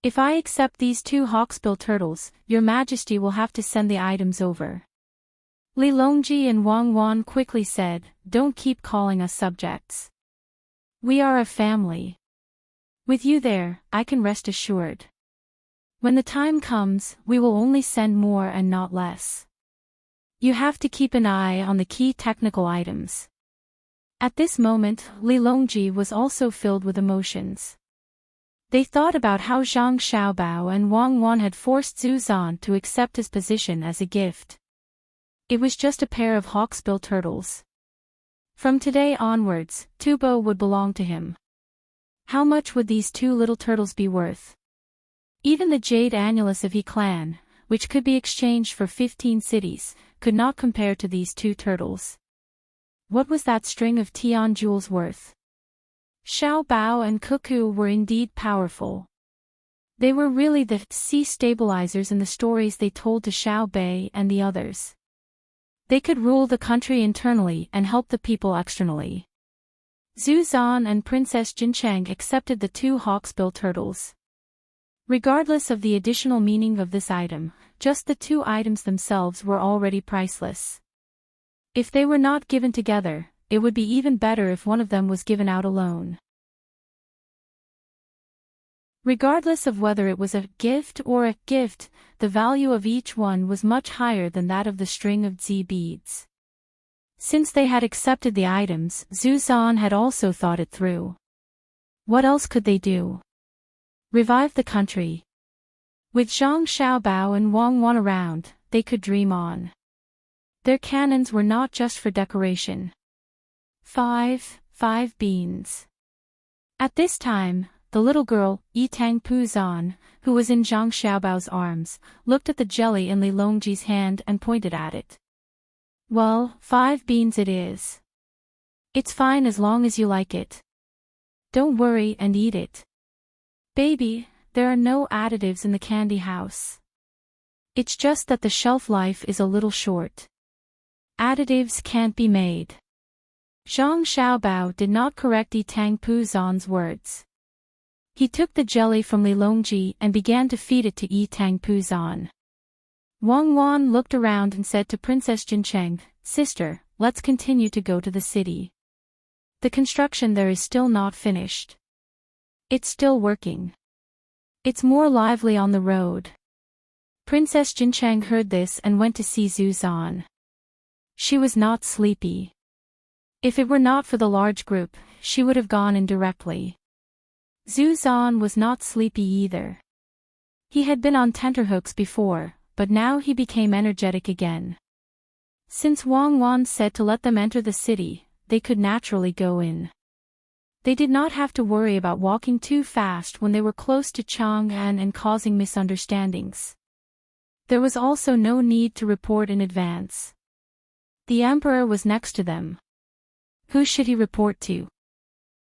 Speaker 1: If I accept these two hawksbill turtles, your majesty will have to send the items over. Li Longji and Wang Wan quickly said, Don't keep calling us subjects. We are a family. With you there, I can rest assured. When the time comes, we will only send more and not less. You have to keep an eye on the key technical items. At this moment, Li Longji was also filled with emotions. They thought about how Zhang Xiaobao and Wang Wan had forced Zhu Zan to accept his position as a gift. It was just a pair of hawksbill turtles. From today onwards, Tubo would belong to him. How much would these two little turtles be worth? Even the jade annulus of He clan, which could be exchanged for 15 cities, could not compare to these two turtles. What was that string of Tian jewels worth? Xiao Bao and Cuckoo were indeed powerful. They were really the sea stabilizers in the stories they told to Xiao Bei and the others. They could rule the country internally and help the people externally. Zhu Zan and Princess Jincheng accepted the two hawksbill turtles. Regardless of the additional meaning of this item, just the two items themselves were already priceless. If they were not given together, it would be even better if one of them was given out alone. Regardless of whether it was a gift or a gift, the value of each one was much higher than that of the string of Zi beads. Since they had accepted the items, Zhu Zan had also thought it through. What else could they do? Revive the country. With Zhang Xiaobao and Wang Wan around, they could dream on. Their cannons were not just for decoration. 5 beans. At this time, the little girl, Tang Puzan, who was in Zhang Xiaobao's arms, looked at the jelly in Li Longji's hand and pointed at it. Well, 5 beans it is. It's fine as long as you like it. Don't worry and eat it. Baby, there are no additives in the candy house. It's just that the shelf life is a little short. Additives can't be made. Zhang Xiaobao did not correct Tang Puzan's words. He took the jelly from Li Longji and began to feed it to Tang Puzan. Wang Wan looked around and said to Princess Jincheng, "Sister, let's continue to go to the city. The construction there is still not finished. It's still working. It's more lively on the road." Princess Jincheng heard this and went to see Zhu Zan. She was not sleepy. If it were not for the large group, she would have gone in directly. Zhu Zan was not sleepy either. He had been on tenterhooks before, but now he became energetic again. Since Wang Wan said to let them enter the city, they could naturally go in. They did not have to worry about walking too fast when they were close to Chang'an and causing misunderstandings. There was also no need to report in advance. The emperor was next to them. Who should he report to?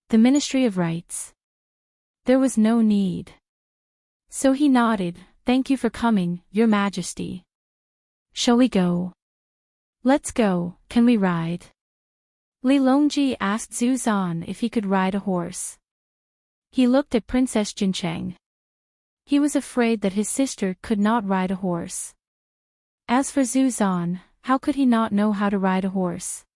Speaker 1: The Ministry of Rights. There was no need. So he nodded, "Thank you for coming, Your Majesty. Shall we go?" "Let's go, can we ride?" Li Longji asked Zhu Zan if he could ride a horse. He looked at Princess Jincheng. He was afraid that his sister could not ride a horse. As for Zhu Zan, how could he not know how to ride a horse?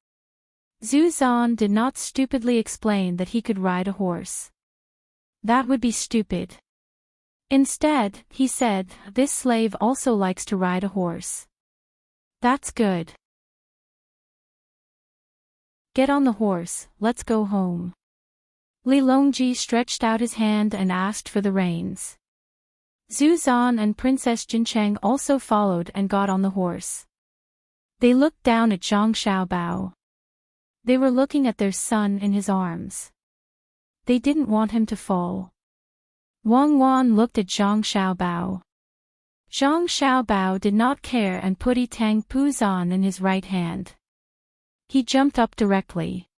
Speaker 1: Zhu Zan did not stupidly explain that he could ride a horse. That would be stupid. Instead, he said, "This slave also likes to ride a horse." That's good. Get on the horse, let's go home. Li Longji stretched out his hand and asked for the reins. Zhu Zan and Princess Jincheng also followed and got on the horse. They looked down at Zhang Xiaobao. They were looking at their son in his arms. They didn't want him to fall. Wang Wan looked at Zhang Xiaobao. Zhang Xiaobao did not care and put Tang Puzan in his right hand. He jumped up directly.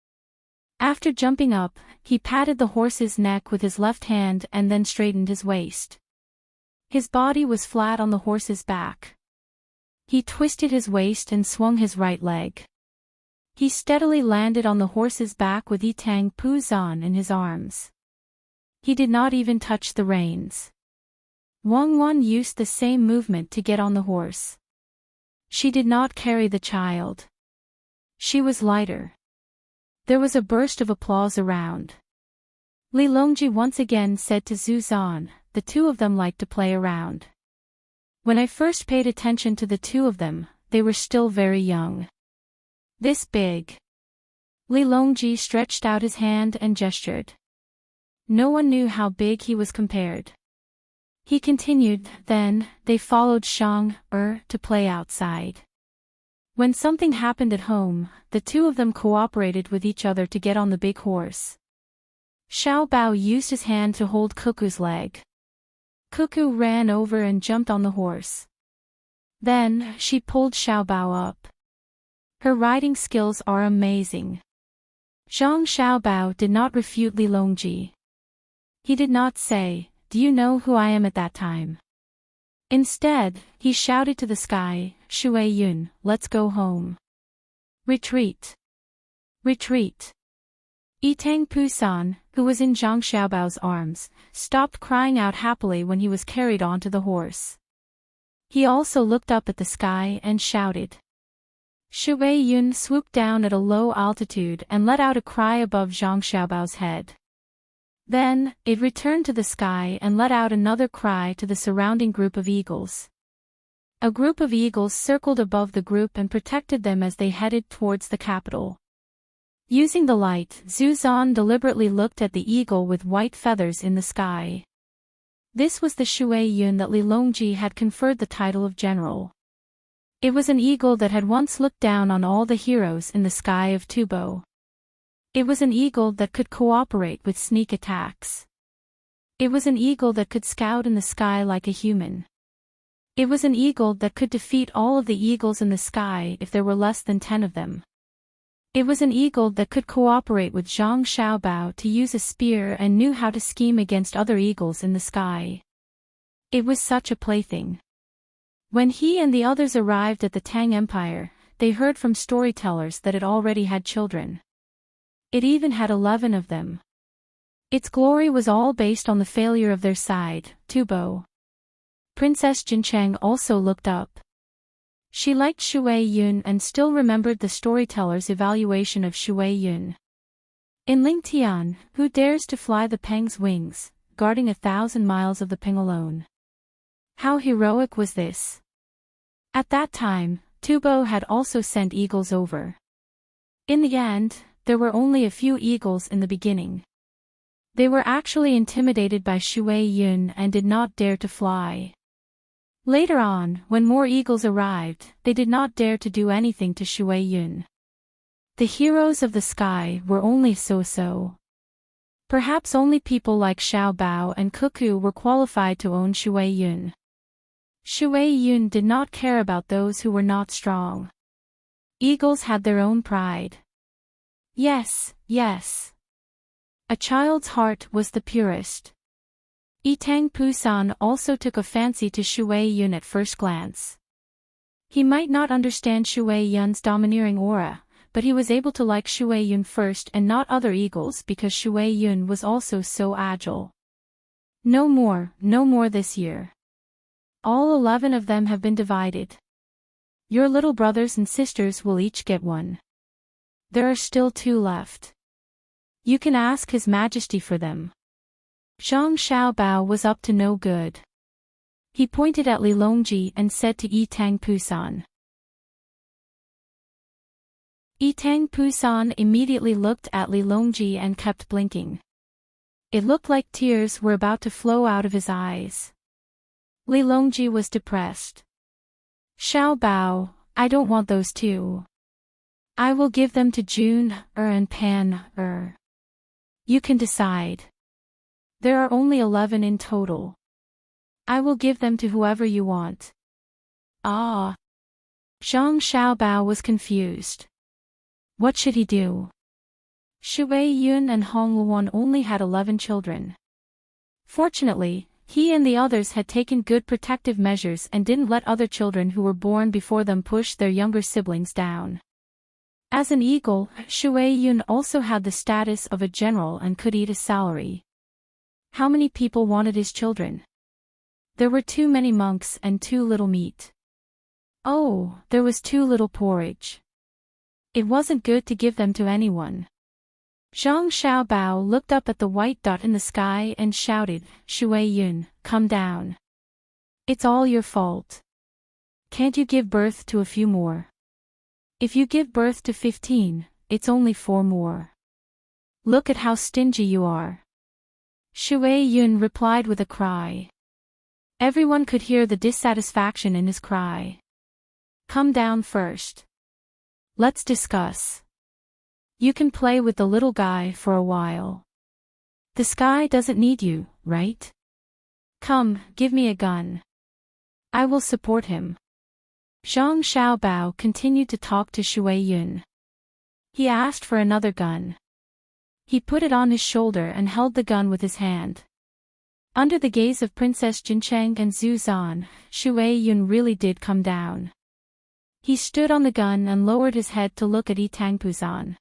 Speaker 1: After jumping up, he patted the horse's neck with his left hand and then straightened his waist. His body was flat on the horse's back. He twisted his waist and swung his right leg. He steadily landed on the horse's back with Tang Puzan in his arms. He did not even touch the reins. Wang Wan used the same movement to get on the horse. She did not carry the child. She was lighter. There was a burst of applause around. Li Longji once again said to Zhu Zan, "The two of them like to play around. When I first paid attention to the two of them, they were still very young. This big. Li Longji stretched out his hand and gestured. No one knew how big he was compared. He continued, then, they followed Shang, to play outside. When something happened at home, the two of them cooperated with each other to get on the big horse. Xiao Bao used his hand to hold Cuckoo's leg. Cuckoo ran over and jumped on the horse. Then, she pulled Xiao Bao up. Her riding skills are amazing. Zhang Xiaobao did not refute Li Longji. He did not say, "Do you know who I am?" at that time. Instead, he shouted to the sky, "Shui Yun, let's go home. Retreat. Retreat." Yitang Pusan, who was in Zhang Xiaobao's arms, stopped crying out happily when he was carried onto the horse. He also looked up at the sky and shouted. Shui Yun swooped down at a low altitude and let out a cry above Zhang Xiaobao's head. Then, it returned to the sky and let out another cry to the surrounding group of eagles. A group of eagles circled above the group and protected them as they headed towards the capital. Using the light, Zhu Zan deliberately looked at the eagle with white feathers in the sky. This was the Shui Yun that Li Longji had conferred the title of general. It was an eagle that had once looked down on all the heroes in the sky of Tubo. It was an eagle that could cooperate with sneak attacks. It was an eagle that could scout in the sky like a human. It was an eagle that could defeat all of the eagles in the sky if there were less than 10 of them. It was an eagle that could cooperate with Zhang Xiaobao to use a spear and knew how to scheme against other eagles in the sky. It was such a plaything. When he and the others arrived at the Tang Empire, they heard from storytellers that it already had children. It even had 11 of them. Its glory was all based on the failure of their side, Tubo. Princess Jincheng also looked up. She liked Shui Yun and still remembered the storyteller's evaluation of Shui Yun. In Lingtian, who dares to fly the Peng's wings, guarding 1,000 miles of the Peng alone? How heroic was this? At that time, Tubo had also sent eagles over. In the end, there were only a few eagles in the beginning. They were actually intimidated by Shui Yun and did not dare to fly. Later on, when more eagles arrived, they did not dare to do anything to Shui Yun. The heroes of the sky were only so-so. Perhaps only people like Xiao Bao and Cuckoo were qualified to own Shui Yun. Shui Yun did not care about those who were not strong. Eagles had their own pride. Yes, yes. A child's heart was the purest. Yitang Pusan also took a fancy to Shui Yun at first glance. He might not understand Shui Yun's domineering aura, but he was able to like Shui Yun first and not other eagles because Shui Yun was also so agile. No more this year. All 11 of them have been divided. Your little brothers and sisters will each get one. There are still 2 left. You can ask His Majesty for them. Zhang Xiaobao was up to no good. He pointed at Li Longji and said to Yitang Pusan. Yitang Pusan immediately looked at Li Longji and kept blinking. It looked like tears were about to flow out of his eyes. Li Longji was depressed. Xiao Bao, I don't want those 2. I will give them to June, and Pan, You can decide. There are only 11 in total. I will give them to whoever you want. Ah. Zhang Xiaobao was confused. What should he do? Shui Yun and Hong Luan only had 11 children. Fortunately, he and the others had taken good protective measures and didn't let other children who were born before them push their younger siblings down. As an eagle, Shui Yun also had the status of a general and could eat a salary. How many people wanted his children? There were too many monks and too little meat. Oh, there was too little porridge. It wasn't good to give them to anyone. Zhang Xiaobao looked up at the white dot in the sky and shouted, Shui Yun, come down. It's all your fault. Can't you give birth to a few more? If you give birth to 15, it's only 4 more. Look at how stingy you are. Shui Yun replied with a cry. Everyone could hear the dissatisfaction in his cry. Come down first. Let's discuss. You can play with the little guy for a while. The sky doesn't need you, right? Come, give me a gun. I will support him. Zhang Xiaobao continued to talk to Shui Yun. He asked for another gun. He put it on his shoulder and held the gun with his hand. Under the gaze of Princess Jincheng and Zhu Zan, Shui Yun really did come down. He stood on the gun and lowered his head to look at Tangpuzan.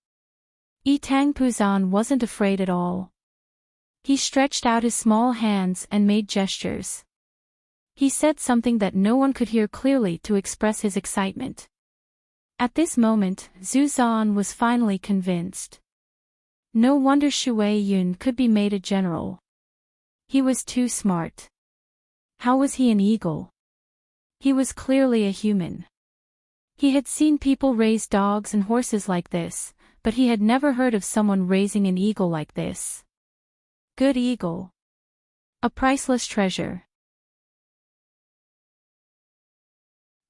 Speaker 1: Tangpuzan wasn't afraid at all. He stretched out his small hands and made gestures. He said something that no one could hear clearly to express his excitement. At this moment, Zhu Zan was finally convinced. No wonder Shui Yun could be made a general. He was too smart. How was he an eagle? He was clearly a human. He had seen people raise dogs and horses like this, but he had never heard of someone raising an eagle like this. Good eagle. A priceless treasure.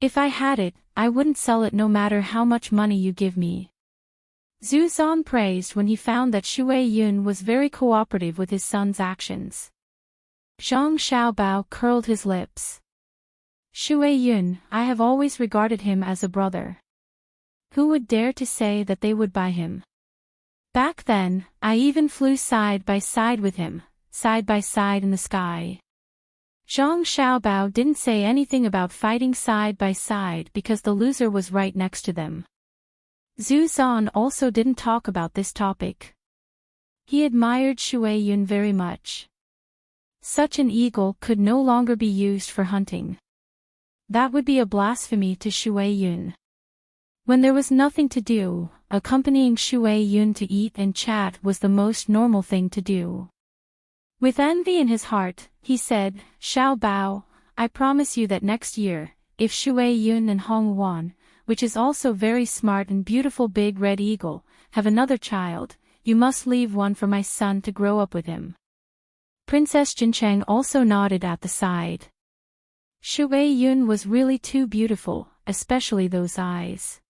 Speaker 1: If I had it, I wouldn't sell it no matter how much money you give me. Zhu Zan praised when he found that Shui Yun was very cooperative with his son's actions. Zhang Xiaobao curled his lips. Shui Yun, I have always regarded him as a brother. Who would dare to say that they would buy him? Back then, I even flew side by side with him, side by side in the sky. Zhang Xiaobao didn't say anything about fighting side by side because the loser was right next to them. Zhu Zan also didn't talk about this topic. He admired Shui Yun very much. Such an eagle could no longer be used for hunting. That would be a blasphemy to Shui Yun. When there was nothing to do, accompanying Shui Yun to eat and chat was the most normal thing to do. With envy in his heart, he said, Xiao Bao, I promise you that next year, if Shui Yun and Hong Wan, which is also very smart and beautiful big red eagle, have another child, you must leave one for my son to grow up with him. Princess Jincheng also nodded at the side. Shui Yun was really too beautiful, especially those eyes.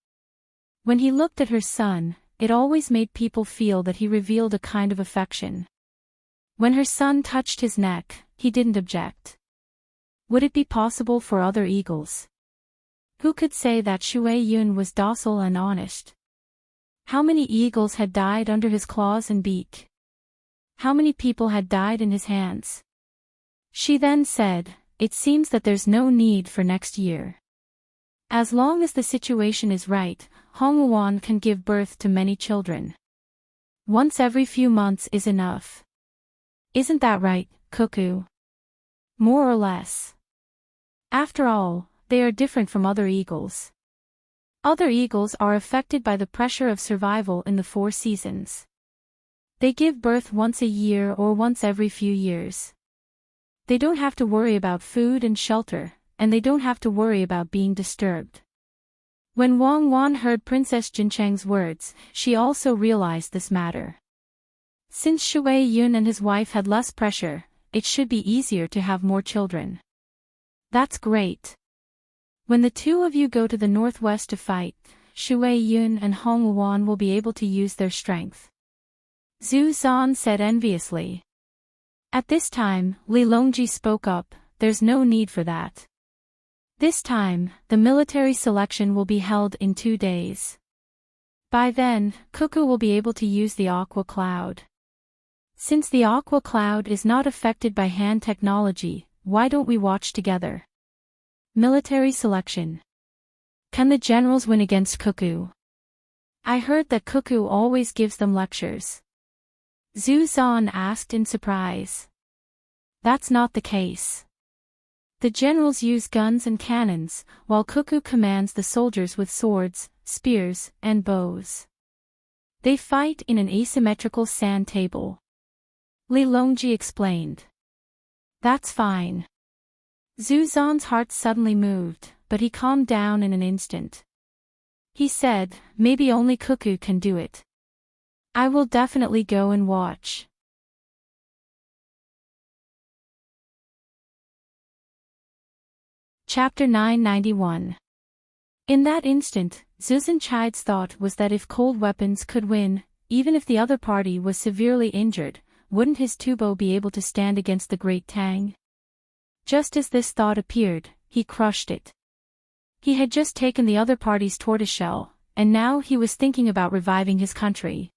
Speaker 1: When he looked at her son, it always made people feel that he revealed a kind of affection. When her son touched his neck, he didn't object. Would it be possible for other eagles? Who could say that Shui Yun was docile and honest? How many eagles had died under his claws and beak? How many people had died in his hands? She then said, it seems that there's no need for next year. As long as the situation is right, Hong Wan can give birth to many children. Once every few months is enough. Isn't that right, Cuckoo? More or less. After all, they are different from other eagles. Other eagles are affected by the pressure of survival in the 4 seasons. They give birth once a year or once every few years. They don't have to worry about food and shelter, and they don't have to worry about being disturbed. When Wang Wan heard Princess Jincheng's words, she also realized this matter. Since Shui Yun and his wife had less pressure, it should be easier to have more children. That's great. When the two of you go to the northwest to fight, Shui Yun and Hong Wan will be able to use their strength. Zhu Zan said enviously. At this time, Li Longji spoke up, there's no need for that. This time, the military selection will be held in 2 days. By then, Cuckoo will be able to use the Aqua Cloud. Since the Aqua Cloud is not affected by hand technology, why don't we watch together? Military selection. Can the generals win against Cuckoo? I heard that Cuckoo always gives them lectures. Zhu Zan asked in surprise. That's not the case. The generals use guns and cannons, while Cuckoo commands the soldiers with swords, spears, and bows. They fight in an asymmetrical sand table. Li Longji explained. That's fine. Zhu Zan's heart suddenly moved, but he calmed down in an instant. He said, maybe only Cuckoo can do it. I will definitely go and watch. Chapter 991. In that instant, Zuzanchai's thought was that if cold weapons could win, even if the other party was severely injured, wouldn't his tubo be able to stand against the great Tang? Just as this thought appeared, he crushed it. He had just taken the other party's tortoiseshell, and now he was thinking about reviving his country.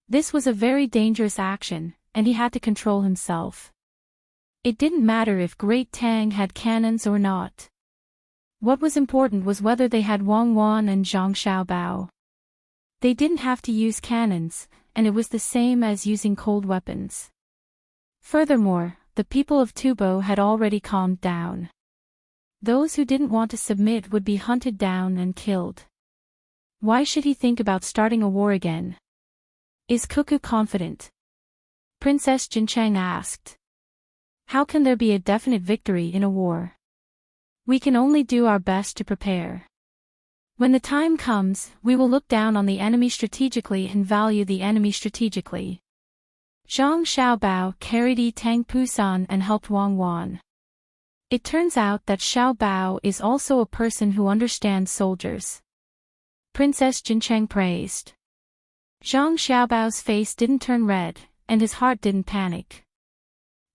Speaker 1: This was a very dangerous action, and he had to control himself. It didn't matter if Great Tang had cannons or not. What was important was whether they had Wang Wan and Zhang Xiaobao. They didn't have to use cannons, and it was the same as using cold weapons. Furthermore, the people of Tubo had already calmed down. Those who didn't want to submit would be hunted down and killed. Why should he think about starting a war again? Is Cuckoo confident? Princess Jinchang asked. How can there be a definite victory in a war? We can only do our best to prepare. When the time comes, we will look down on the enemy strategically and value the enemy strategically. Zhang Xiaobao carried Yi Tang Pusan and helped Wang Wan. It turns out that Xiaobao is also a person who understands soldiers. Princess Jincheng praised. Zhang Xiaobao's face didn't turn red, and his heart didn't panic.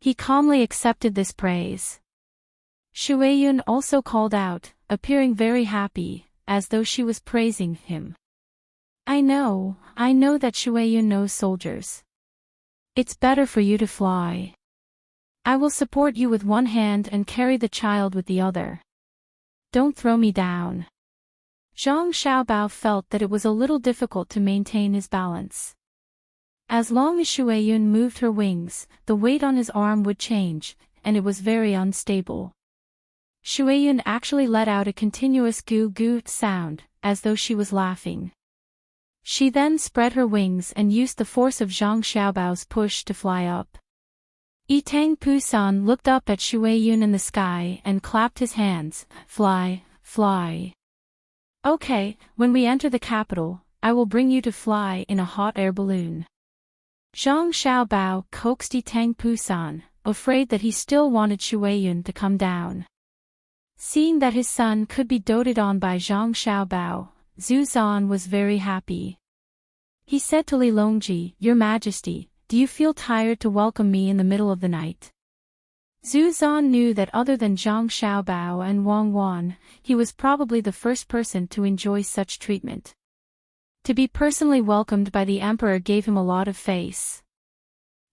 Speaker 1: He calmly accepted this praise. Shueiyun also called out, appearing very happy, as though she was praising him. I know that Shueiyun knows soldiers. It's better for you to fly. I will support you with one hand and carry the child with the other. Don't throw me down. Zhang Xiaobao felt that it was a little difficult to maintain his balance. As long as Shueiyun moved her wings, the weight on his arm would change, and it was very unstable. Shueiyun actually let out a continuous goo-goo sound, as though she was laughing. She then spread her wings and used the force of Zhang Xiaobao's push to fly up. Yi Tang Pusan looked up at Shueiyun in the sky and clapped his hands. Fly, fly. Okay, when we enter the capital, I will bring you to fly in a hot air balloon. Zhang Xiaobao coaxed Yi Tang Pusan, afraid that he still wanted Shueiyun to come down. Seeing that his son could be doted on by Zhang Xiaobao, Zhu Zan was very happy. He said to Li Longji, Your Majesty, do you feel tired to welcome me in the middle of the night? Zhu Zan knew that other than Zhang Xiaobao and Wang Wan, he was probably the first person to enjoy such treatment. To be personally welcomed by the emperor gave him a lot of face.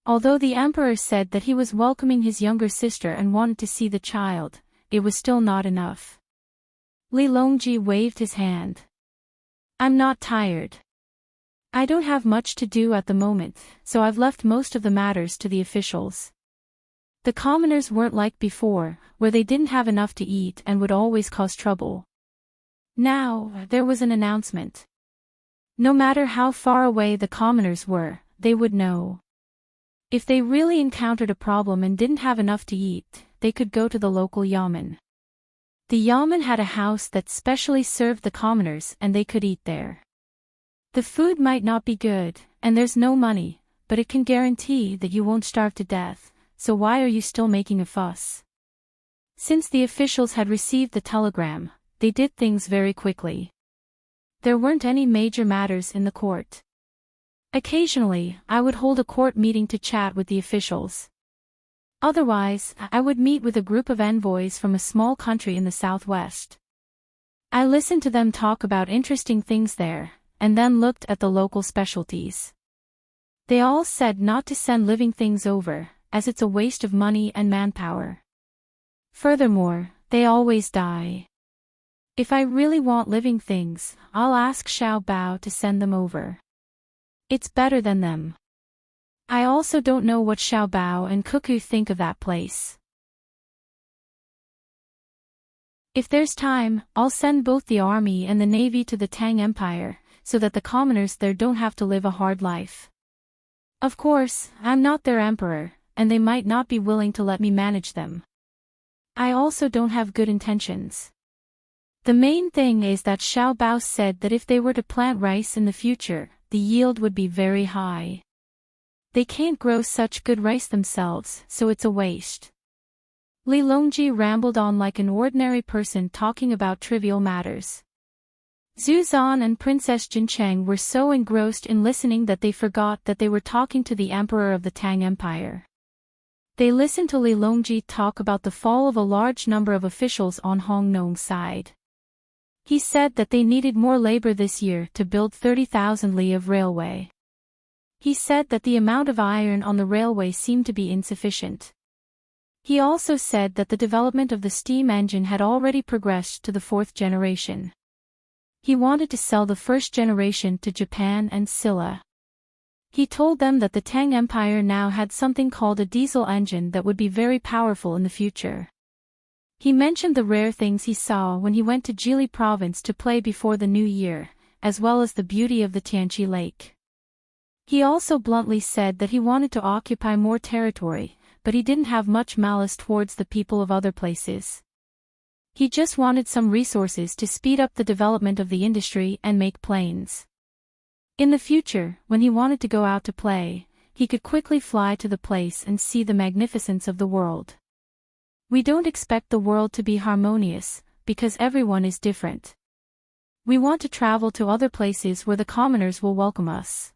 Speaker 1: Although the emperor said that he was welcoming his younger sister and wanted to see the child, it was still not enough. Li Longji waved his hand. I'm not tired. I don't have much to do at the moment, so I've left most of the matters to the officials. The commoners weren't like before, where they didn't have enough to eat and would always cause trouble. Now, there was an announcement. No matter how far away the commoners were, they would know. If they really encountered a problem and didn't have enough to eat, they could go to the local yamen. The yamen had a house that specially served the commoners and they could eat there. The food might not be good, and there's no money, but it can guarantee that you won't starve to death, so why are you still making a fuss? Since the officials had received the telegram, they did things very quickly. There weren't any major matters in the court. Occasionally, I would hold a court meeting to chat with the officials. Otherwise, I would meet with a group of envoys from a small country in the southwest. I listened to them talk about interesting things there, and then looked at the local specialties. They all said not to send living things over, as it's a waste of money and manpower. Furthermore, they always die. If I really want living things, I'll ask Xiao Bao to send them over. It's better than them. I also don't know what Xiao Bao and Cuckoo think of that place. If there's time, I'll send both the army and the navy to the Tang Empire, so that the commoners there don't have to live a hard life. Of course, I'm not their emperor, and they might not be willing to let me manage them. I also don't have good intentions. The main thing is that Xiao Bao said that if they were to plant rice in the future, the yield would be very high. They can't grow such good rice themselves, so it's a waste. Li Longji rambled on like an ordinary person talking about trivial matters. Zhu Zan and Princess Jincheng were so engrossed in listening that they forgot that they were talking to the emperor of the Tang Empire. They listened to Li Longji talk about the fall of a large number of officials on Hong Nong's side. He said that they needed more labor this year to build 30,000 li of railway. He said that the amount of iron on the railway seemed to be insufficient. He also said that the development of the steam engine had already progressed to the 4th generation. He wanted to sell the 1st generation to Japan and Silla. He told them that the Tang Empire now had something called a diesel engine that would be very powerful in the future. He mentioned the rare things he saw when he went to Jili province to play before the new year, as well as the beauty of the Tianqi Lake. He also bluntly said that he wanted to occupy more territory, but he didn't have much malice towards the people of other places. He just wanted some resources to speed up the development of the industry and make planes. In the future, when he wanted to go out to play, he could quickly fly to the place and see the magnificence of the world. We don't expect the world to be harmonious, because everyone is different. We want to travel to other places where the commoners will welcome us.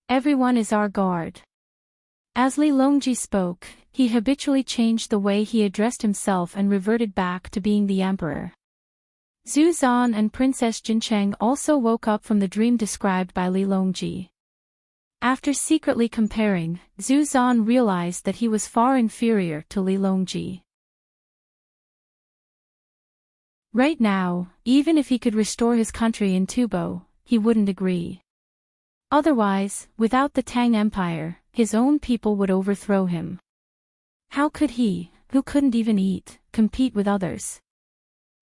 Speaker 1: Everyone is our guard. As Li Longji spoke, he habitually changed the way he addressed himself and reverted back to being the emperor. Zhu Zan and Princess Jincheng also woke up from the dream described by Li Longji. After secretly comparing, Zhu Zan realized that he was far inferior to Li Longji. Right now, even if he could restore his country in Tubo, he wouldn't agree. Otherwise, without the Tang Empire, his own people would overthrow him. How could he, who couldn't even eat, compete with others?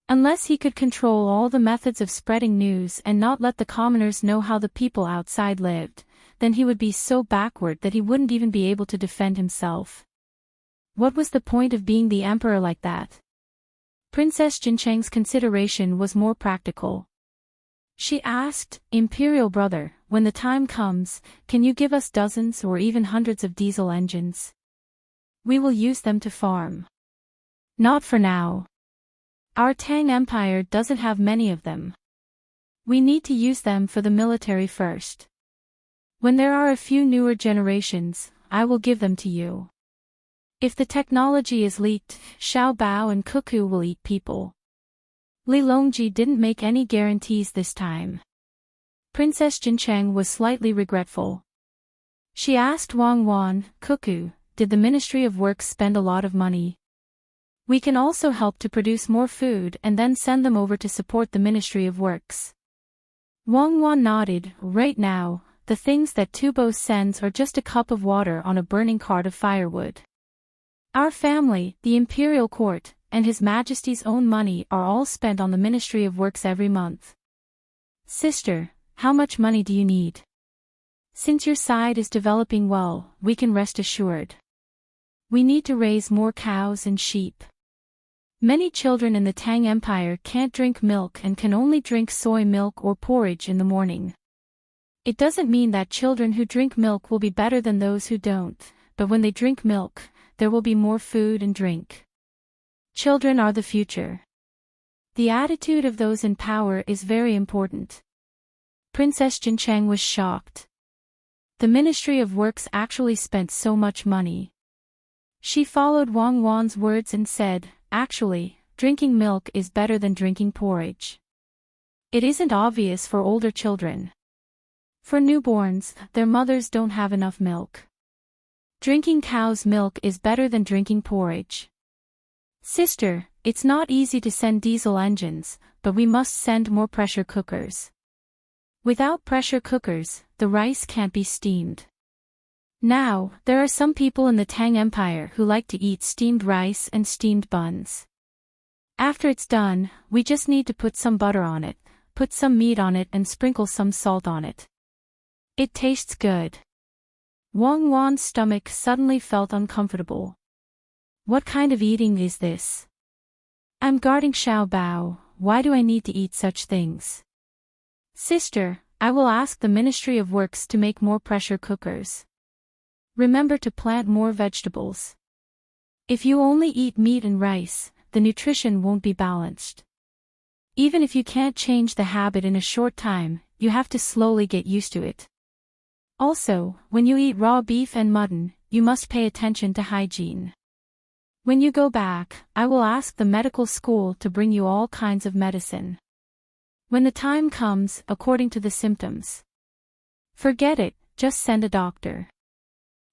Speaker 1: Unless he could control all the methods of spreading news and not let the commoners know how the people outside lived, then he would be so backward that he wouldn't even be able to defend himself. What was the point of being the emperor like that? Princess Jincheng's consideration was more practical. She asked, "Imperial brother, when the time comes, can you give us dozens or even hundreds of diesel engines? We will use them to farm." "Not for now. Our Tang Empire doesn't have many of them. We need to use them for the military first. When there are a few newer generations, I will give them to you. If the technology is leaked, Xiao Bao and Cuckoo will eat people." Li Longji didn't make any guarantees this time. Princess Jincheng was slightly regretful. She asked Wang Wan, "Cuckoo, did the Ministry of Works spend a lot of money? We can also help to produce more food and then send them over to support the Ministry of Works." Wang Wan nodded. "Right now, the things that Tubo sends are just a cup of water on a burning cart of firewood. Our family, the imperial court, and His Majesty's own money are all spent on the Ministry of Works every month. Sister, how much money do you need? Since your side is developing well, we can rest assured. We need to raise more cows and sheep. Many children in the Tang Empire can't drink milk and can only drink soy milk or porridge in the morning. It doesn't mean that children who drink milk will be better than those who don't, but when they drink milk, there will be more food and drink. Children are the future. The attitude of those in power is very important." Princess Jincheng was shocked. The Ministry of Works actually spent so much money. She followed Wang Wan's words and said, "Actually, drinking milk is better than drinking porridge. It isn't obvious for older children. For newborns, their mothers don't have enough milk. Drinking cow's milk is better than drinking porridge. Sister, it's not easy to send diesel engines, but we must send more pressure cookers. Without pressure cookers, the rice can't be steamed. Now, there are some people in the Tang Empire who like to eat steamed rice and steamed buns. After it's done, we just need to put some butter on it, put some meat on it and sprinkle some salt on it. It tastes good." Wang Wan's stomach suddenly felt uncomfortable. What kind of eating is this? "I'm guarding Xiao Bao. why do I need to eat such things? Sister, I will ask the Ministry of Works to make more pressure cookers. Remember to plant more vegetables. If you only eat meat and rice, the nutrition won't be balanced. Even if you can't change the habit in a short time, you have to slowly get used to it. Also, when you eat raw beef and mutton, you must pay attention to hygiene. When you go back, I will ask the medical school to bring you all kinds of medicine. When the time comes, according to the symptoms. Forget it, just send a doctor.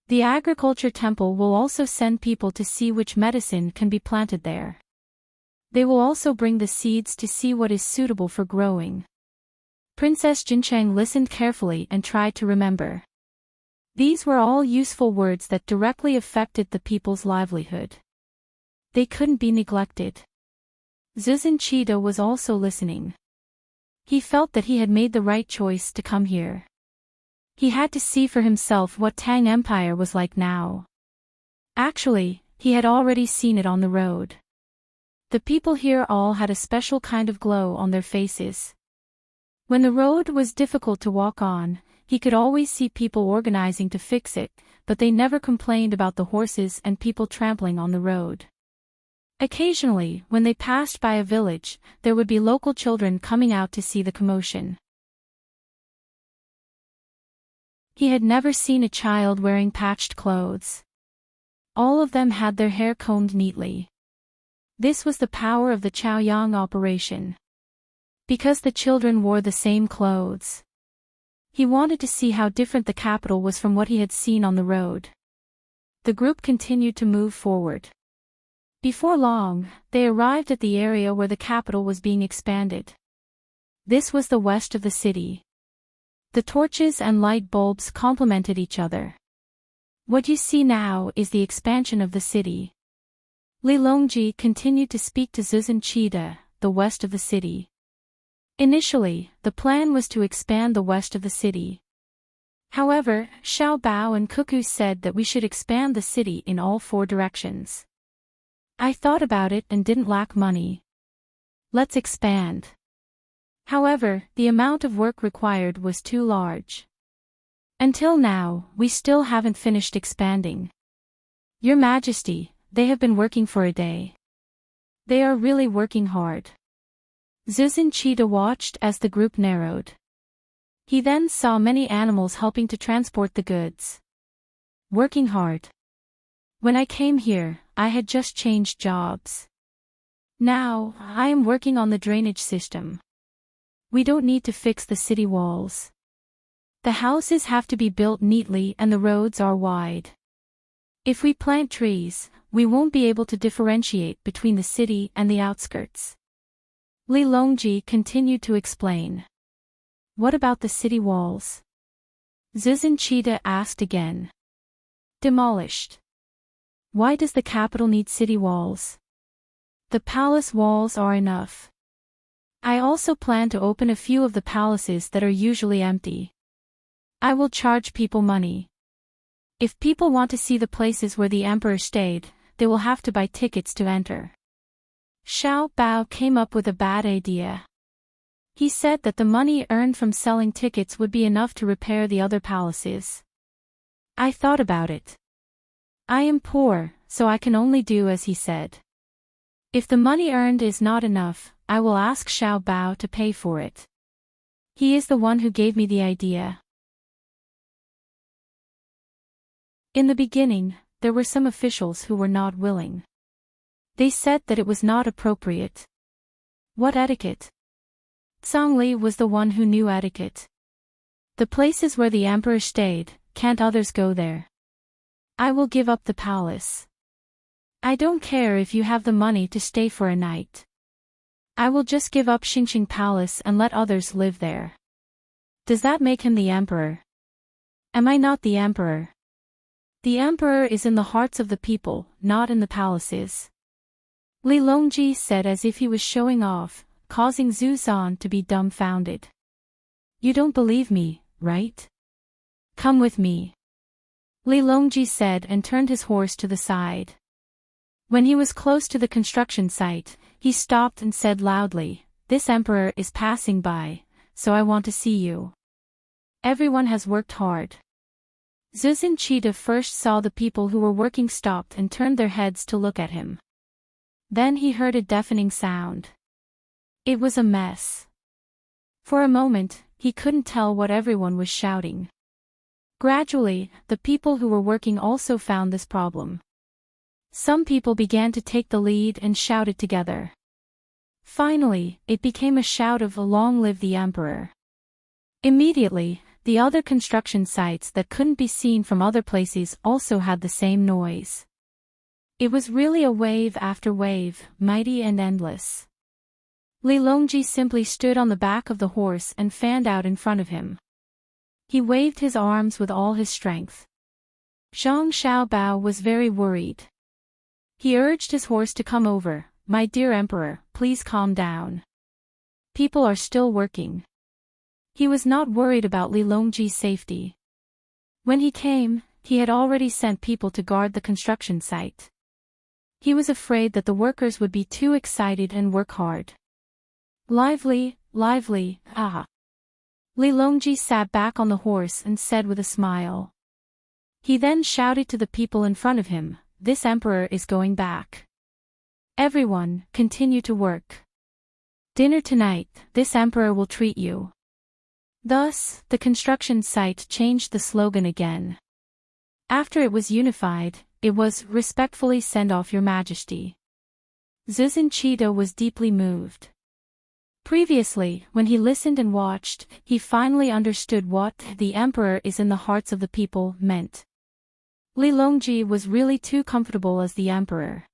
Speaker 1: The agriculture temple will also send people to see which medicine can be planted there. They will also bring the seeds to see what is suitable for growing. Princess Jincheng listened carefully and tried to remember. These were all useful words that directly affected the people's livelihood. They couldn't be neglected. Zuzan Cheetah was also listening. He felt that he had made the right choice to come here. He had to see for himself what Tang Empire was like now. Actually, he had already seen it on the road. The people here all had a special kind of glow on their faces. When the road was difficult to walk on, he could always see people organizing to fix it, but they never complained about the horses and people trampling on the road. Occasionally, when they passed by a village, there would be local children coming out to see the commotion. He had never seen a child wearing patched clothes. All of them had their hair combed neatly. This was the power of the Chaoyang operation. Because the children wore the same clothes. He wanted to see how different the capital was from what he had seen on the road. The group continued to move forward. Before long, they arrived at the area where the capital was being expanded. This was the west of the city. The torches and light bulbs complemented each other. What you see now is the expansion of the city. Li Longji continued to speak to Zuzan Cheetah, the west of the city. Initially, the plan was to expand the west of the city. However, Xiao Bao and Cuckoo said that we should expand the city in all 4 directions. I thought about it and didn't lack money. Let's expand. However, the amount of work required was too large. Until now, we still haven't finished expanding. Your Majesty, they have been working for a day. They are really working hard. Zuzan Cheetah watched as the group narrowed. He then saw many animals helping to transport the goods. Working hard. When I came here, I had just changed jobs. Now, I am working on the drainage system. We don't need to fix the city walls. The houses have to be built neatly and the roads are wide. If we plant trees, we won't be able to differentiate between the city and the outskirts. Li Longji continued to explain. What about the city walls? Zuzan Cheetah asked again. Demolished. Why does the capital need city walls? The palace walls are enough. I also plan to open a few of the palaces that are usually empty. I will charge people money. If people want to see the places where the emperor stayed, they will have to buy tickets to enter. Xiao Bao came up with a bad idea. He said that the money earned from selling tickets would be enough to repair the other palaces. I thought about it. I am poor, so I can only do as he said. If the money earned is not enough, I will ask Xiao Bao to pay for it. He is the one who gave me the idea. In the beginning, there were some officials who were not willing. They said that it was not appropriate. What etiquette? Zhongli was the one who knew etiquette. The places where the emperor stayed, can't others go there? I will give up the palace. I don't care if you have the money to stay for a night. I will just give up Xingxing Palace and let others live there. Does that make him the emperor? Am I not the emperor? The emperor is in the hearts of the people, not in the palaces. Li Longji said as if he was showing off, causing Zhu Zan to be dumbfounded. You don't believe me, right? Come with me. Li Longji said and turned his horse to the side. When he was close to the construction site, he stopped and said loudly, this emperor is passing by, so I want to see you. Everyone has worked hard. Zuzan Cheetah first saw the people who were working stopped and turned their heads to look at him. Then he heard a deafening sound. It was a mess. For a moment, he couldn't tell what everyone was shouting. Gradually, the people who were working also found this problem. Some people began to take the lead and shouted together. Finally, it became a shout of "Long live the Emperor." Immediately, the other construction sites that couldn't be seen from other places also had the same noise. It was really a wave after wave, mighty and endless. Li Longji simply stood on the back of the horse and fanned out in front of him. He waved his arms with all his strength. Zhang Xiaobao was very worried. He urged his horse to come over. "My dear Emperor, please calm down. People are still working." He was not worried about Li Longji's safety. When he came, he had already sent people to guard the construction site. He was afraid that the workers would be too excited and work hard. Lively, lively, ah. Li Longji sat back on the horse and said with a smile. He then shouted to the people in front of him, "This emperor is going back. Everyone, continue to work. Dinner tonight, this emperor will treat you." Thus, the construction site changed the slogan again. After it was unified, it was "Respectfully send off your majesty." Zuzan Cheetah was deeply moved. Previously, when he listened and watched, he finally understood what "the emperor is in the hearts of the people" meant. Li Longji was really too comfortable as the emperor.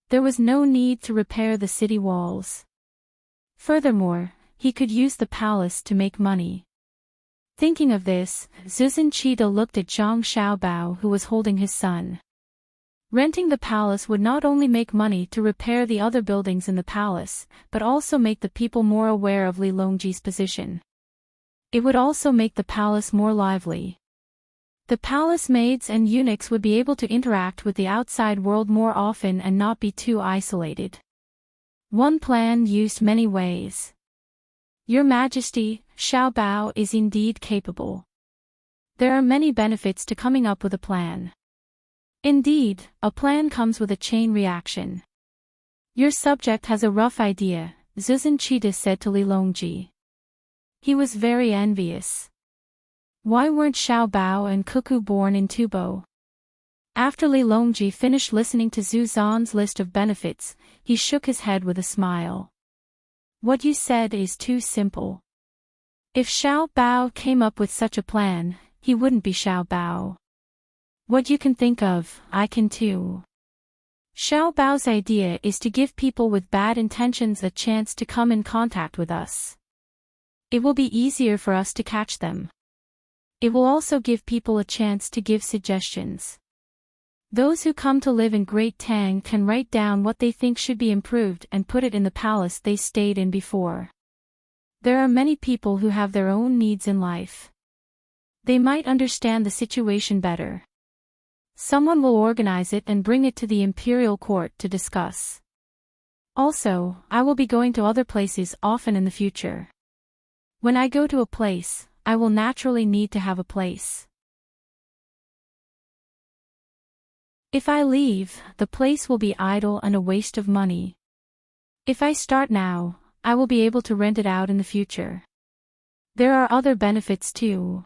Speaker 1: There was no need to repair the city walls. Furthermore, he could use the palace to make money. Thinking of this, Zuzan Cheetah looked at Zhang Xiaobao, who was holding his son. Renting the palace would not only make money to repair the other buildings in the palace, but also make the people more aware of Li Longji's position. It would also make the palace more lively. The palace maids and eunuchs would be able to interact with the outside world more often and not be too isolated. One plan used many ways. Your Majesty, Xiaobao is indeed capable. There are many benefits to coming up with a plan. Indeed, a plan comes with a chain reaction. Your subject has a rough idea, Zuzan Cheetah said to Li Longji. He was very envious. Why weren't Xiaobao and Cuckoo born in Tubo? After Li Longji finished listening to Zhu Zan's list of benefits, he shook his head with a smile. What you said is too simple. If Xiaobao came up with such a plan, he wouldn't be Xiaobao. What you can think of, I can too. Xiaobao's idea is to give people with bad intentions a chance to come in contact with us. It will be easier for us to catch them. It will also give people a chance to give suggestions. Those who come to live in Great Tang can write down what they think should be improved and put it in the palace they stayed in before. There are many people who have their own needs in life. They might understand the situation better. Someone will organize it and bring it to the imperial court to discuss. Also, I will be going to other places often in the future. When I go to a place, I will naturally need to have a place. If I leave, the place will be idle and a waste of money. If I start now, I will be able to rent it out in the future. There are other benefits too.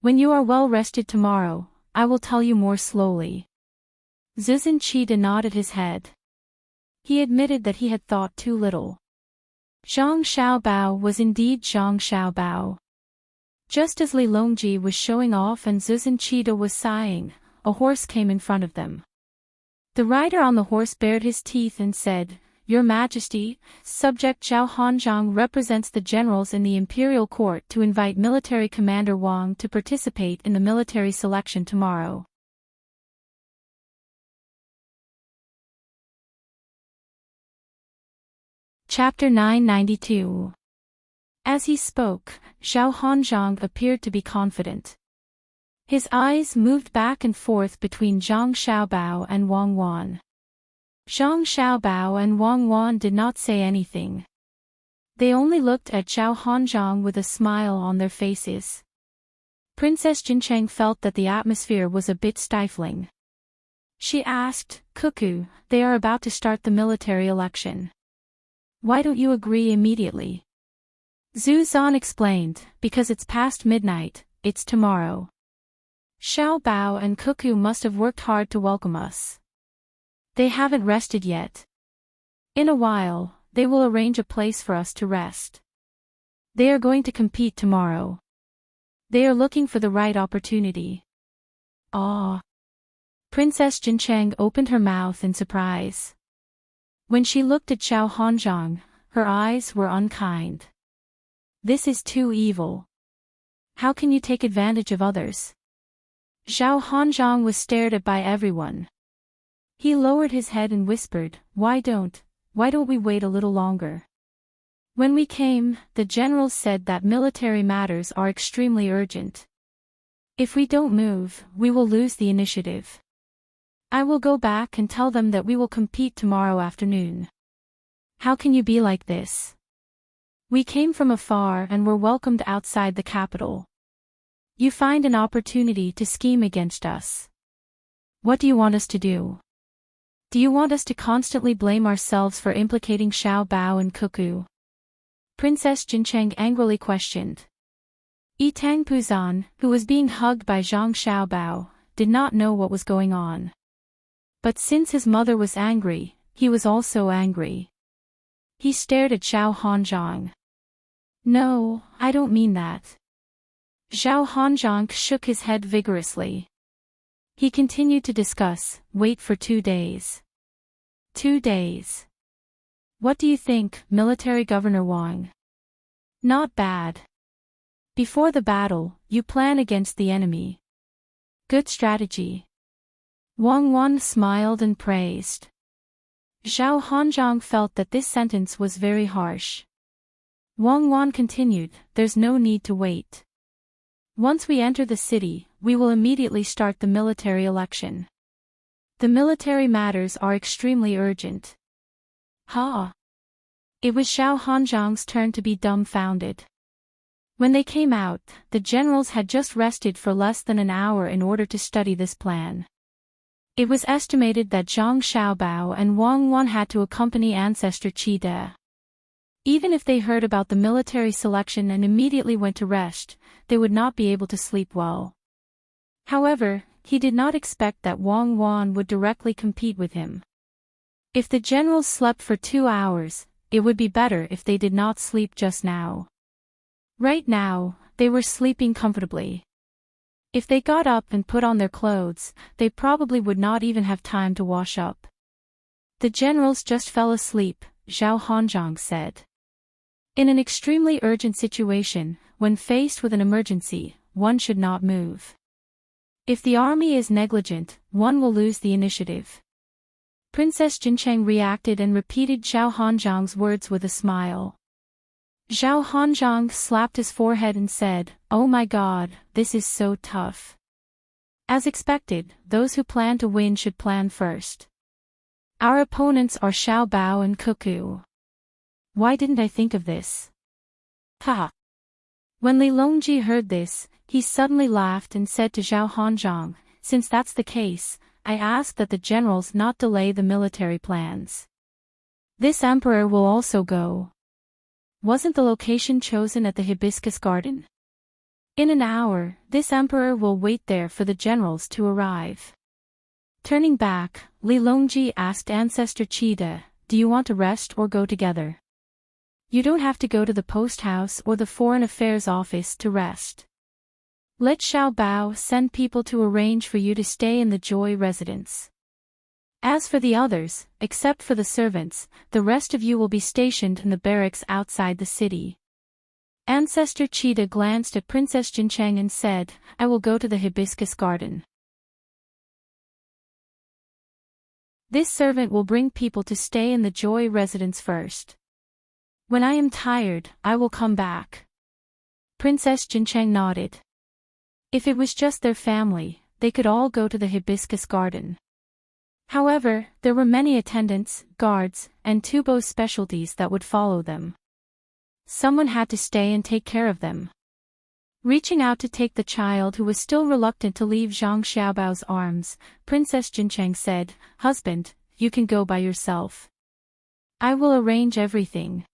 Speaker 1: When you are well rested tomorrow, I will tell you more slowly. Zuzan Cheetah nodded his head. He admitted that he had thought too little. Zhang Xiaobao was indeed Zhang Xiaobao. Just as Li Longji was showing off and Zuzan Cheetah was sighing, a horse came in front of them. The rider on the horse bared his teeth and said, Your Majesty, Subject Zhao Hanzhang represents the generals in the imperial court to invite military commander Wang to participate in the military selection tomorrow. Chapter 992. As he spoke, Zhao Hanzhang appeared to be confident. His eyes moved back and forth between Zhang Xiaobao and Wang Wan. Zhang Xiaobao and Wang Wan did not say anything. They only looked at Zhao Hanzhong with a smile on their faces. Princess Jincheng felt that the atmosphere was a bit stifling. She asked, Cuckoo, they are about to start the military election. Why don't you agree immediately? Zhu Zan explained, because it's past midnight, it's tomorrow. Xiao Bao and Cuckoo must have worked hard to welcome us. They haven't rested yet. In a while, they will arrange a place for us to rest. They are going to compete tomorrow. They are looking for the right opportunity. Ah! Princess Jincheng opened her mouth in surprise. When she looked at Zhao Hanzhong, her eyes were unkind. This is too evil. How can you take advantage of others? Zhao Hanzhong was stared at by everyone. He lowered his head and whispered, Why don't we wait a little longer? When we came, the generals said that military matters are extremely urgent. If we don't move, we will lose the initiative. I will go back and tell them that we will compete tomorrow afternoon. How can you be like this? We came from afar and were welcomed outside the capital. You find an opportunity to scheme against us. What do you want us to do? Do you want us to constantly blame ourselves for implicating Xiao Bao and Cuckoo? Princess Jincheng angrily questioned. Tang Puzan, who was being hugged by Zhang Xiaobao, did not know what was going on. But since his mother was angry, he was also angry. He stared at Zhao Hanzhong. No, I don't mean that. Zhao Hanzhong shook his head vigorously. He continued to discuss, wait for 2 days. 2 days. What do you think, Military Governor Wang? Not bad. Before the battle, you plan against the enemy. Good strategy. Wang Wan smiled and praised. Zhao Hanzhong felt that this sentence was very harsh. Wang Wan continued, there's no need to wait. Once we enter the city, we will immediately start the military election. The military matters are extremely urgent. Ha! It was Zhao Hanzhong's turn to be dumbfounded. When they came out, the generals had just rested for less than an hour in order to study this plan. It was estimated that Zhang Xiaobao and Wang Wan had to accompany ancestor Qi De. Even if they heard about the military selection and immediately went to rest, they would not be able to sleep well. However, he did not expect that Wang Wan would directly compete with him. If the generals slept for 2 hours, it would be better if they did not sleep just now. Right now, they were sleeping comfortably. If they got up and put on their clothes, they probably would not even have time to wash up. The generals just fell asleep, Zhao Hanzhong said. In an extremely urgent situation, when faced with an emergency, one should not move. If the army is negligent, one will lose the initiative. Princess Jincheng reacted and repeated Zhao Hanzhong's words with a smile. Zhao Hanzhong slapped his forehead and said, Oh my God, this is so tough. As expected, those who plan to win should plan first. Our opponents are Xiao Bao and Cuckoo. Why didn't I think of this? Ha! When Li Longji heard this, he suddenly laughed and said to Zhao Hanzhong, Since that's the case, I ask that the generals not delay the military plans. This emperor will also go. Wasn't the location chosen at the Hibiscus Garden? In an hour, this emperor will wait there for the generals to arrive. Turning back, Li Longji asked Ancestor Qi, do you want to rest or go together? You don't have to go to the post house or the Foreign Affairs office to rest. Let Xiao Bao send people to arrange for you to stay in the Joy residence. As for the others, except for the servants, the rest of you will be stationed in the barracks outside the city. Ancestor Qi glanced at Princess Jincheng and said, I will go to the Hibiscus Garden. This servant will bring people to stay in the Joy residence first. When I am tired, I will come back. Princess Jincheng nodded. If it was just their family, they could all go to the Hibiscus Garden. However, there were many attendants, guards, and Tubo's specialties that would follow them. Someone had to stay and take care of them. Reaching out to take the child who was still reluctant to leave Zhang Xiaobao's arms, Princess Jincheng said, "Husband, you can go by yourself. I will arrange everything.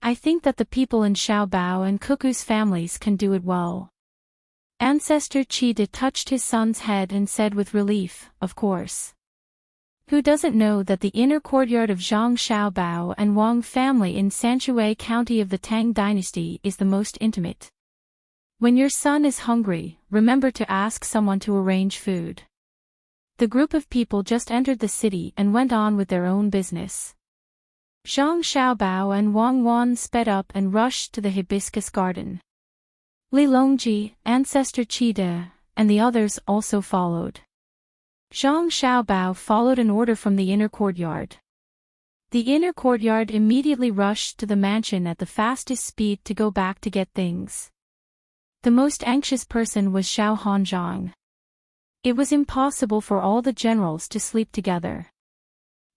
Speaker 1: I think that the people in Xiaobao and Cuckoo's families can do it well." Ancestor Qi touched his son's head and said with relief, "Of course. Who doesn't know that the inner courtyard of Zhang Xiaobao and Wang family in Sanshui County of the Tang dynasty is the most intimate? When your son is hungry, remember to ask someone to arrange food." The group of people just entered the city and went on with their own business. Zhang Xiaobao and Wang Wan sped up and rushed to the hibiscus garden. Li Longji, Ancestor Qi, and the others also followed. Zhang Xiaobao followed an order from the inner courtyard. The inner courtyard immediately rushed to the mansion at the fastest speed to go back to get things. The most anxious person was Xiao Hanzhang. It was impossible for all the generals to sleep together.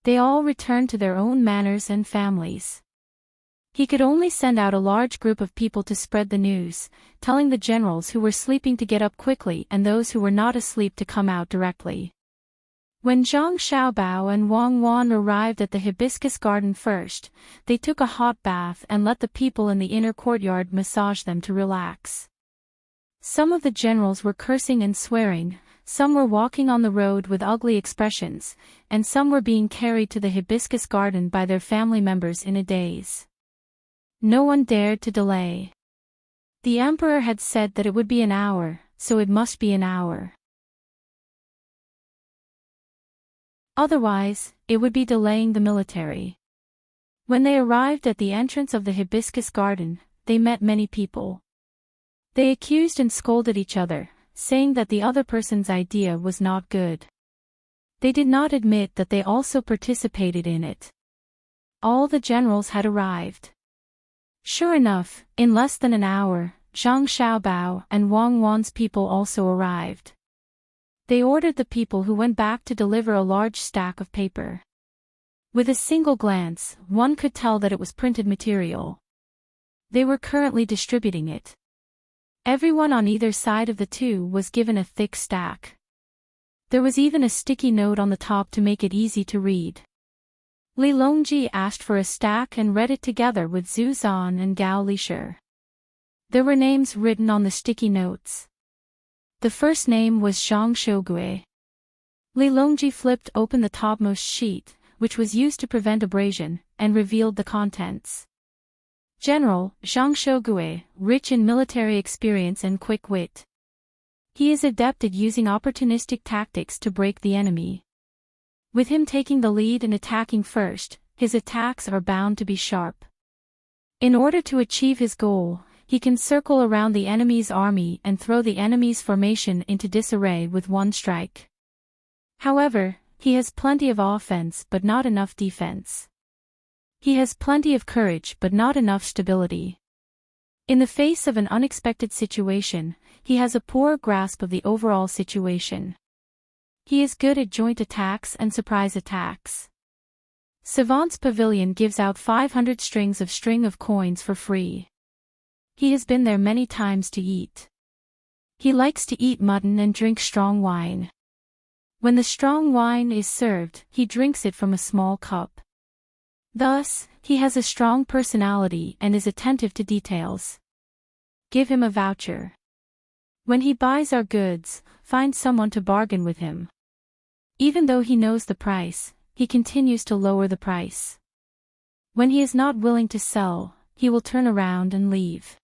Speaker 1: They all returned to their own manors and families. He could only send out a large group of people to spread the news, telling the generals who were sleeping to get up quickly and those who were not asleep to come out directly. When Zhang Xiaobao and Wang Wan arrived at the hibiscus garden first, they took a hot bath and let the people in the inner courtyard massage them to relax. Some of the generals were cursing and swearing, some were walking on the road with ugly expressions, and some were being carried to the hibiscus garden by their family members in a daze. No one dared to delay. The emperor had said that it would be an hour, so it must be an hour. Otherwise, it would be delaying the military. When they arrived at the entrance of the hibiscus garden, they met many people. They accused and scolded each other, saying that the other person's idea was not good. They did not admit that they also participated in it. All the generals had arrived. Sure enough, in less than an hour, Zhang Xiaobao and Wang Wan's people also arrived. They ordered the people who went back to deliver a large stack of paper. With a single glance, one could tell that it was printed material. They were currently distributing it. Everyone on either side of the two was given a thick stack. There was even a sticky note on the top to make it easy to read. Li Longji asked for a stack and read it together with Zhu Zan and Gao Lisher. There were names written on the sticky notes. The first name was Zhang Shougue. Li Longji flipped open the topmost sheet, which was used to prevent abrasion, and revealed the contents. General, Zhang Shougue, rich in military experience and quick wit. He is adept at using opportunistic tactics to break the enemy. With him taking the lead and attacking first, his attacks are bound to be sharp. In order to achieve his goal, he can circle around the enemy's army and throw the enemy's formation into disarray with one strike. However, he has plenty of offense but not enough defense. He has plenty of courage but not enough stability. In the face of an unexpected situation, he has a poor grasp of the overall situation. He is good at joint attacks and surprise attacks. Savant's Pavilion gives out 500 strings of string of coins for free. He has been there many times to eat. He likes to eat mutton and drink strong wine. When the strong wine is served, he drinks it from a small cup. Thus, he has a strong personality and is attentive to details. Give him a voucher. When he buys our goods, find someone to bargain with him. Even though he knows the price, he continues to lower the price. When he is not willing to sell, he will turn around and leave.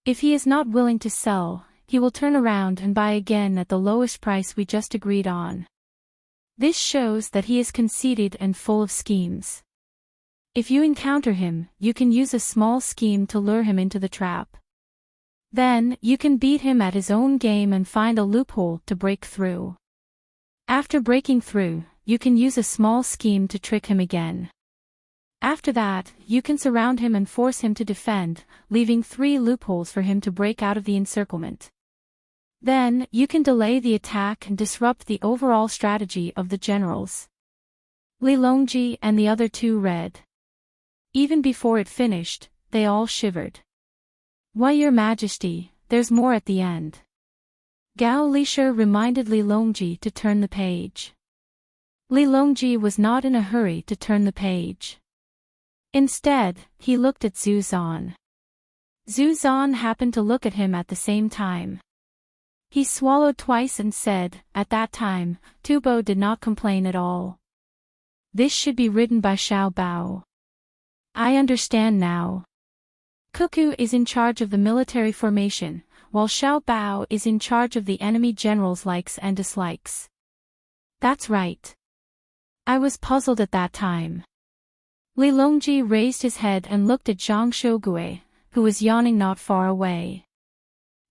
Speaker 1: If he is not willing to sell, he will turn around and buy again at the lowest price we just agreed on. This shows that he is conceited and full of schemes. If you encounter him, you can use a small scheme to lure him into the trap. Then, you can beat him at his own game and find a loophole to break through. After breaking through, you can use a small scheme to trick him again. After that, you can surround him and force him to defend, leaving 3 loopholes for him to break out of the encirclement. Then, you can delay the attack and disrupt the overall strategy of the generals. Li Longji and the other 2 read. Even before it finished, they all shivered. Why, your majesty, there's more at the end. Gao Lisher reminded Li Longji to turn the page. Li Longji was not in a hurry to turn the page. Instead, he looked at Zhu Zan. Zhu Zan happened to look at him at the same time. He swallowed twice and said, at that time, Tubo did not complain at all. This should be written by Xiao Bao. I understand now. Cuckoo is in charge of the military formation, while Xiao Bao is in charge of the enemy general's likes and dislikes. That's right. I was puzzled at that time. Li Longji raised his head and looked at Zhang Shougue, who was yawning not far away.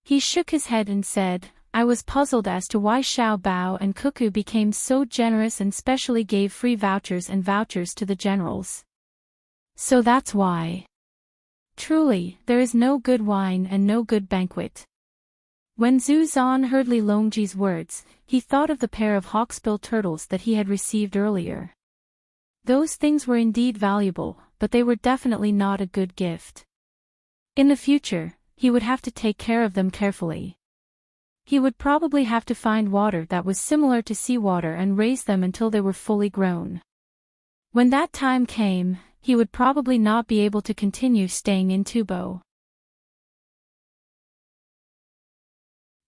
Speaker 1: He shook his head and said, I was puzzled as to why Xiao Bao and Cuckoo became so generous and specially gave free vouchers and vouchers to the generals. So that's why. Truly, there is no good wine and no good banquet. When Zhu Zan heard Li Longji's words, he thought of the pair of hawksbill turtles that he had received earlier. Those things were indeed valuable, but they were definitely not a good gift. In the future, he would have to take care of them carefully. He would probably have to find water that was similar to seawater and raise them until they were fully grown. When that time came, he would probably not be able to continue staying in Tubo.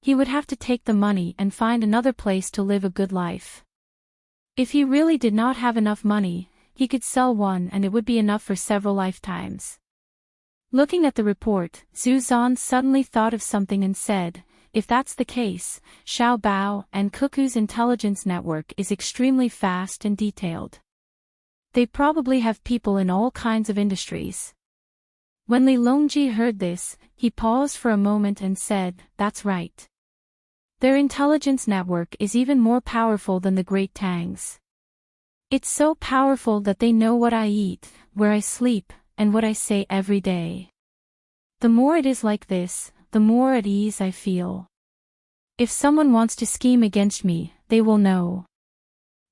Speaker 1: He would have to take the money and find another place to live a good life. If he really did not have enough money, he could sell one and it would be enough for several lifetimes. Looking at the report, Zhu Zan suddenly thought of something and said, if that's the case, Xiao Bao and Cuckoo's intelligence network is extremely fast and detailed. They probably have people in all kinds of industries. When Li Longji heard this, he paused for a moment and said, that's right. Their intelligence network is even more powerful than the Great Tang's. It's so powerful that they know what I eat, where I sleep, and what I say every day. The more it is like this, the more at ease I feel. If someone wants to scheme against me, they will know.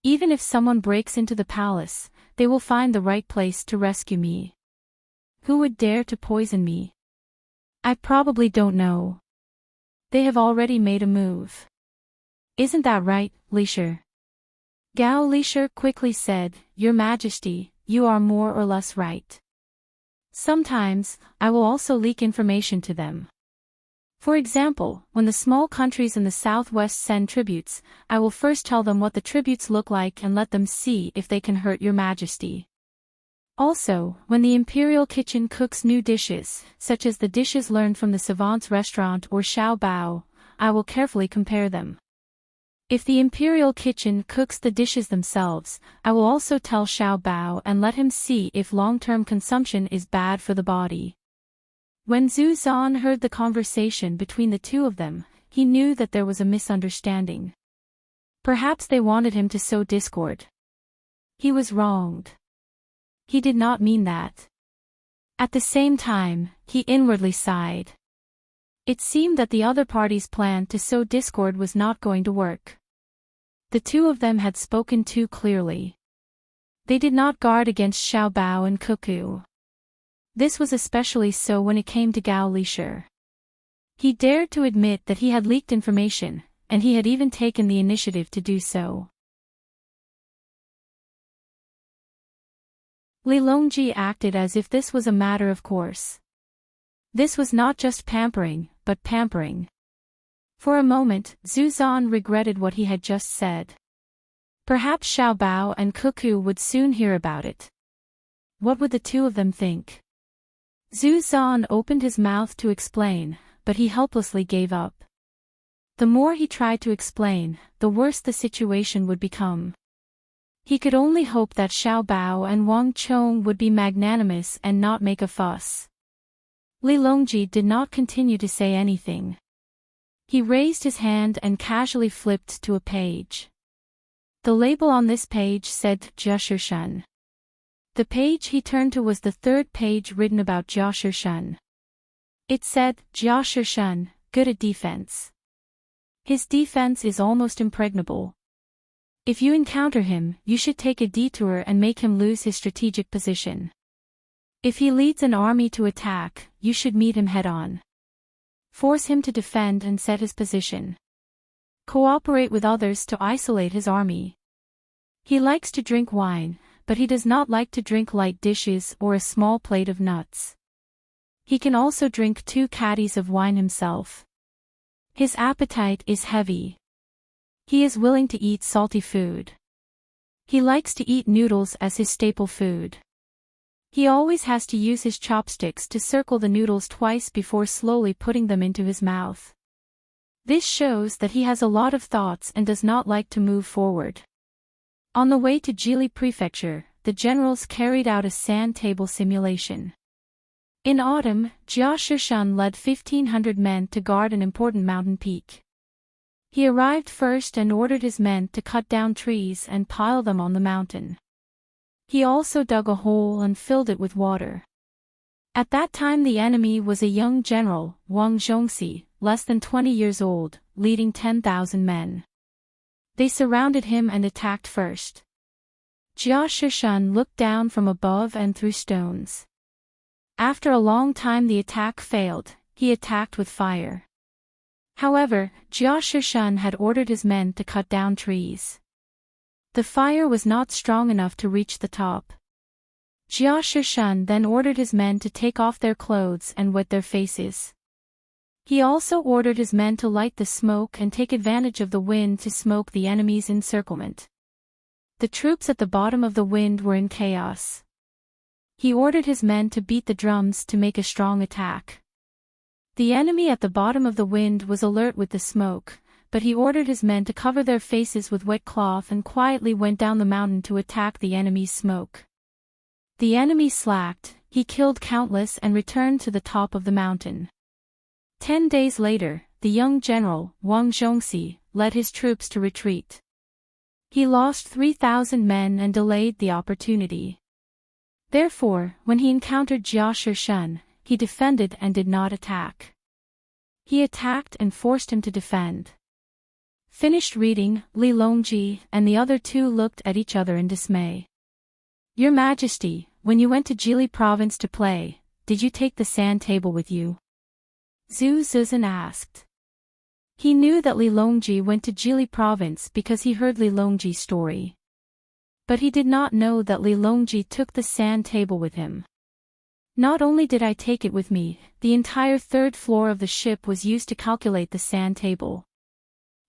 Speaker 1: Even if someone breaks into the palace, they will find the right place to rescue me. Who would dare to poison me? I probably don't know. They have already made a move. Isn't that right, Lisher? Gao Lisher quickly said, Your Majesty, you are more or less right. Sometimes, I will also leak information to them. For example, when the small countries in the southwest send tributes, I will first tell them what the tributes look like and let them see if they can hurt your majesty. Also, when the imperial kitchen cooks new dishes, such as the dishes learned from the savant's restaurant or Xiao Bao, I will carefully compare them. If the imperial kitchen cooks the dishes themselves, I will also tell Xiao Bao and let him see if long-term consumption is bad for the body. When Zhu Zan heard the conversation between the two of them, he knew that there was a misunderstanding. Perhaps they wanted him to sow discord. He was wronged. He did not mean that. At the same time, he inwardly sighed. It seemed that the other party's plan to sow discord was not going to work. The two of them had spoken too clearly. They did not guard against Xiao Bao and Cuckoo. This was especially so when it came to Gao Lisher. He dared to admit that he had leaked information, and he had even taken the initiative to do so. Li Longji acted as if this was a matter of course. This was not just pampering, but pampering. For a moment, Zhu Zan regretted what he had just said. Perhaps Xiao Bao and Cuckoo would soon hear about it. What would the two of them think? Zhu Zan opened his mouth to explain, but he helplessly gave up. The more he tried to explain, the worse the situation would become. He could only hope that Xiao Bao and Wang Chong would be magnanimous and not make a fuss. Li Longji did not continue to say anything. He raised his hand and casually flipped to a page. The label on this page said Jia Shen. The page he turned to was the third page written about Jia Shen. It said, Jia Shen, good at defense. His defense is almost impregnable. If you encounter him, you should take a detour and make him lose his strategic position. If he leads an army to attack, you should meet him head-on. Force him to defend and set his position. Cooperate with others to isolate his army. He likes to drink wine, but he does not like to drink light dishes or a small plate of nuts. He can also drink 2 caddies of wine himself. His appetite is heavy. He is willing to eat salty food. He likes to eat noodles as his staple food. He always has to use his chopsticks to circle the noodles twice before slowly putting them into his mouth. This shows that he has a lot of thoughts and does not like to move forward. On the way to Jili Prefecture, the generals carried out a sand table simulation. In autumn, Jia Shushan led 1,500 men to guard an important mountain peak. He arrived first and ordered his men to cut down trees and pile them on the mountain. He also dug a hole and filled it with water. At that time the enemy was a young general, Wang Zhongxi, less than 20 years old, leading 10,000 men. They surrounded him and attacked first. Jia Shushan looked down from above and threw stones. After a long time the attack failed, he attacked with fire. However, Jia Shushan had ordered his men to cut down trees. The fire was not strong enough to reach the top. Jia Shushan then ordered his men to take off their clothes and wet their faces. He also ordered his men to light the smoke and take advantage of the wind to smoke the enemy's encirclement. The troops at the bottom of the wind were in chaos. He ordered his men to beat the drums to make a strong attack. The enemy at the bottom of the wind was alert with the smoke, but he ordered his men to cover their faces with wet cloth and quietly went down the mountain to attack the enemy's smoke. The enemy slacked, he killed countless and returned to the top of the mountain. 10 days later, the young general, Wang Zhongxi, led his troops to retreat. He lost 3,000 men and delayed the opportunity. Therefore, when he encountered Jia Shushan, he defended and did not attack. He attacked and forced him to defend. Finished reading, Li Longji and the other 2 looked at each other in dismay. Your Majesty, when you went to Jili province to play, did you take the sand table with you? Zhu Zuzan asked. He knew that Li Longji went to Jili province because he heard Li Longji's story. But he did not know that Li Longji took the sand table with him. Not only did I take it with me, the entire 3rd floor of the ship was used to calculate the sand table.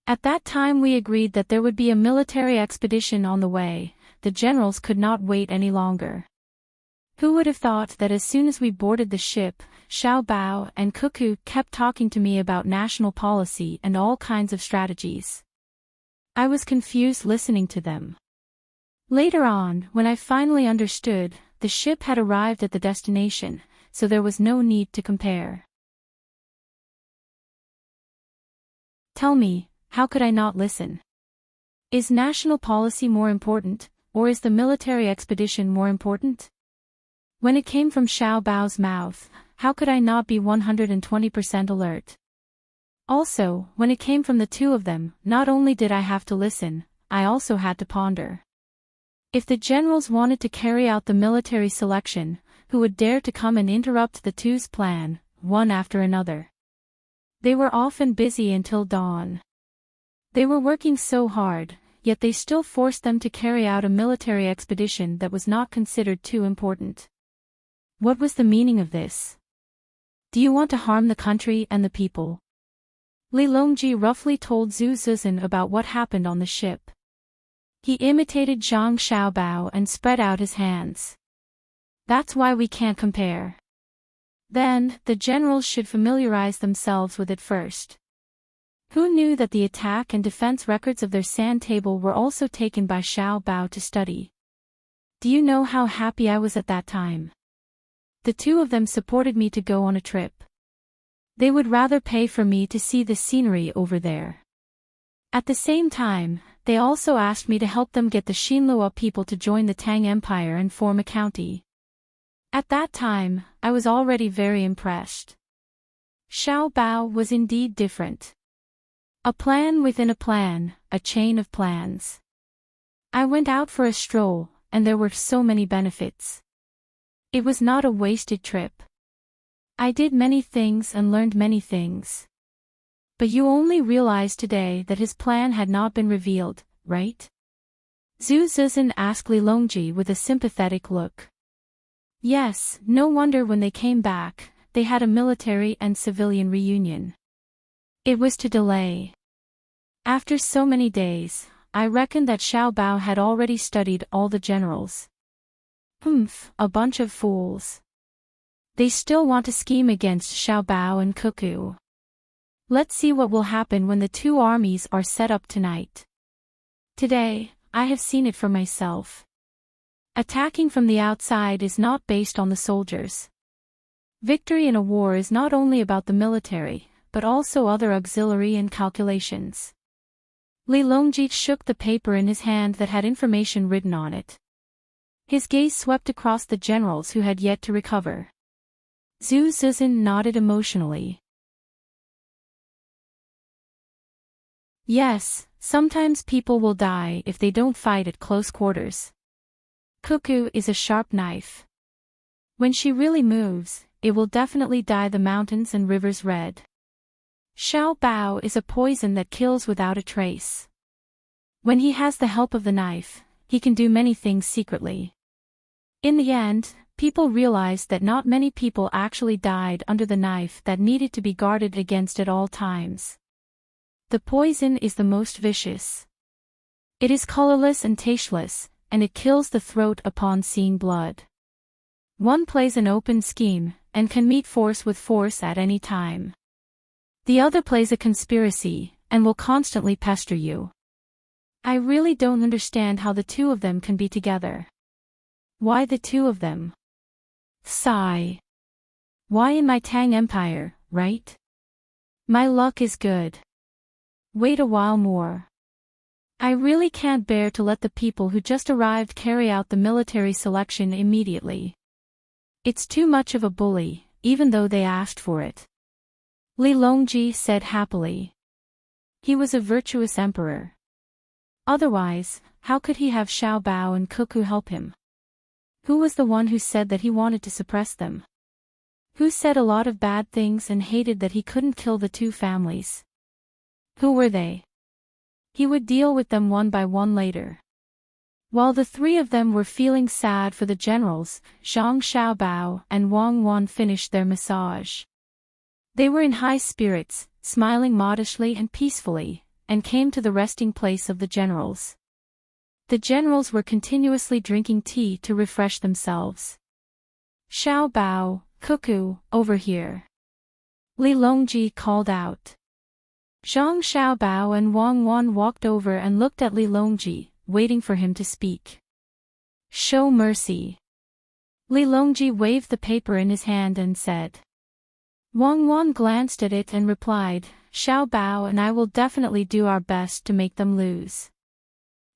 Speaker 1: At that time we agreed that there would be a military expedition on the way. The generals could not wait any longer. Who would have thought that as soon as we boarded the ship, Xiao Bao and Cuckoo kept talking to me about national policy and all kinds of strategies. I was confused listening to them. Later on, when I finally understood, the ship had arrived at the destination, so there was no need to compare. Tell me, how could I not listen? Is national policy more important, or is the military expedition more important? When it came from Xiao Bao's mouth, how could I not be 120% alert? Also, when it came from the 2 of them, not only did I have to listen, I also had to ponder. If the generals wanted to carry out the military selection, who would dare to come and interrupt the 2's plan, one after another? They were often busy until dawn. They were working so hard, yet they still forced them to carry out a military expedition that was not considered too important. What was the meaning of this? Do you want to harm the country and the people? Li Longji roughly told Zhu Zuzan about what happened on the ship. He imitated Zhang Xiaobao and spread out his hands. That's why we can't compare. Then, the generals should familiarize themselves with it first. Who knew that the attack and defense records of their sand table were also taken by Xiao Bao to study? Do you know how happy I was at that time? The 2 of them supported me to go on a trip. They would rather pay for me to see the scenery over there. At the same time, they also asked me to help them get the Xinlua people to join the Tang Empire and form a county. At that time, I was already very impressed. Xiao Bao was indeed different. A plan within a plan, a chain of plans. I went out for a stroll, and there were so many benefits. It was not a wasted trip. I did many things and learned many things. But you only realized today that his plan had not been revealed, right? Zhu Zizhen asked Li Longji with a sympathetic look. Yes, no wonder when they came back, they had a military and civilian reunion. It was to delay. After so many days, I reckon that Xiao Bao had already studied all the generals. A bunch of fools. They still want to scheme against Xiao Bao and Cuckoo. Let's see what will happen when the two armies are set up tonight. Today, I have seen it for myself. Attacking from the outside is not based on the soldiers. Victory in a war is not only about the military, but also other auxiliary and calculations. Li Longji shook the paper in his hand that had information written on it. His gaze swept across the generals who had yet to recover. Zhu Zizhen nodded emotionally. Yes, sometimes people will die if they don't fight at close quarters. Cuckoo is a sharp knife. When she really moves, it will definitely dye the mountains and rivers red. Xiao Bao is a poison that kills without a trace. When he has the help of the knife, he can do many things secretly. In the end, people realized that not many people actually died under the knife that needed to be guarded against at all times. The poison is the most vicious. It is colorless and tasteless, and it kills the throat upon seeing blood. One plays an open scheme, and can meet force with force at any time. The other plays a conspiracy, and will constantly pester you. I really don't understand how the two of them can be together. Why the two of them? Sigh. Why in my Tang Empire, right? My luck is good. Wait a while more. I really can't bear to let the people who just arrived carry out the military selection immediately. It's too much of a bully, even though they asked for it. Li Longji said happily. He was a virtuous emperor. Otherwise, how could he have Xiao Bao and Cuckoo help him? Who was the one who said that he wanted to suppress them? Who said a lot of bad things and hated that he couldn't kill the two families? Who were they? He would deal with them one by one later. While the three of them were feeling sad for the generals, Zhang Xiaobao and Wang Wan finished their massage. They were in high spirits, smiling modestly and peacefully, and came to the resting place of the generals. The generals were continuously drinking tea to refresh themselves. Xiao Bao, Cuckoo, over here. Li Longji called out. Zhang Xiaobao and Wang Wan walked over and looked at Li Longji, waiting for him to speak. Show mercy. Li Longji waved the paper in his hand and said. Wang Wan glanced at it and replied, Xiao Bao and I will definitely do our best to make them lose.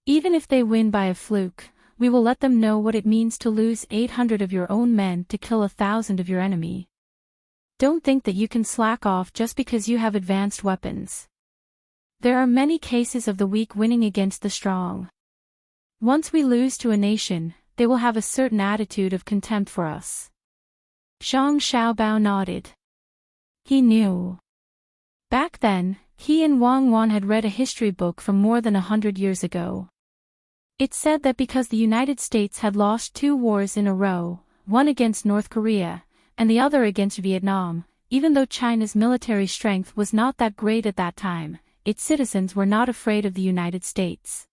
Speaker 1: Even if they win by a fluke, we will let them know what it means to lose 800 of your own men to kill 1,000 of your enemy. Don't think that you can slack off just because you have advanced weapons. There are many cases of the weak winning against the strong. Once we lose to a nation, they will have a certain attitude of contempt for us. Zhang Xiaobao nodded. He knew. Back then, he and Wang Wan had read a history book from more than 100 years ago. It said that because the United States had lost 2 wars in a row, one against North Korea, and the other against Vietnam, even though China's military strength was not that great at that time, its citizens were not afraid of the United States.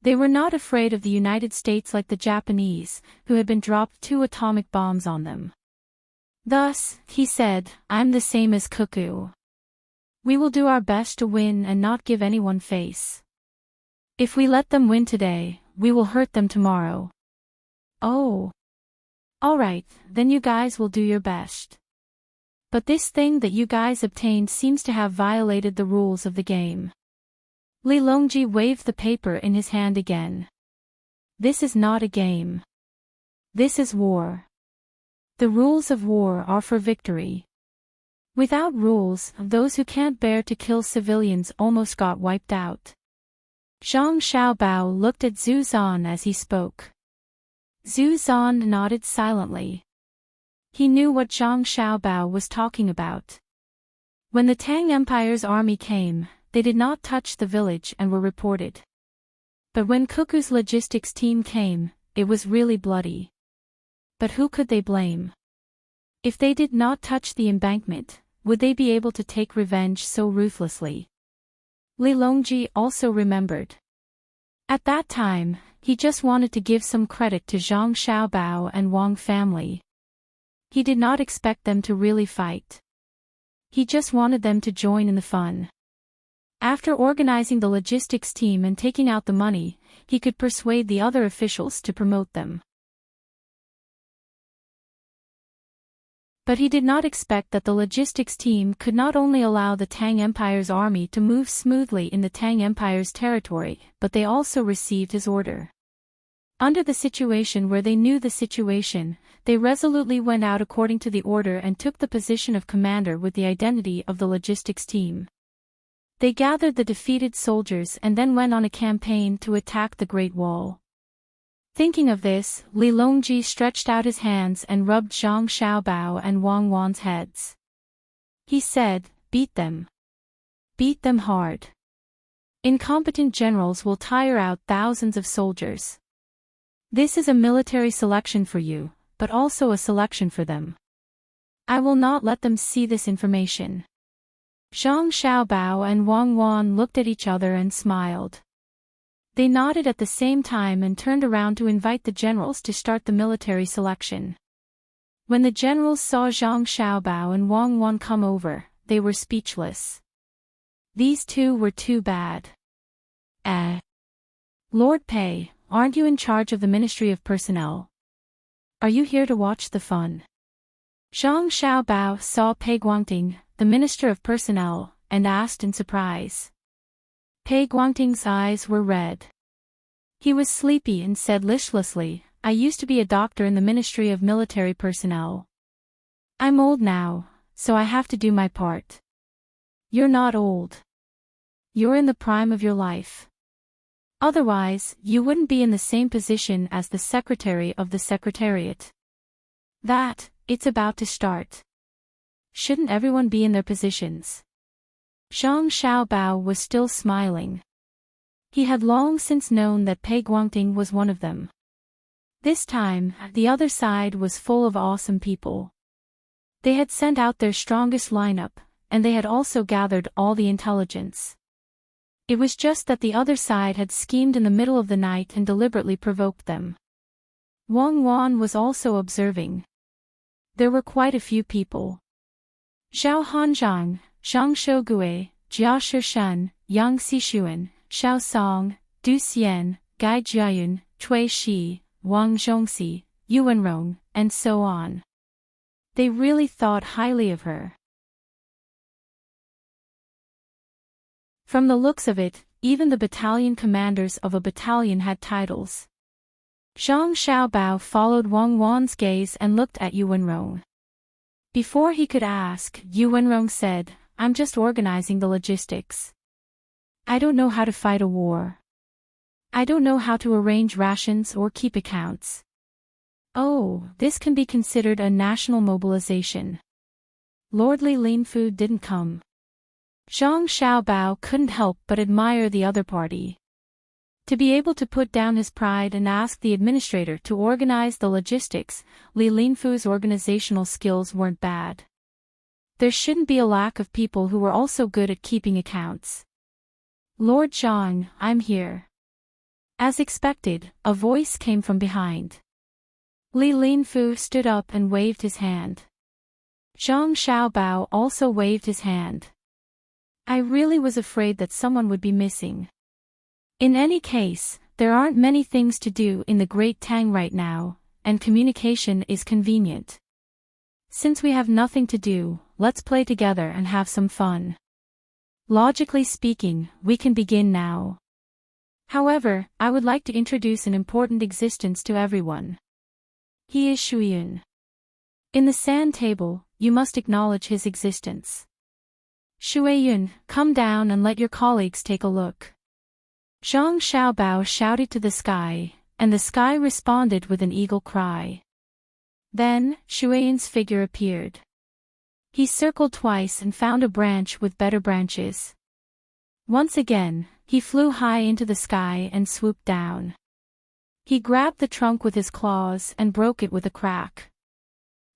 Speaker 1: They were not afraid of the United States like the Japanese, who had been dropped 2 atomic bombs on them. Thus, he said, I'm the same as Cuckoo. We will do our best to win and not give anyone face. If we let them win today, we will hurt them tomorrow. Oh. Alright, then you guys will do your best. But this thing that you guys obtained seems to have violated the rules of the game. Li Longji waved the paper in his hand again. This is not a game. This is war. The rules of war are for victory. Without rules, those who can't bear to kill civilians almost got wiped out. Zhang Xiaobao looked at Zhu Zan as he spoke. Zhu Zan nodded silently. He knew what Zhang Xiaobao was talking about. When the Tang Empire's army came, they did not touch the village and were reported. But when Cuckoo's logistics team came, it was really bloody. But who could they blame? If they did not touch the embankment, would they be able to take revenge so ruthlessly? Li Longji also remembered. At that time, he just wanted to give some credit to Zhang Xiaobao and Wang family. He did not expect them to really fight. He just wanted them to join in the fun. After organizing the logistics team and taking out the money, he could persuade the other officials to promote them. But he did not expect that the logistics team could not only allow the Tang Empire's army to move smoothly in the Tang Empire's territory, but they also received his order. Under the situation where they knew the situation, they resolutely went out according to the order and took the position of commander with the identity of the logistics team. They gathered the defeated soldiers and then went on a campaign to attack the Great Wall. Thinking of this, Li Longji stretched out his hands and rubbed Zhang Xiaobao and Wang Wan's heads. He said, "Beat them. Beat them hard. Incompetent generals will tire out thousands of soldiers. This is a military selection for you, but also a selection for them. I will not let them see this information." Zhang Xiaobao and Wang Wan looked at each other and smiled. They nodded at the same time and turned around to invite the generals to start the military selection. When the generals saw Zhang Xiaobao and Wang Wan come over, they were speechless. These two were too bad. Lord Pei, aren't you in charge of the Ministry of Personnel? Are you here to watch the fun? Zhang Xiaobao saw Pei Guangting, the Minister of Personnel, and asked in surprise. Pei Guangting's eyes were red. He was sleepy and said listlessly, "I used to be a doctor in the Ministry of Military Personnel. I'm old now, so I have to do my part." "You're not old. You're in the prime of your life. Otherwise, you wouldn't be in the same position as the Secretary of the Secretariat. It's about to start. Shouldn't everyone be in their positions?" Zhang Xiaobao was still smiling. He had long since known that Pei Guangting was one of them. This time, the other side was full of awesome people. They had sent out their strongest lineup, and they had also gathered all the intelligence. It was just that the other side had schemed in the middle of the night and deliberately provoked them. Wang Wan was also observing. There were quite a few people. Zhao Hanzhang, Zhang Shougue, Jia Shishan, Yang Xishuan, Xiao Song, Du Xian, Gai Jiayun, Cui Shi, Wang Zhongxi, Yuan Rong, and so on. They really thought highly of her. From the looks of it, even the battalion commanders of a battalion had titles. Zhang Xiaobao followed Wang Wan's gaze and looked at Yuan Rong. Before he could ask, Yuan Rong said, "I'm just organizing the logistics. I don't know how to fight a war. I don't know how to arrange rations or keep accounts." "Oh, this can be considered a national mobilization." Lord Li Linfu didn't come. Zhang Xiaobao couldn't help but admire the other party. To be able to put down his pride and ask the administrator to organize the logistics, Li Linfu's organizational skills weren't bad. There shouldn't be a lack of people who were also good at keeping accounts. "Lord Zhang, I'm here." As expected, a voice came from behind. Li Linfu stood up and waved his hand. Zhang Xiaobao also waved his hand. "I really was afraid that someone would be missing. In any case, there aren't many things to do in the Great Tang right now, and communication is convenient. Since we have nothing to do, let's play together and have some fun. Logically speaking, we can begin now. However, I would like to introduce an important existence to everyone. He is Shuiyun. In the sand table, you must acknowledge his existence. Shuiyun, come down and let your colleagues take a look." Zhang Xiaobao shouted to the sky, and the sky responded with an eagle cry. Then, Shuayan's figure appeared. He circled twice and found a branch with better branches. Once again, he flew high into the sky and swooped down. He grabbed the trunk with his claws and broke it with a crack.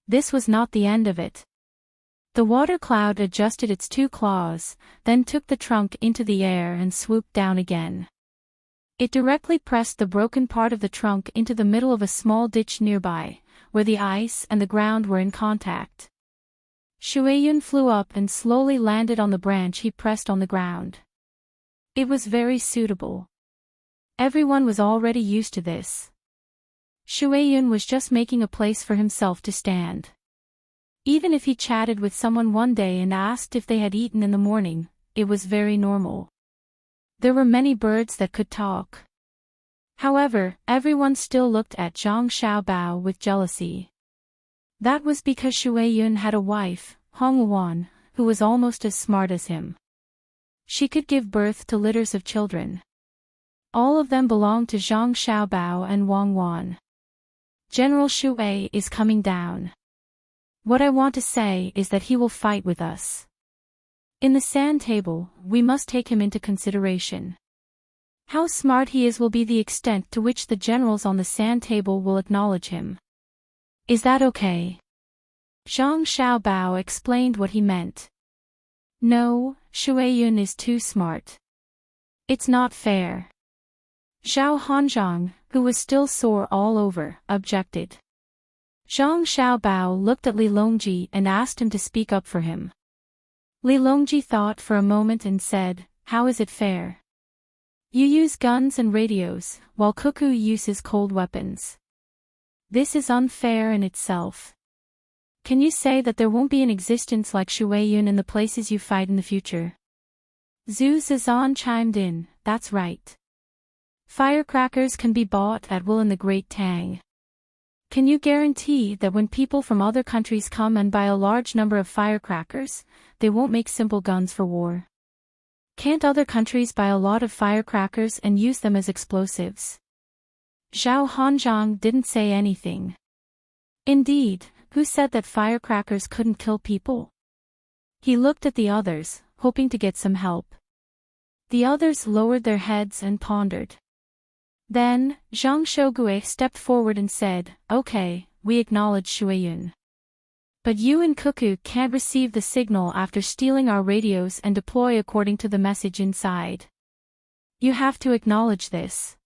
Speaker 1: This was not the end of it. The water cloud adjusted its two claws, then took the trunk into the air and swooped down again. It directly pressed the broken part of the trunk into the middle of a small ditch nearby, where the ice and the ground were in contact. Shuayan flew up and slowly landed on the branch he pressed on the ground. It was very suitable. Everyone was already used to this. Shuayan was just making a place for himself to stand. Even if he chatted with someone one day and asked if they had eaten in the morning, it was very normal. There were many birds that could talk. However, everyone still looked at Zhang Xiaobao with jealousy. That was because Shuayan had a wife, Hong Wan, who was almost as smart as him. She could give birth to litters of children. All of them belonged to Zhang Xiaobao and Wang Wan. General Shui is coming down. What I want to say is that he will fight with us. In the sand table, we must take him into consideration. How smart he is will be the extent to which the generals on the sand table will acknowledge him. Is that okay? Zhang Xiaobao explained what he meant. No, Shuayan is too smart. It's not fair. Zhao Hanzhang, who was still sore all over, objected. Zhang Xiaobao looked at Li Longji and asked him to speak up for him. Li Longji thought for a moment and said, "How is it fair? You use guns and radios, while Cuckoo uses cold weapons. This is unfair in itself. Can you say that there won't be an existence like Shuayan in the places you fight in the future?" Zhu Zizan chimed in, "That's right. Firecrackers can be bought at will in the Great Tang. Can you guarantee that when people from other countries come and buy a large number of firecrackers, they won't make simple guns for war? Can't other countries buy a lot of firecrackers and use them as explosives?" Zhao Hanzhang didn't say anything. Indeed, who said that firecrackers couldn't kill people? He looked at the others, hoping to get some help. The others lowered their heads and pondered. Then, Zhang Shougue stepped forward and said, "Okay, we acknowledge Shuayan. But you and Cuckoo can't receive the signal after stealing our radios and deploy according to the message inside. You have to acknowledge this.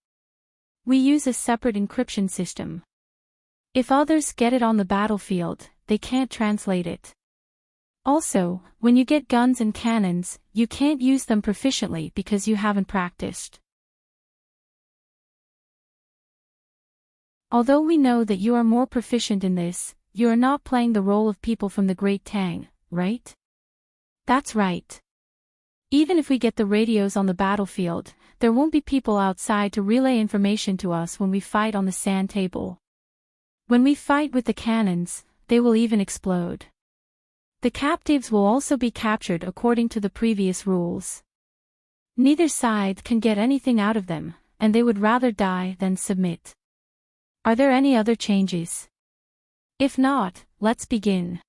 Speaker 1: We use a separate encryption system. If others get it on the battlefield, they can't translate it. Also, when you get guns and cannons, you can't use them proficiently because you haven't practiced. Although we know that you are more proficient in this, you are not playing the role of people from the Great Tang, right?" "That's right. Even if we get the radios on the battlefield, there won't be people outside to relay information to us when we fight on the sand table. When we fight with the cannons, they will even explode. The captives will also be captured according to the previous rules. Neither side can get anything out of them, and they would rather die than submit. Are there any other changes? If not, let's begin."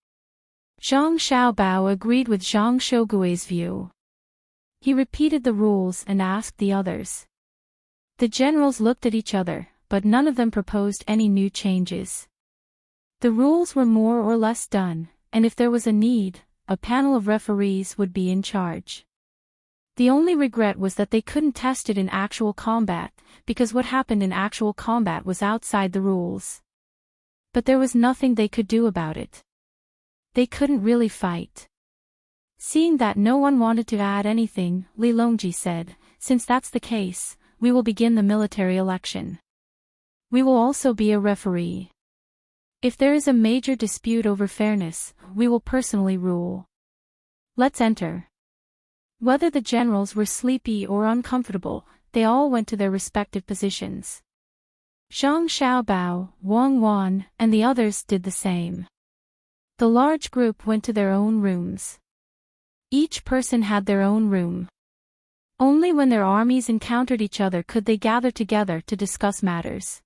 Speaker 1: Zhang Xiaobao agreed with Zhang Shougui's view. He repeated the rules and asked the others. The generals looked at each other, but none of them proposed any new changes. The rules were more or less done, and if there was a need, a panel of referees would be in charge. The only regret was that they couldn't test it in actual combat, because what happened in actual combat was outside the rules. But there was nothing they could do about it. They couldn't really fight. Seeing that no one wanted to add anything, Li Longji said, "Since that's the case, we will begin the military election. We will also be a referee. If there is a major dispute over fairness, we will personally rule. Let's enter." Whether the generals were sleepy or uncomfortable, they all went to their respective positions. Zhang Xiaobao, Wang Wan, and the others did the same. The large group went to their own rooms. Each person had their own room. Only when their armies encountered each other could they gather together to discuss matters.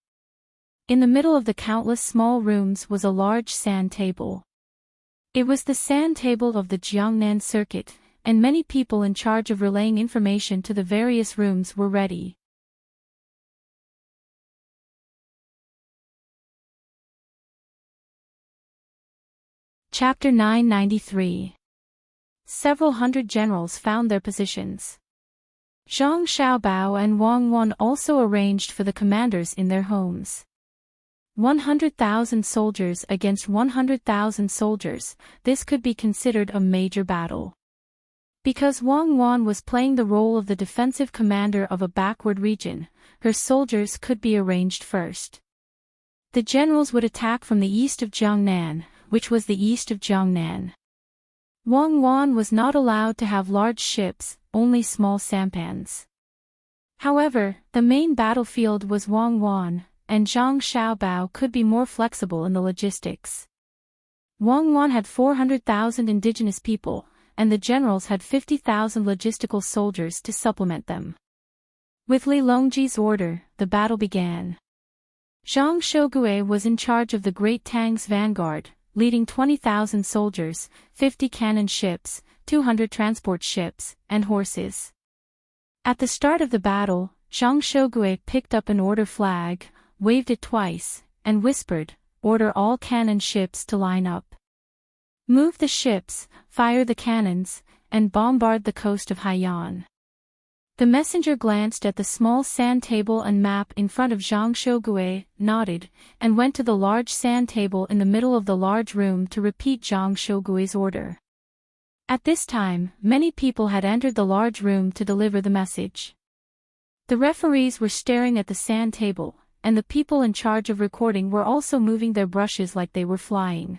Speaker 1: In the middle of the countless small rooms was a large sand table. It was the sand table of the Jiangnan circuit, and many people in charge of relaying information to the various rooms were ready. Chapter 993. Several hundred generals found their positions. Zhang Xiaobao and Wang Wan also arranged for the commanders in their homes. 100,000 soldiers against 100,000 soldiers, this could be considered a major battle. Because Wang Wan was playing the role of the defensive commander of a backward region, her soldiers could be arranged first. The generals would attack from the east of Jiangnan, which was the east of Jiangnan. Wang Wan was not allowed to have large ships, only small sampans. However, the main battlefield was Wang Wan, and Zhang Xiaobao could be more flexible in the logistics. Wang Wan had 400,000 indigenous people, and the generals had 50,000 logistical soldiers to supplement them. With Li Longji's order, the battle began. Zhang Shougue was in charge of the Great Tang's vanguard, leading 20,000 soldiers, 50 cannon ships, 200 transport ships, and horses. At the start of the battle, Zhang Shougue picked up an order flag, waved it twice, and whispered, "Order all cannon ships to line up. Move the ships, fire the cannons, and bombard the coast of Haiyan." The messenger glanced at the small sand table and map in front of Zhang Shougue, nodded, and went to the large sand table in the middle of the large room to repeat Zhang Shougue's order. At this time, many people had entered the large room to deliver the message. The referees were staring at the sand table, and the people in charge of recording were also moving their brushes like they were flying.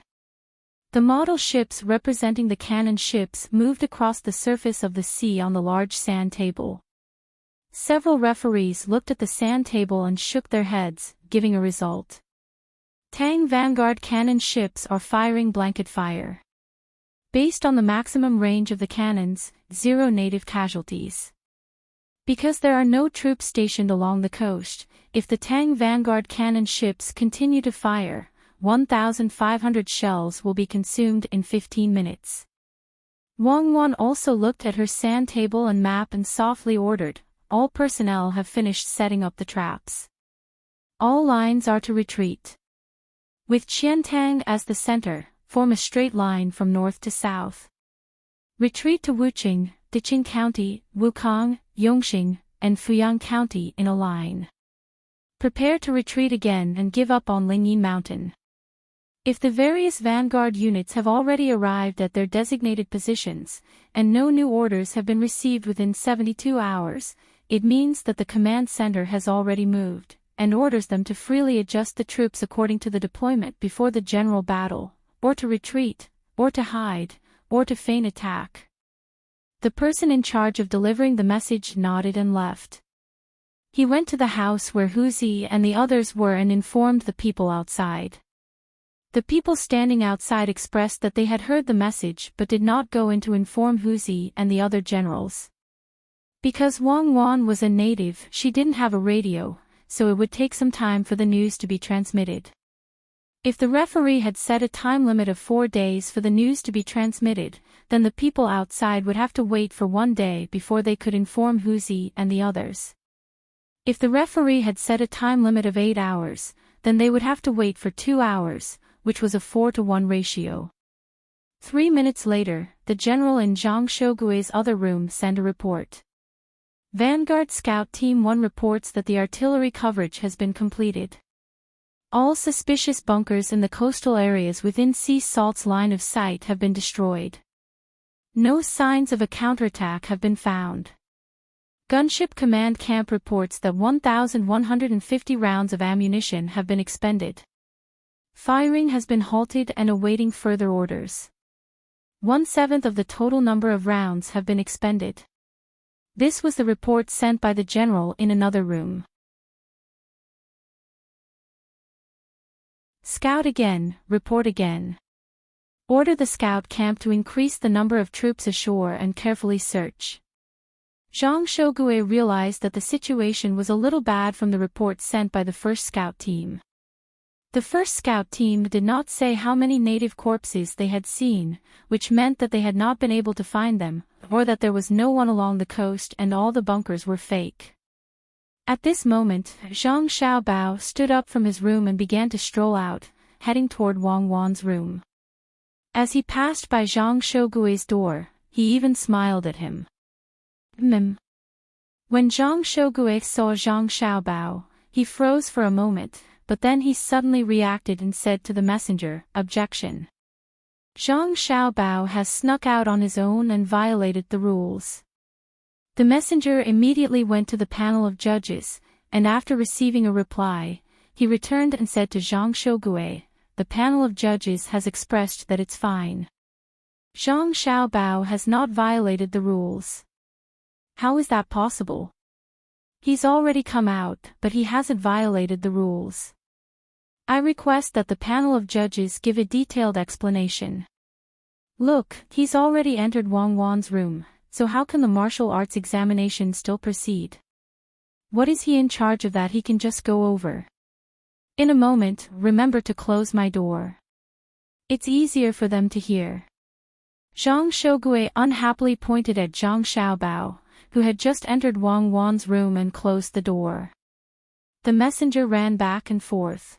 Speaker 1: The model ships representing the cannon ships moved across the surface of the sea on the large sand table. Several referees looked at the sand table and shook their heads, giving a result. Tang vanguard cannon ships are firing blanket fire. Based on the maximum range of the cannons, 0 native casualties. Because there are no troops stationed along the coast, if the Tang vanguard cannon ships continue to fire, 1,500 shells will be consumed in 15 minutes. Wang Wan also looked at her sand table and map and softly ordered, "All personnel have finished setting up the traps. All lines are to retreat. With Qiantang as the center, form a straight line from north to south. Retreat to Wuqing, Diqing County, Wukong, Yongxing, and Fuyang County in a line. Prepare to retreat again and give up on Lingyin Mountain." If the various vanguard units have already arrived at their designated positions, and no new orders have been received within 72 hours, it means that the command center has already moved, and orders them to freely adjust the troops according to the deployment before the general battle, or to retreat, or to hide, or to feign attack. The person in charge of delivering the message nodded and left. He went to the house where Huzi and the others were and informed the people outside. The people standing outside expressed that they had heard the message but did not go in to inform Huzi and the other generals. Because Wang Wan was a native, she didn't have a radio, so it would take some time for the news to be transmitted. If the referee had set a time limit of 4 days for the news to be transmitted, then the people outside would have to wait for 1 day before they could inform Huzi and the others. If the referee had set a time limit of 8 hours, then they would have to wait for 2 hours, which was a 4-to-1 ratio. 3 minutes later, the general in Zhang Shougue's other room sent a report. Vanguard Scout Team 1 reports that the artillery coverage has been completed. All suspicious bunkers in the coastal areas within sea salt's line of sight have been destroyed. No signs of a counterattack have been found. Gunship Command Camp reports that 1,150 rounds of ammunition have been expended. Firing has been halted and awaiting further orders. 1/7 of the total number of rounds have been expended. This was the report sent by the general in another room. Scout again, report again. Order the scout camp to increase the number of troops ashore and carefully search. Zhang Shogue realized that the situation was a little bad from the reports sent by the first scout team. The first scout team did not say how many native corpses they had seen, which meant that they had not been able to find them, or that there was no one along the coast and all the bunkers were fake. At this moment, Zhang Xiaobao stood up from his room and began to stroll out, heading toward Wang Wan's room. As he passed by Zhang Shogui's door, he even smiled at him. When Zhang Shogui saw Zhang Xiaobao, he froze for a moment, but then he suddenly reacted and said to the messenger, "Objection. Zhang Xiaobao has snuck out on his own and violated the rules." The messenger immediately went to the panel of judges, and after receiving a reply, he returned and said to Zhang Shogui, "The panel of judges has expressed that it's fine. Zhang Xiaobao has not violated the rules." "How is that possible? He's already come out, but he hasn't violated the rules. I request that the panel of judges give a detailed explanation. Look, he's already entered Wang Wan's room, so how can the martial arts examination still proceed? What is he in charge of that he can just go over? In a moment, remember to close my door. It's easier for them to hear." Zhang Shogui unhappily pointed at Zhang Xiaobao, who had just entered Wang Wan's room and closed the door. The messenger ran back and forth.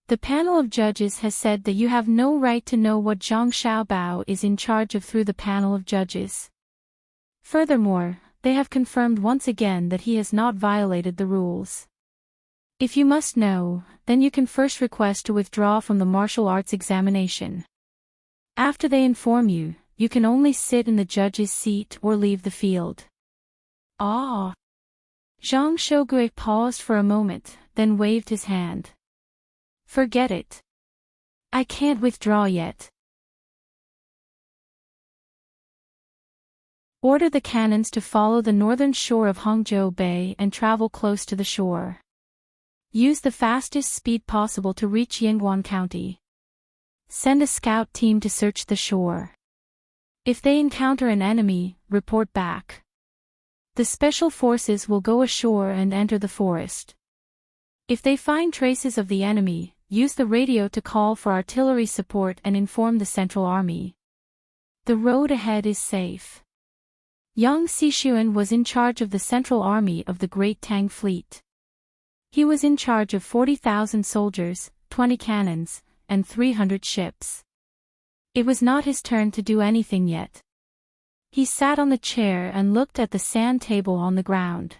Speaker 1: "The panel of judges has said that you have no right to know what Zhang Xiaobao is in charge of through the panel of judges. Furthermore, they have confirmed once again that he has not violated the rules. If you must know, then you can first request to withdraw from the martial arts examination. After they inform you, you can only sit in the judge's seat or leave the field." "Ah." Zhang Shogui paused for a moment, then waved his hand. "Forget it. I can't withdraw yet. Order the cannons to follow the northern shore of Hangzhou Bay and travel close to the shore. Use the fastest speed possible to reach Yingguan County. Send a scout team to search the shore. If they encounter an enemy, report back. The special forces will go ashore and enter the forest. If they find traces of the enemy, use the radio to call for artillery support and inform the Central Army. The road ahead is safe." Yang Xixuan was in charge of the Central Army of the Great Tang Fleet. He was in charge of 40,000 soldiers, 20 cannons, and 300 ships. It was not his turn to do anything yet. He sat on the chair and looked at the sand table on the ground.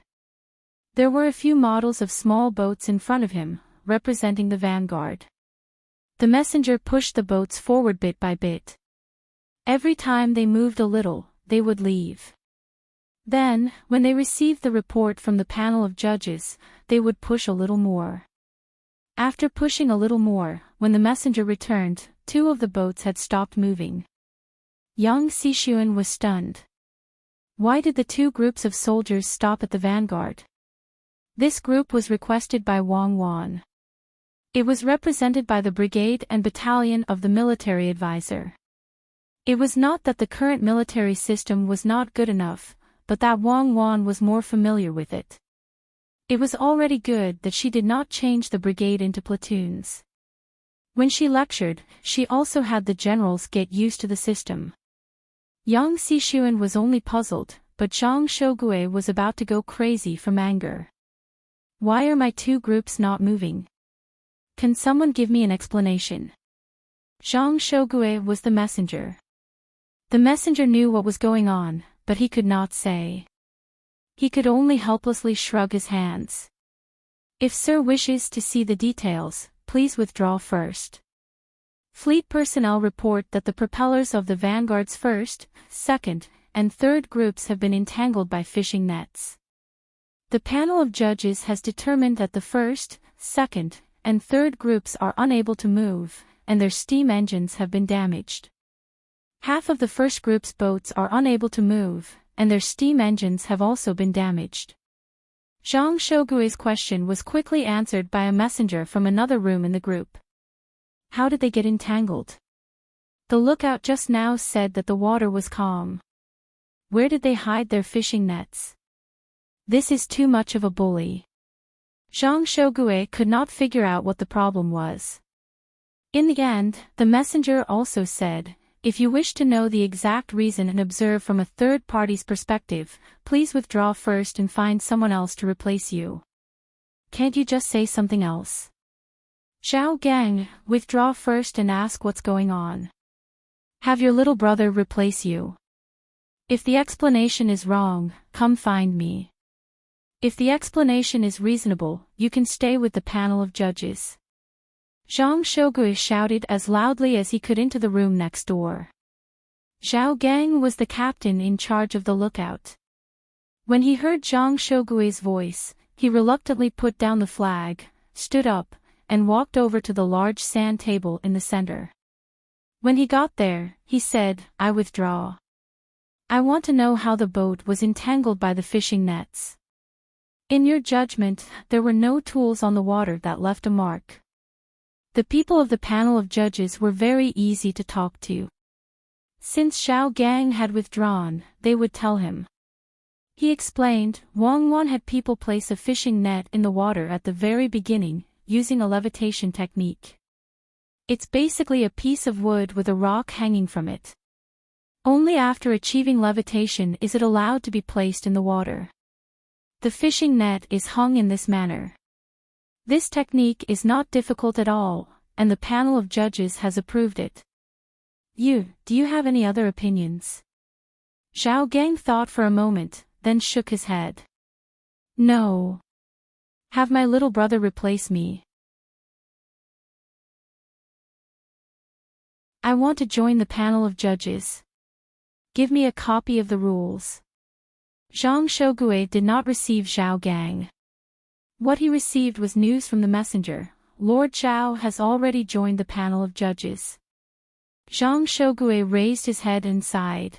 Speaker 1: There were a few models of small boats in front of him, representing the vanguard. The messenger pushed the boats forward bit by bit. Every time they moved a little, they would leave. Then, when they received the report from the panel of judges, they would push a little more. After pushing a little more, when the messenger returned, 2 of the boats had stopped moving. Yang Xixuan was stunned. Why did the 2 groups of soldiers stop at the vanguard? This group was requested by Wang Wan. It was represented by the brigade and battalion of the military advisor. It was not that the current military system was not good enough, but that Wang Wan was more familiar with it. It was already good that she did not change the brigade into platoons. When she lectured, she also had the generals get used to the system. Yang Xixuan was only puzzled, but Zhang Shogui was about to go crazy from anger. Why are my 2 groups not moving? Can someone give me an explanation? Zhang Shogui was the messenger. The messenger knew what was going on, but he could not say. He could only helplessly shrug his hands. If Sir wishes to see the details, please withdraw first. Fleet personnel report that the propellers of the Vanguard's 1st, 2nd, and 3rd groups have been entangled by fishing nets. The panel of judges has determined that the 1st, 2nd, and 3rd groups are unable to move, and their steam engines have been damaged. Half of the 1st group's boats are unable to move, and their steam engines have also been damaged. Zhang Shogui's question was quickly answered by a messenger from another room in the group. How did they get entangled? The lookout just now said that the water was calm. Where did they hide their fishing nets? This is too much of a bully. Zhang Shougue could not figure out what the problem was. In the end, the messenger also said, if you wish to know the exact reason and observe from a third party's perspective, please withdraw first and find someone else to replace you. Can't you just say something else? Zhao Gang, withdraw first and ask what's going on. Have your little brother replace you. If the explanation is wrong, come find me. If the explanation is reasonable, you can stay with the panel of judges. Zhang Shougue shouted as loudly as he could into the room next door. Zhao Gang was the captain in charge of the lookout. When he heard Zhang Shougue's voice, he reluctantly put down the flag, stood up, and walked over to the large sand table in the center. When he got there, he said, I withdraw. I want to know how the boat was entangled by the fishing nets. In your judgment, there were no tools on the water that left a mark. The people of the panel of judges were very easy to talk to. Since Zhao Gang had withdrawn, they would tell him. He explained, Wang Wan had people place a fishing net in the water at the very beginning, using a levitation technique. It's basically a piece of wood with a rock hanging from it. Only after achieving levitation is it allowed to be placed in the water. The fishing net is hung in this manner. This technique is not difficult at all, and the panel of judges has approved it. Do you have any other opinions? Zhao Gang thought for a moment, then shook his head. No. Have my little brother replace me. I want to join the panel of judges. Give me a copy of the rules. Zhang Shougue did not receive Zhao Gang. What he received was news from the messenger. Lord Zhao has already joined the panel of judges. Zhang Shougue raised his head and sighed.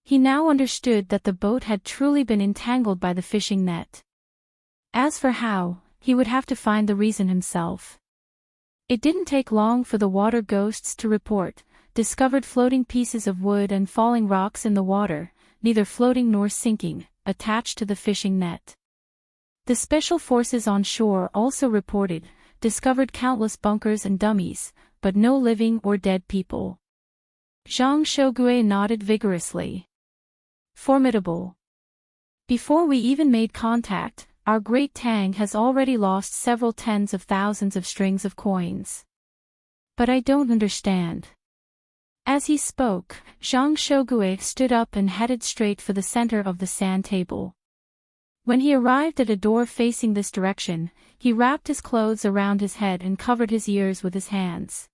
Speaker 1: He now understood that the boat had truly been entangled by the fishing net. As for how, he would have to find the reason himself. It didn't take long for the water ghosts to report, discovered floating pieces of wood and falling rocks in the water, neither floating nor sinking, attached to the fishing net. The special forces on shore also reported, discovered countless bunkers and dummies, but no living or dead people. Zhang Shougue nodded vigorously. Formidable. Before we even made contact, our great Tang has already lost several tens of thousands of strings of coins. But I don't understand. As he spoke, Zhang Shougue stood up and headed straight for the center of the sand table. When he arrived at a door facing this direction, he wrapped his clothes around his head and covered his ears with his hands.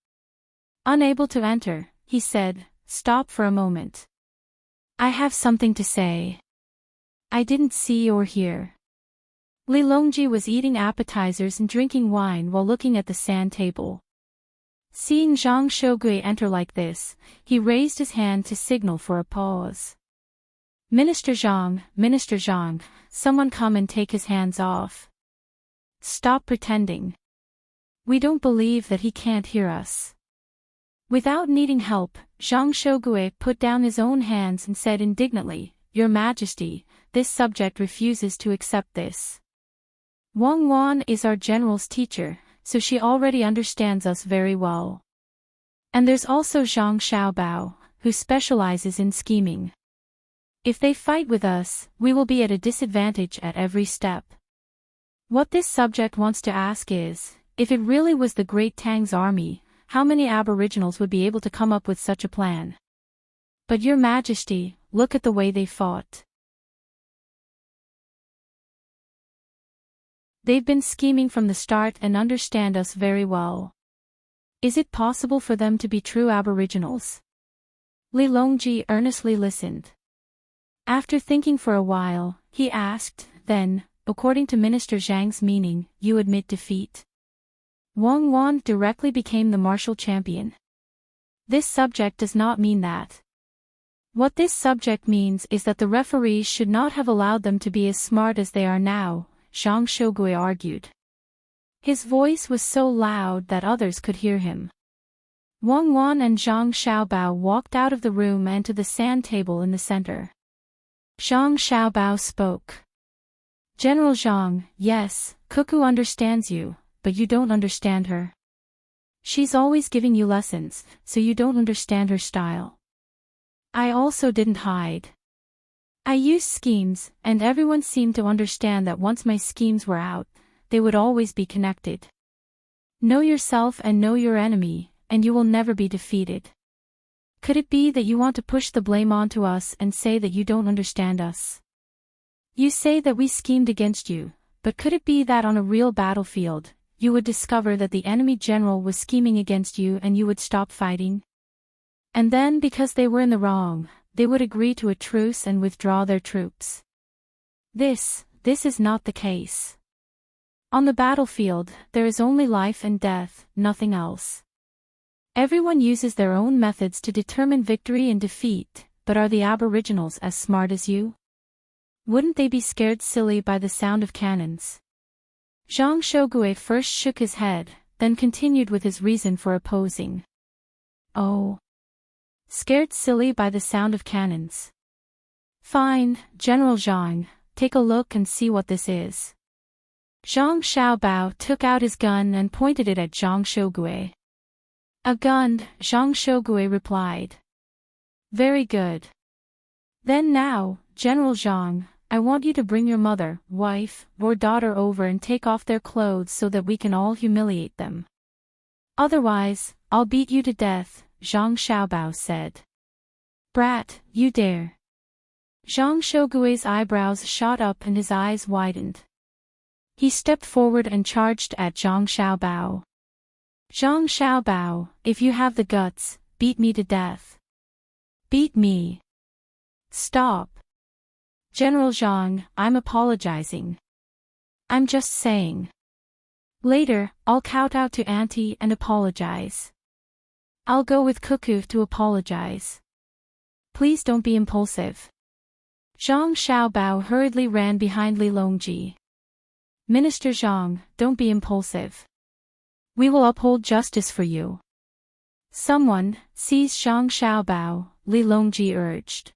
Speaker 1: Unable to enter, he said, Stop for a moment. I have something to say. I didn't see or hear. Li Longji was eating appetizers and drinking wine while looking at the sand table. Seeing Zhang Shougue enter like this, he raised his hand to signal for a pause. Minister Zhang, someone come and take his hands off. Stop pretending. We don't believe that he can't hear us. Without needing help, Zhang Shougue put down his own hands and said indignantly, Your Majesty, this subject refuses to accept this. Wang Wan is our general's teacher, so she already understands us very well. And there's also Zhang Xiaobao, who specializes in scheming. If they fight with us, we will be at a disadvantage at every step. What this subject wants to ask is, if it really was the Great Tang's army, how many aboriginals would be able to come up with such a plan? But Your Majesty, look at the way they fought. They've been scheming from the start and understand us very well. Is it possible for them to be true aboriginals? Li Longji earnestly listened. After thinking for a while, he asked, Then, according to Minister Zhang's meaning, you admit defeat? Wang Wan directly became the martial champion. This subject does not mean that. What this subject means is that the referees should not have allowed them to be as smart as they are now, Zhang Shougue argued. His voice was so loud that others could hear him. Wang Wan and Zhang Xiaobao walked out of the room and to the sand table in the center. Zhang Xiaobao spoke. General Zhang, yes, Cuckoo understands you, but you don't understand her. She's always giving you lessons, so you don't understand her style. I also didn't hide. I used schemes, and everyone seemed to understand that once my schemes were out, they would always be connected. Know yourself and know your enemy, and you will never be defeated. Could it be that you want to push the blame onto us and say that you don't understand us? You say that we schemed against you, but could it be that on a real battlefield, you would discover that the enemy general was scheming against you and you would stop fighting? And then because they were in the wrong, they would agree to a truce and withdraw their troops. This is not the case. On the battlefield, there is only life and death, nothing else. Everyone uses their own methods to determine victory and defeat, but are the aboriginals as smart as you? Wouldn't they be scared silly by the sound of cannons? Zhang Shougue first shook his head, then continued with his reason for opposing. Oh. Scared silly by the sound of cannons. Fine, General Zhang, take a look and see what this is. Zhang Xiaobao took out his gun and pointed it at Zhang Shougue. A gun, Zhang Shougue replied. Very good. Then now, General Zhang, I want you to bring your mother, wife, or daughter over and take off their clothes so that we can all humiliate them. Otherwise, I'll beat you to death, Zhang Xiaobao said. Brat, you dare. Zhang Shougue's eyebrows shot up and his eyes widened. He stepped forward and charged at Zhang Xiaobao. Zhang Xiaobao, if you have the guts, beat me to death. Beat me. Stop. General Zhang, I'm apologizing. I'm just saying. Later, I'll kowtow to Auntie and apologize. I'll go with Cuckoo to apologize. Please don't be impulsive. Zhang Xiaobao hurriedly ran behind Li Longji. Minister Zhang, don't be impulsive. We will uphold justice for you. Someone, seize Zhang Xiaobao, Li Longji urged.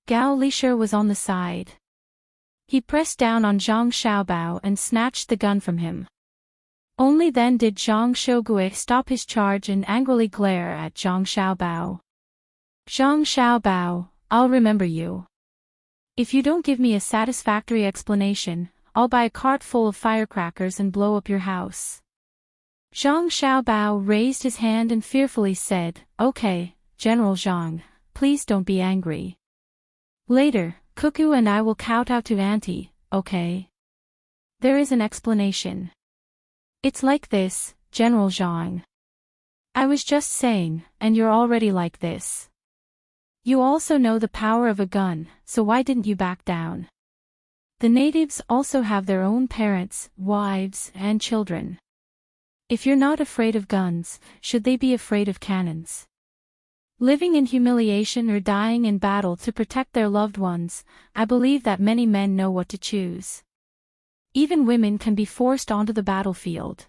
Speaker 1: Gao Lisher was on the side. He pressed down on Zhang Xiaobao and snatched the gun from him. Only then did Zhang Shougue stop his charge and angrily glare at Zhang Xiaobao. Zhang Xiaobao, I'll remember you. If you don't give me a satisfactory explanation, I'll buy a cart full of firecrackers and blow up your house. Zhang Xiaobao raised his hand and fearfully said, Okay, General Zhang, please don't be angry. Later, Cuckoo and I will kowtow to Auntie, okay? There is an explanation. It's like this, General Zhang. I was just saying, and you're already like this. You also know the power of a gun, so why didn't you back down? The natives also have their own parents, wives, and children. If you're not afraid of guns, should they be afraid of cannons? Living in humiliation or dying in battle to protect their loved ones, I believe that many men know what to choose. Even women can be forced onto the battlefield.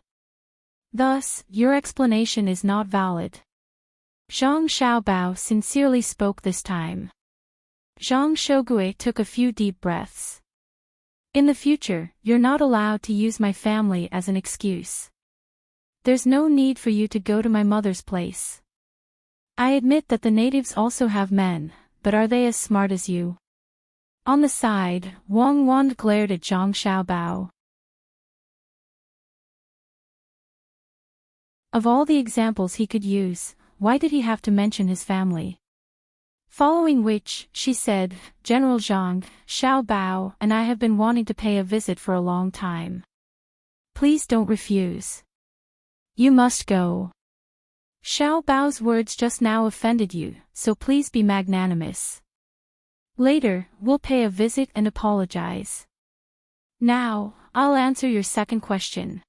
Speaker 1: Thus, your explanation is not valid. Zhang Xiaobao sincerely spoke this time. Zhang Shougue took a few deep breaths. In the future, you're not allowed to use my family as an excuse. There's no need for you to go to my mother's place. I admit that the natives also have men, but are they as smart as you? On the side, Wang Wand glared at Zhang Xiaobao. Of all the examples he could use, why did he have to mention his family? Following which, she said, General Zhang, Xiaobao and I have been wanting to pay a visit for a long time. Please don't refuse. You must go. Xiaobao's words just now offended you, so please be magnanimous. Later, we'll pay a visit and apologize. Now, I'll answer your second question.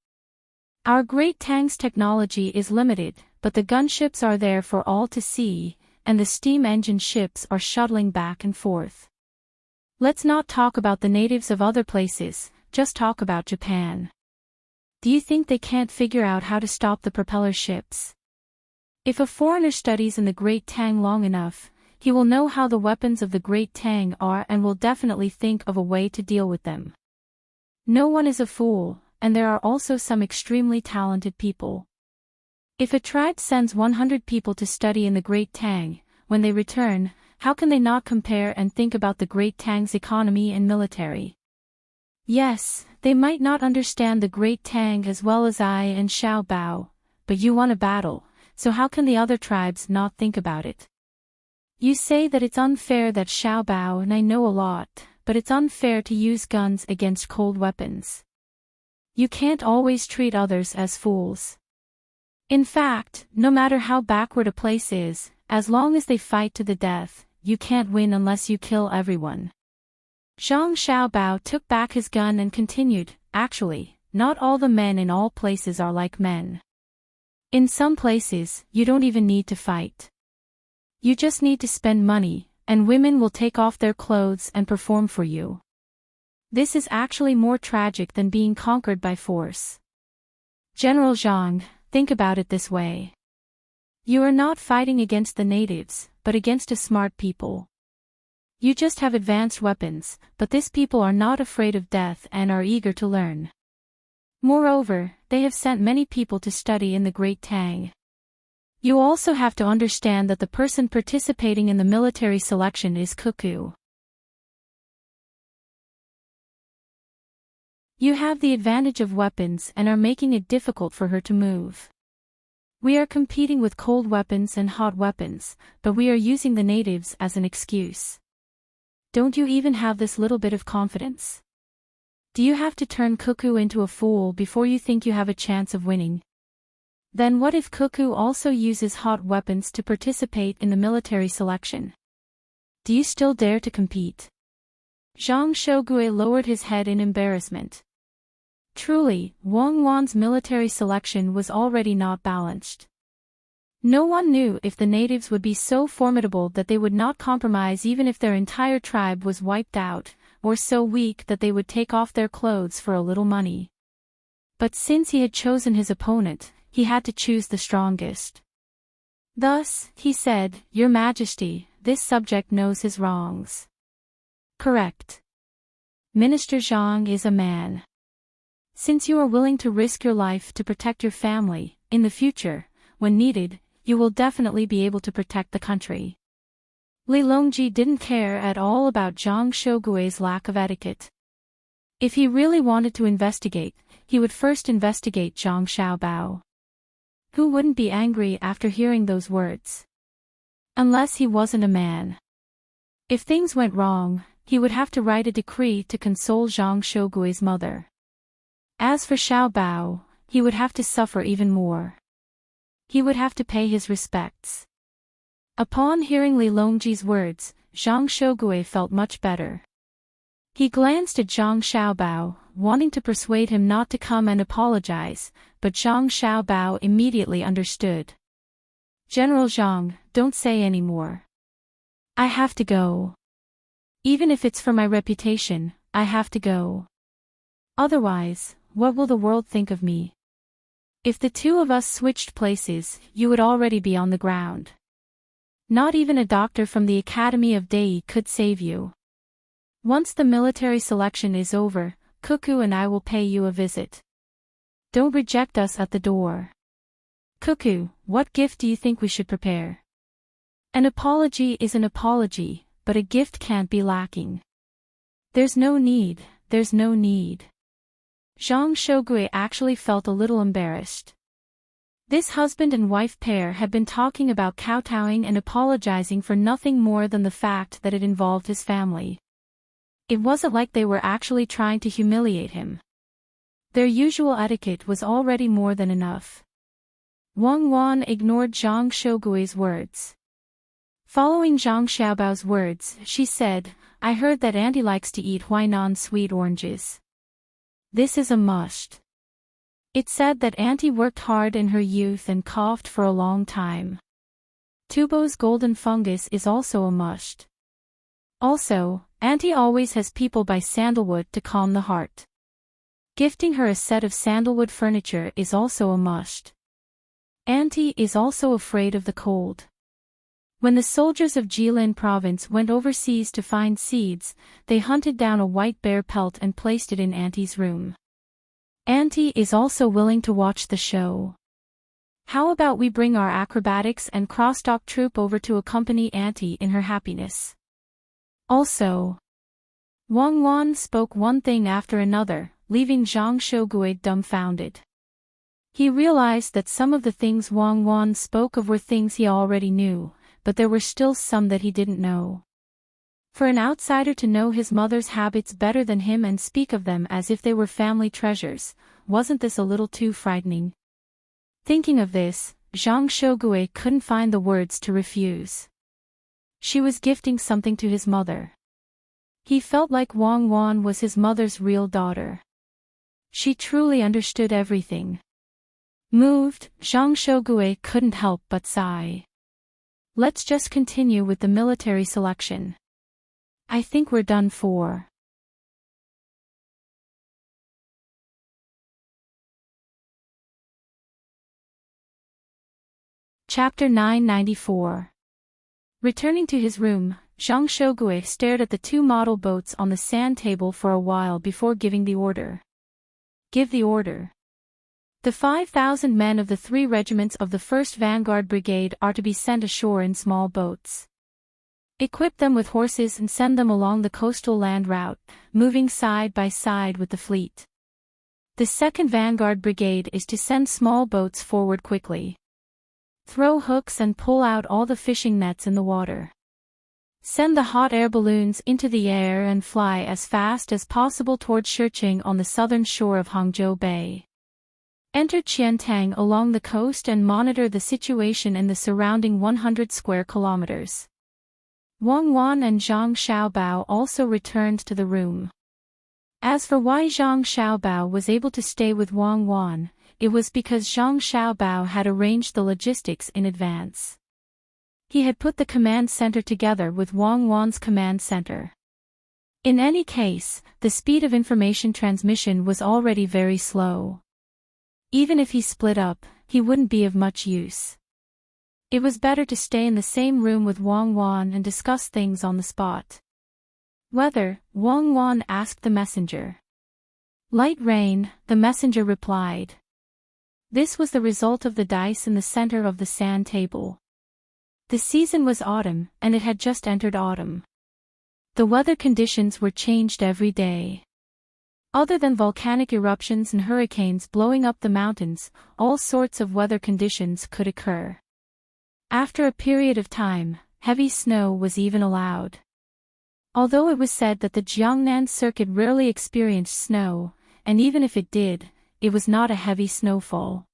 Speaker 1: Our great Tang's technology is limited, but the gunships are there for all to see, and the steam engine ships are shuttling back and forth. Let's not talk about the natives of other places, just talk about Japan. Do you think they can't figure out how to stop the propeller ships? If a foreigner studies in the Great Tang long enough, he will know how the weapons of the great Tang are and will definitely think of a way to deal with them. No one is a fool, and there are also some extremely talented people. If a tribe sends 100 people to study in the Great Tang, when they return, how can they not compare and think about the Great Tang's economy and military? Yes, they might not understand the Great Tang as well as I and Xiao Bao, but you won a battle, so how can the other tribes not think about it? You say that it's unfair that Xiao Bao and I know a lot, but it's unfair to use guns against cold weapons. You can't always treat others as fools. In fact, no matter how backward a place is, as long as they fight to the death, you can't win unless you kill everyone. Zhang Xiaobao took back his gun and continued, actually, not all the men in all places are like men. In some places, you don't even need to fight. You just need to spend money, and women will take off their clothes and perform for you. This is actually more tragic than being conquered by force. General Zhang, think about it this way. You are not fighting against the natives, but against a smart people. You just have advanced weapons, but these people are not afraid of death and are eager to learn. Moreover, they have sent many people to study in the Great Tang. You also have to understand that the person participating in the military selection is Cuckoo. You have the advantage of weapons and are making it difficult for her to move. We are competing with cold weapons and hot weapons, but we are using the natives as an excuse. Don't you even have this little bit of confidence? Do you have to turn Cuckoo into a fool before you think you have a chance of winning? Then what if Cuckoo also uses hot weapons to participate in the military selection? Do you still dare to compete? Zhang Shougue lowered his head in embarrassment. Truly, Wang Wan's military selection was already not balanced. No one knew if the natives would be so formidable that they would not compromise even if their entire tribe was wiped out, or so weak that they would take off their clothes for a little money. But since he had chosen his opponent, he had to choose the strongest. Thus, he said, Your Majesty, this subject knows his wrongs. Correct. Minister Zhang is a man. Since you are willing to risk your life to protect your family, in the future, when needed, you will definitely be able to protect the country. Li Longji didn't care at all about Zhang Shougue's lack of etiquette. If he really wanted to investigate, he would first investigate Zhang Xiaobao. Who wouldn't be angry after hearing those words? Unless he wasn't a man. If things went wrong, he would have to write a decree to console Zhang Shougue's mother. As for Xiao Bao, he would have to suffer even more. He would have to pay his respects. Upon hearing Li Longji's words, Zhang Shougue felt much better. He glanced at Zhang Xiaobao, wanting to persuade him not to come and apologize, but Zhang Xiaobao immediately understood. General Zhang, don't say any more. I have to go. Even if it's for my reputation, I have to go. Otherwise, what will the world think of me? If the two of us switched places, you would already be on the ground. Not even a doctor from the Academy of Dei could save you. Once the military selection is over, Cuckoo and I will pay you a visit. Don't reject us at the door. Cuckoo, what gift do you think we should prepare? An apology is an apology, but a gift can't be lacking. There's no need, there's no need. Zhang Shougue actually felt a little embarrassed. This husband and wife pair had been talking about kowtowing and apologizing for nothing more than the fact that it involved his family. It wasn't like they were actually trying to humiliate him. Their usual etiquette was already more than enough. Wang Wan ignored Zhang Shougue's words. Following Zhang Xiaobao's words, she said, I heard that Auntie likes to eat Huainan sweet oranges. This is a must. It said that Auntie worked hard in her youth and coughed for a long time. Tubo's golden fungus is also a must. Also, Auntie always has people buy sandalwood to calm the heart. Gifting her a set of sandalwood furniture is also a must. Auntie is also afraid of the cold. When the soldiers of Jilin province went overseas to find seeds, they hunted down a white bear pelt and placed it in Auntie's room. Auntie is also willing to watch the show. How about we bring our acrobatics and crosstalk troupe over to accompany Auntie in her happiness? Also, Wang Wan spoke one thing after another, leaving Zhang Shogui dumbfounded. He realized that some of the things Wang Wan spoke of were things he already knew, but there were still some that he didn't know. For an outsider to know his mother's habits better than him and speak of them as if they were family treasures, wasn't this a little too frightening? Thinking of this, Zhang Shogui couldn't find the words to refuse. She was gifting something to his mother. He felt like Wang Wan was his mother's real daughter. She truly understood everything. Moved, Zhang Shogui couldn't help but sigh. Let's just continue with the military selection. I think we're done for. Chapter 994. Returning to his room, Zhang Shogui stared at the two model boats on the sand table for a while before giving the order. Give the order. The 5,000 men of the 3 regiments of the 1st Vanguard Brigade are to be sent ashore in small boats. Equip them with horses and send them along the coastal land route, moving side by side with the fleet. The 2nd Vanguard Brigade is to send small boats forward quickly. Throw hooks and pull out all the fishing nets in the water. Send the hot air balloons into the air and fly as fast as possible toward Shiqing on the southern shore of Hangzhou Bay. Enter Tang along the coast and monitor the situation in the surrounding 100 square kilometers. Wang Wan and Zhang Xiaobao also returned to the room. As for why Zhang Xiaobao was able to stay with Wang Wan, it was because Zhang Xiaobao had arranged the logistics in advance. He had put the command center together with Wang Wan's command center. In any case, the speed of information transmission was already very slow. Even if he split up, he wouldn't be of much use. It was better to stay in the same room with Wang Wan and discuss things on the spot. Weather, Wang Wan asked the messenger. Light rain, the messenger replied. This was the result of the dice in the center of the sand table. The season was autumn, and it had just entered autumn. The weather conditions were changed every day. Other than volcanic eruptions and hurricanes blowing up the mountains, all sorts of weather conditions could occur. After a period of time, heavy snow was even allowed. Although it was said that the Jiangnan circuit rarely experienced snow, and even if it did, it was not a heavy snowfall.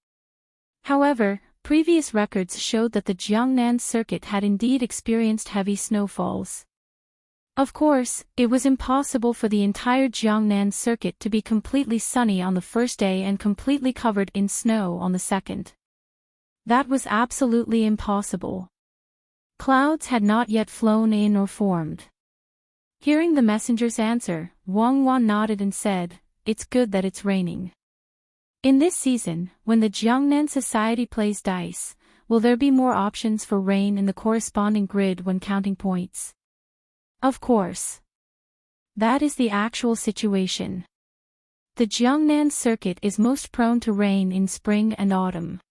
Speaker 1: However, previous records showed that the Jiangnan circuit had indeed experienced heavy snowfalls. Of course, it was impossible for the entire Jiangnan circuit to be completely sunny on the first day and completely covered in snow on the second. That was absolutely impossible. Clouds had not yet flown in or formed. Hearing the messenger's answer, Wang Wan nodded and said, "It's good that it's raining." In this season, when the Jiangnan society plays dice, will there be more options for rain in the corresponding grid when counting points? Of course. That is the actual situation. The Jiangnan circuit is most prone to rain in spring and autumn.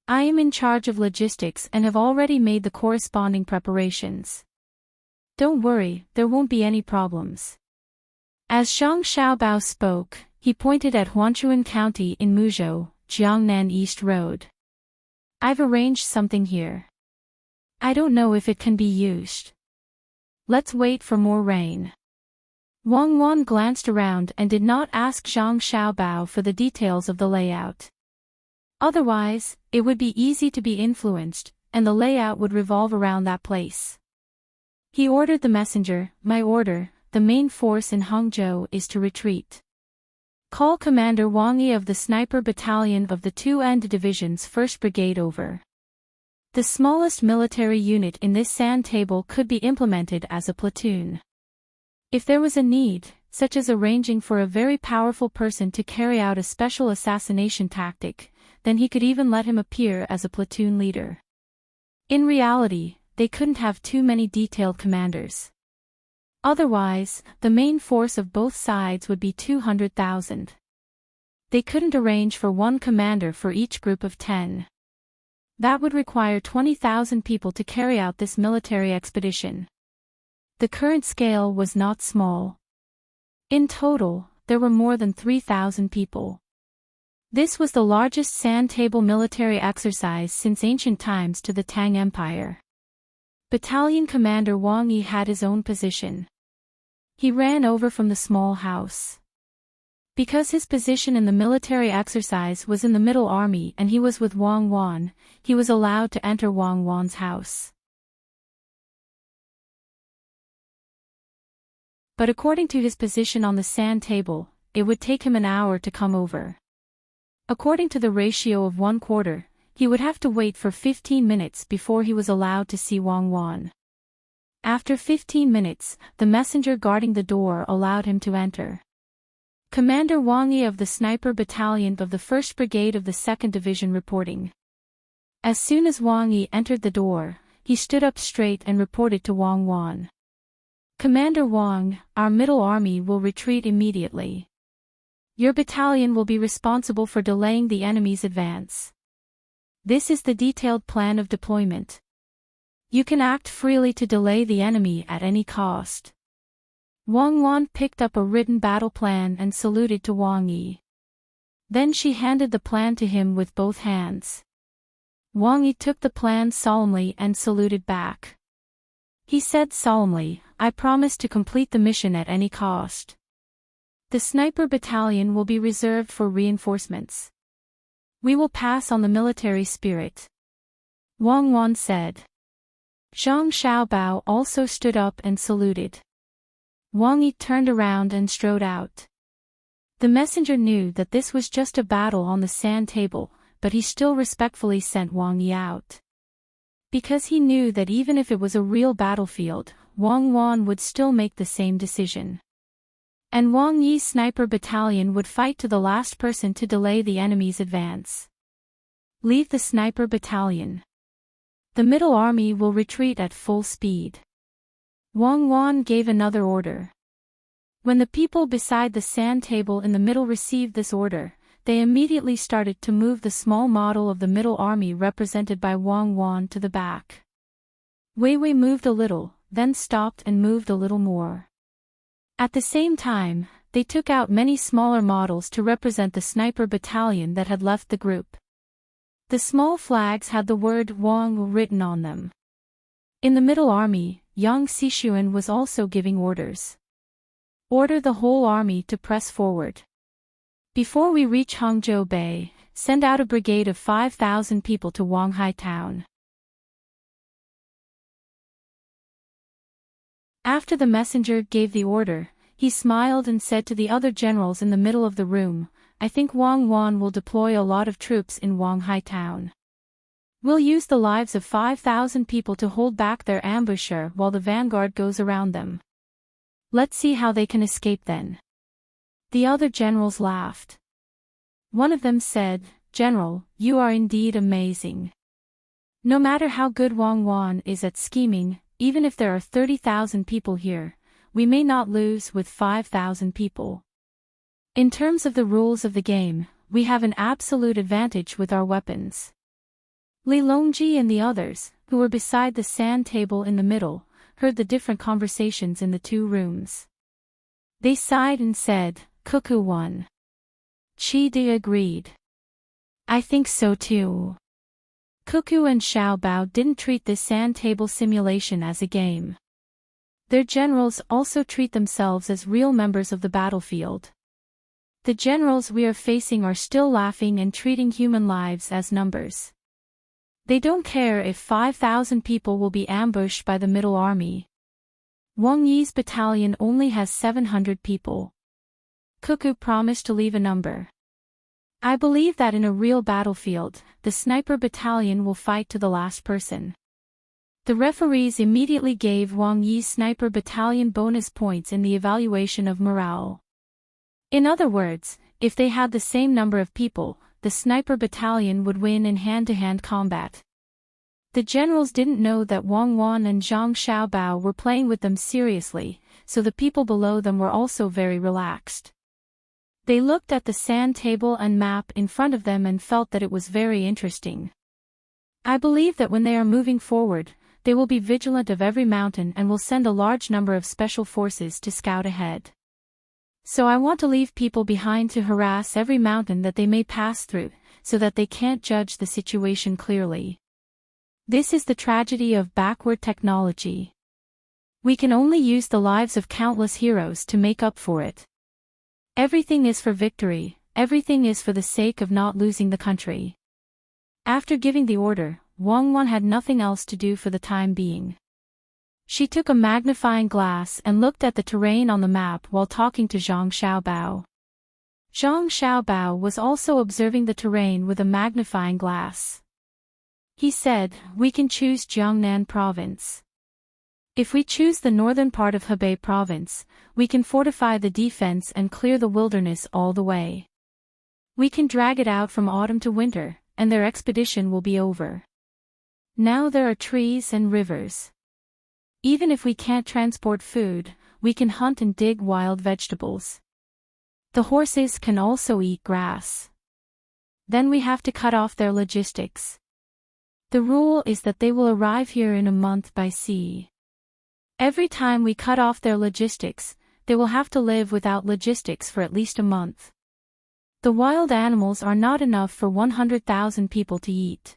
Speaker 1: I am in charge of logistics and have already made the corresponding preparations. Don't worry, there won't be any problems. As Zhang Xiaobao spoke, he pointed at Huanchuan County in Muzhou, Jiangnan East Road. I've arranged something here. I don't know if it can be used. Let's wait for more rain. Wang Wan glanced around and did not ask Zhang Xiaobao for the details of the layout. Otherwise, it would be easy to be influenced, and the layout would revolve around that place. He ordered the messenger, "My order, the main force in Hangzhou is to retreat. Call Commander Wang Yi of the Sniper Battalion of the 2nd Division's 1st Brigade over." The smallest military unit in this sand table could be implemented as a platoon. If there was a need, such as arranging for a very powerful person to carry out a special assassination tactic, then he could even let him appear as a platoon leader. In reality, they couldn't have too many detailed commanders. Otherwise, the main force of both sides would be 200,000. They couldn't arrange for one commander for each group of 10. That would require 20,000 people to carry out this military expedition. The current scale was not small. In total, there were more than 3,000 people. This was the largest sand table military exercise since ancient times to the Tang Empire. Battalion Commander Wang Yi had his own position. He ran over from the small house. Because his position in the military exercise was in the middle army and he was with Wang Wan, he was allowed to enter Wang Wan's house. But according to his position on the sand table, it would take him an hour to come over. According to the ratio of 1/4, he would have to wait for 15 minutes before he was allowed to see Wang Wan. After 15 minutes, the messenger guarding the door allowed him to enter. Commander Wang Yi of the Sniper Battalion of the 1st Brigade of the 2nd Division reporting. As soon as Wang Yi entered the door, he stood up straight and reported to Wang Wan. Commander Wang, our middle army will retreat immediately. Your battalion will be responsible for delaying the enemy's advance. This is the detailed plan of deployment. You can act freely to delay the enemy at any cost. Wang Wan picked up a written battle plan and saluted to Wang Yi. Then she handed the plan to him with both hands. Wang Yi took the plan solemnly and saluted back. He said solemnly, I promise to complete the mission at any cost. The sniper battalion will be reserved for reinforcements. We will pass on the military spirit. Wang Wan said. Zhang Xiaobao also stood up and saluted. Wang Yi turned around and strode out. The messenger knew that this was just a battle on the sand table, but he still respectfully sent Wang Yi out. Because he knew that even if it was a real battlefield, Wang Wan would still make the same decision. And Wang Yi's sniper battalion would fight to the last person to delay the enemy's advance. Leave the sniper battalion. The middle army will retreat at full speed. Wang Wan gave another order. When the people beside the sand table in the middle received this order, they immediately started to move the small model of the middle army represented by Wang Wan to the back. Wei Wei moved a little, then stopped and moved a little more. At the same time, they took out many smaller models to represent the sniper battalion that had left the group. The small flags had the word Wang written on them. In the middle army, Yang Xishuan was also giving orders. Order the whole army to press forward. Before we reach Hangzhou Bay, send out a brigade of 5,000 people to Wanghai town. After the messenger gave the order, he smiled and said to the other generals in the middle of the room, I think Wang Wan will deploy a lot of troops in Wanghai town. We'll use the lives of 5,000 people to hold back their ambusher while the vanguard goes around them. Let's see how they can escape then. The other generals laughed. One of them said, General, you are indeed amazing. No matter how good Wang Wan is at scheming, even if there are 30,000 people here, we may not lose with 5,000 people. In terms of the rules of the game, we have an absolute advantage with our weapons. Li Longji and the others, who were beside the sand table in the middle, heard the different conversations in the two rooms. They sighed and said, Cuckoo won. Chi Di agreed. I think so too. Cuckoo and Xiao Bao didn't treat this sand table simulation as a game. Their generals also treat themselves as real members of the battlefield. The generals we are facing are still laughing and treating human lives as numbers. They don't care if 5,000 people will be ambushed by the middle army. Wang Yi's battalion only has 700 people. Cuckoo promised to leave a number. I believe that in a real battlefield, the sniper battalion will fight to the last person. The referees immediately gave Wang Yi's sniper battalion bonus points in the evaluation of morale. In other words, if they had the same number of people, the sniper battalion would win in hand-to-hand combat. The generals didn't know that Wang Wan and Zhang Xiaobao were playing with them seriously, so the people below them were also very relaxed. They looked at the sand table and map in front of them and felt that it was very interesting. I believe that when they are moving forward, they will be vigilant of every mountain and will send a large number of special forces to scout ahead. So I want to leave people behind to harass every mountain that they may pass through, so that they can't judge the situation clearly. This is the tragedy of backward technology. We can only use the lives of countless heroes to make up for it. Everything is for victory, everything is for the sake of not losing the country. After giving the order, Wang Wan had nothing else to do for the time being. She took a magnifying glass and looked at the terrain on the map while talking to Zhang Xiaobao. Zhang Xiaobao was also observing the terrain with a magnifying glass. He said, "We can choose Jiangnan province. If we choose the northern part of Hebei province, we can fortify the defense and clear the wilderness all the way. We can drag it out from autumn to winter, and their expedition will be over. Now there are trees and rivers. Even if we can't transport food, we can hunt and dig wild vegetables. The horses can also eat grass. Then we have to cut off their logistics. The rule is that they will arrive here in a month by sea. Every time we cut off their logistics, they will have to live without logistics for at least a month. The wild animals are not enough for 100,000 people to eat.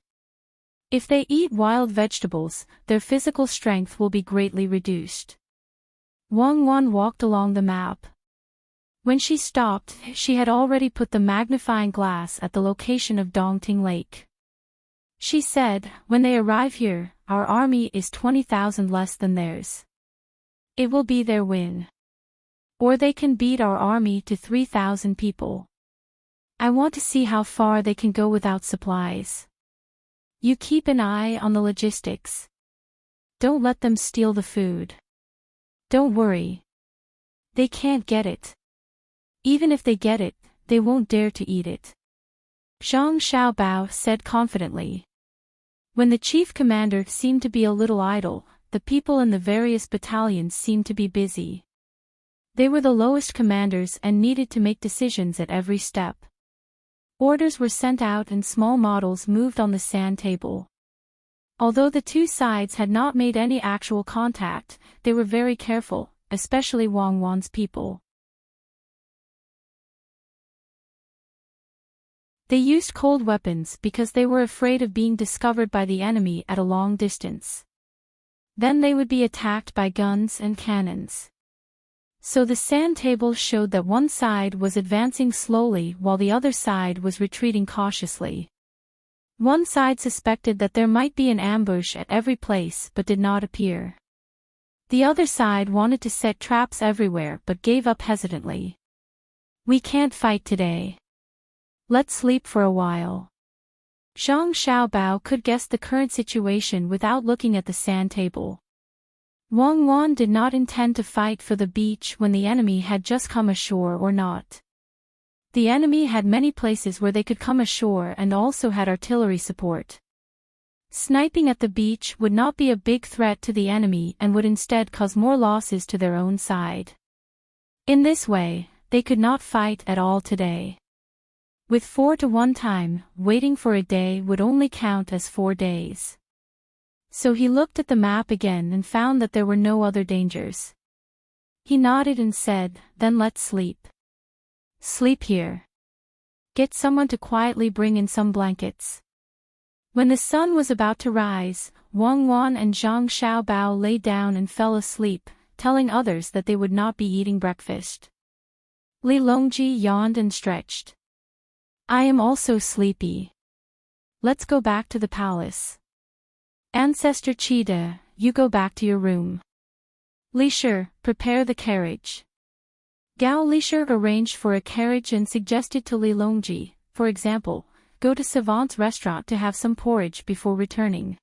Speaker 1: If they eat wild vegetables, their physical strength will be greatly reduced." Wang Wan walked along the map. When she stopped, she had already put the magnifying glass at the location of Dongting Lake. She said, "When they arrive here, our army is 20,000 less than theirs. It will be their win. Or they can beat our army to 3,000 people. I want to see how far they can go without supplies. You keep an eye on the logistics. Don't let them steal the food. Don't worry. They can't get it. Even if they get it, they won't dare to eat it." Zhang Xiaobao said confidently. When the chief commander seemed to be a little idle, the people in the various battalions seemed to be busy. They were the lowest commanders and needed to make decisions at every step. Orders were sent out and small models moved on the sand table. Although the two sides had not made any actual contact, they were very careful, especially Wang Wan's people. They used cold weapons because they were afraid of being discovered by the enemy at a long distance. Then they would be attacked by guns and cannons. So the sand table showed that one side was advancing slowly while the other side was retreating cautiously. One side suspected that there might be an ambush at every place but did not appear. The other side wanted to set traps everywhere but gave up hesitantly. "We can't fight today. Let's sleep for a while." Zhang Xiaobao could guess the current situation without looking at the sand table. Wang Wan did not intend to fight for the beach when the enemy had just come ashore or not. The enemy had many places where they could come ashore and also had artillery support. Sniping at the beach would not be a big threat to the enemy and would instead cause more losses to their own side. In this way, they could not fight at all today. With 4 to 1 time, waiting for a day would only count as 4 days. So he looked at the map again and found that there were no other dangers. He nodded and said, "Then let's sleep. Sleep here. Get someone to quietly bring in some blankets." When the sun was about to rise, Wang Wan and Zhang Xiaobao lay down and fell asleep, telling others that they would not be eating breakfast. Li Longji yawned and stretched. "I am also sleepy. Let's go back to the palace. Ancestor Cheetah, you go back to your room. Li Shi, prepare the carriage." Gao Lishi arranged for a carriage and suggested to Li Longji, for example, go to Savant's restaurant to have some porridge before returning.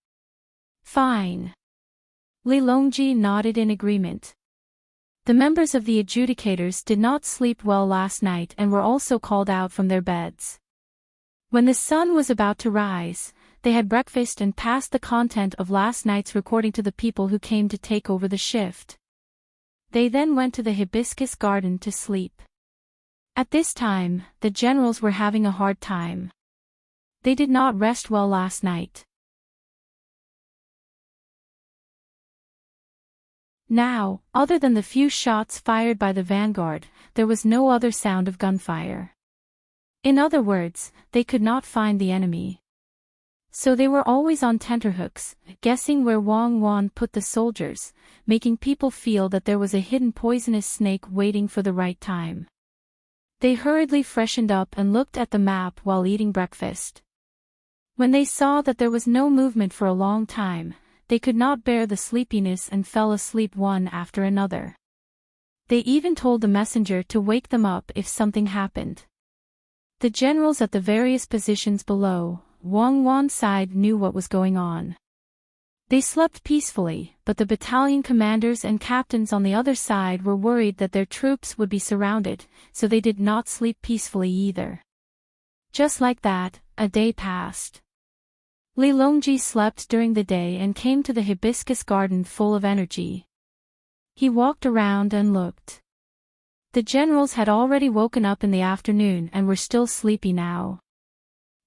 Speaker 1: "Fine." Li Longji nodded in agreement. The members of the adjudicators did not sleep well last night and were also called out from their beds. When the sun was about to rise, they had breakfast and passed the content of last night's recording to the people who came to take over the shift. They then went to the hibiscus garden to sleep. At this time, the generals were having a hard time. They did not rest well last night. Now, other than the few shots fired by the vanguard, there was no other sound of gunfire. In other words, they could not find the enemy. So they were always on tenterhooks, guessing where Wang Wan put the soldiers, making people feel that there was a hidden poisonous snake waiting for the right time. They hurriedly freshened up and looked at the map while eating breakfast. When they saw that there was no movement for a long time, they could not bear the sleepiness and fell asleep one after another. They even told the messenger to wake them up if something happened. The generals at the various positions below, Wang Wan's side, knew what was going on. They slept peacefully, but the battalion commanders and captains on the other side were worried that their troops would be surrounded, so they did not sleep peacefully either. Just like that, a day passed. Li Longji slept during the day and came to the hibiscus garden full of energy. He walked around and looked. The generals had already woken up in the afternoon and were still sleepy now.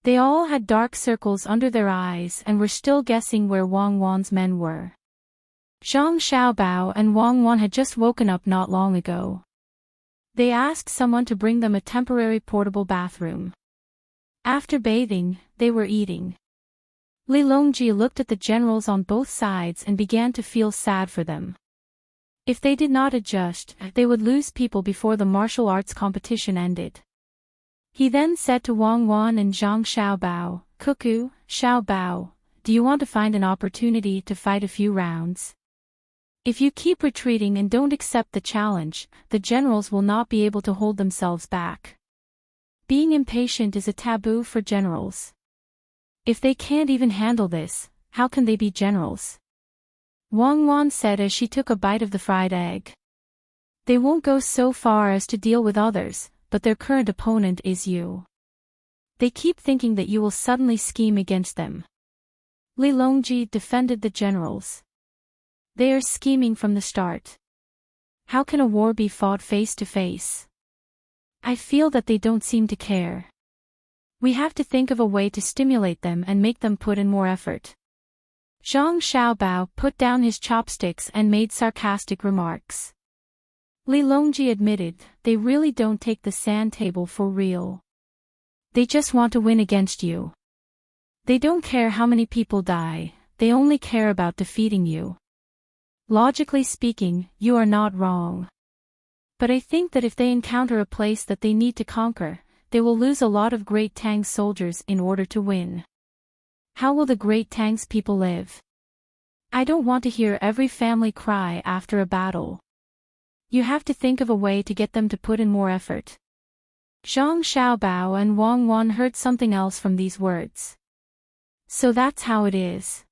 Speaker 1: They all had dark circles under their eyes and were still guessing where Wang Wan's men were. Zhang Xiaobao and Wang Wan had just woken up not long ago. They asked someone to bring them a temporary portable bathroom. After bathing, they were eating. Li Longji looked at the generals on both sides and began to feel sad for them. If they did not adjust, they would lose people before the martial arts competition ended. He then said to Wang Wan and Zhang Xiaobao, "Cuckoo, Xiaobao, do you want to find an opportunity to fight a few rounds? If you keep retreating and don't accept the challenge, the generals will not be able to hold themselves back. Being impatient is a taboo for generals. If they can't even handle this, how can they be generals?" Wang Wan said as she took a bite of the fried egg. "They won't go so far as to deal with others, but their current opponent is you. They keep thinking that you will suddenly scheme against them." Li Longji defended the generals. "They are scheming from the start. How can a war be fought face to face? I feel that they don't seem to care. We have to think of a way to stimulate them and make them put in more effort." Zhang Xiaobao put down his chopsticks and made sarcastic remarks. Li Longji admitted, "They really don't take the sand table for real. They just want to win against you. They don't care how many people die, they only care about defeating you. Logically speaking, you are not wrong. But I think that if they encounter a place that they need to conquer, they will lose a lot of Great Tang's soldiers in order to win. How will the Great Tang's people live? I don't want to hear every family cry after a battle. You have to think of a way to get them to put in more effort." Zhang Xiaobao and Wang Wan heard something else from these words. "So that's how it is.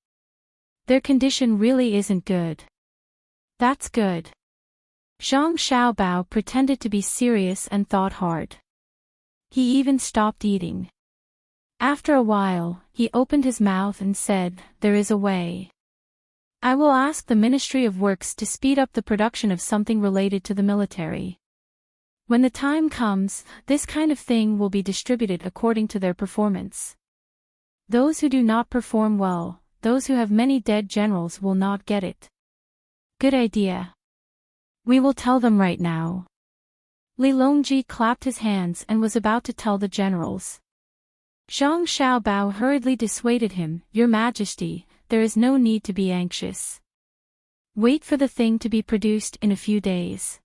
Speaker 1: Their condition really isn't good. That's good." Zhang Xiaobao pretended to be serious and thought hard. He even stopped eating. After a while, he opened his mouth and said, "There is a way. I will ask the Ministry of Works to speed up the production of something related to the military. When the time comes, this kind of thing will be distributed according to their performance. Those who do not perform well, those who have many dead generals will not get it." "Good idea. We will tell them right now." Li Longji clapped his hands and was about to tell the generals. Zhang Xiaobao hurriedly dissuaded him, "Your Majesty, there is no need to be anxious. Wait for the thing to be produced in a few days.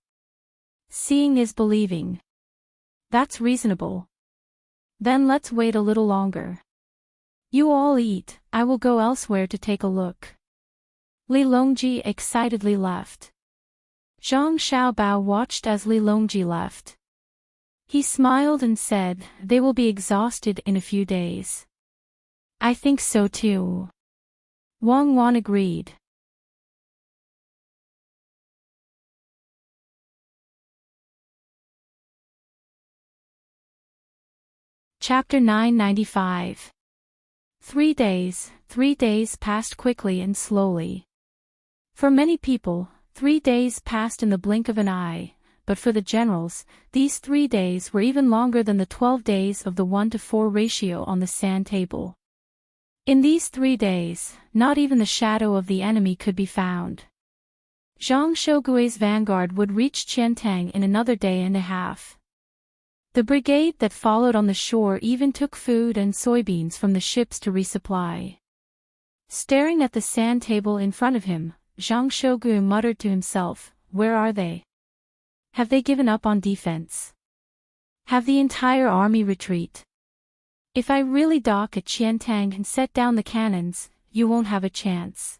Speaker 1: Seeing is believing. That's reasonable. Then let's wait a little longer. You all eat, I will go elsewhere to take a look." Li Longji excitedly left. Zhang Xiaobao watched as Li Longji left. He smiled and said, "They will be exhausted in a few days." "I think so too." Wang Wan agreed. Chapter 995. 3 days passed quickly and slowly. For many people, 3 days passed in the blink of an eye, but for the generals, these 3 days were even longer than the 12 days of the 1-to-4 ratio on the sand table. In these 3 days, not even the shadow of the enemy could be found. Zhang Shougui's vanguard would reach Qiantang in another day and a half. The brigade that followed on the shore even took food and soybeans from the ships to resupply. Staring at the sand table in front of him, Zhang Shougui muttered to himself, "Where are they? Have they given up on defense? Have the entire army retreat? If I really dock at Qiantang and set down the cannons, you won't have a chance."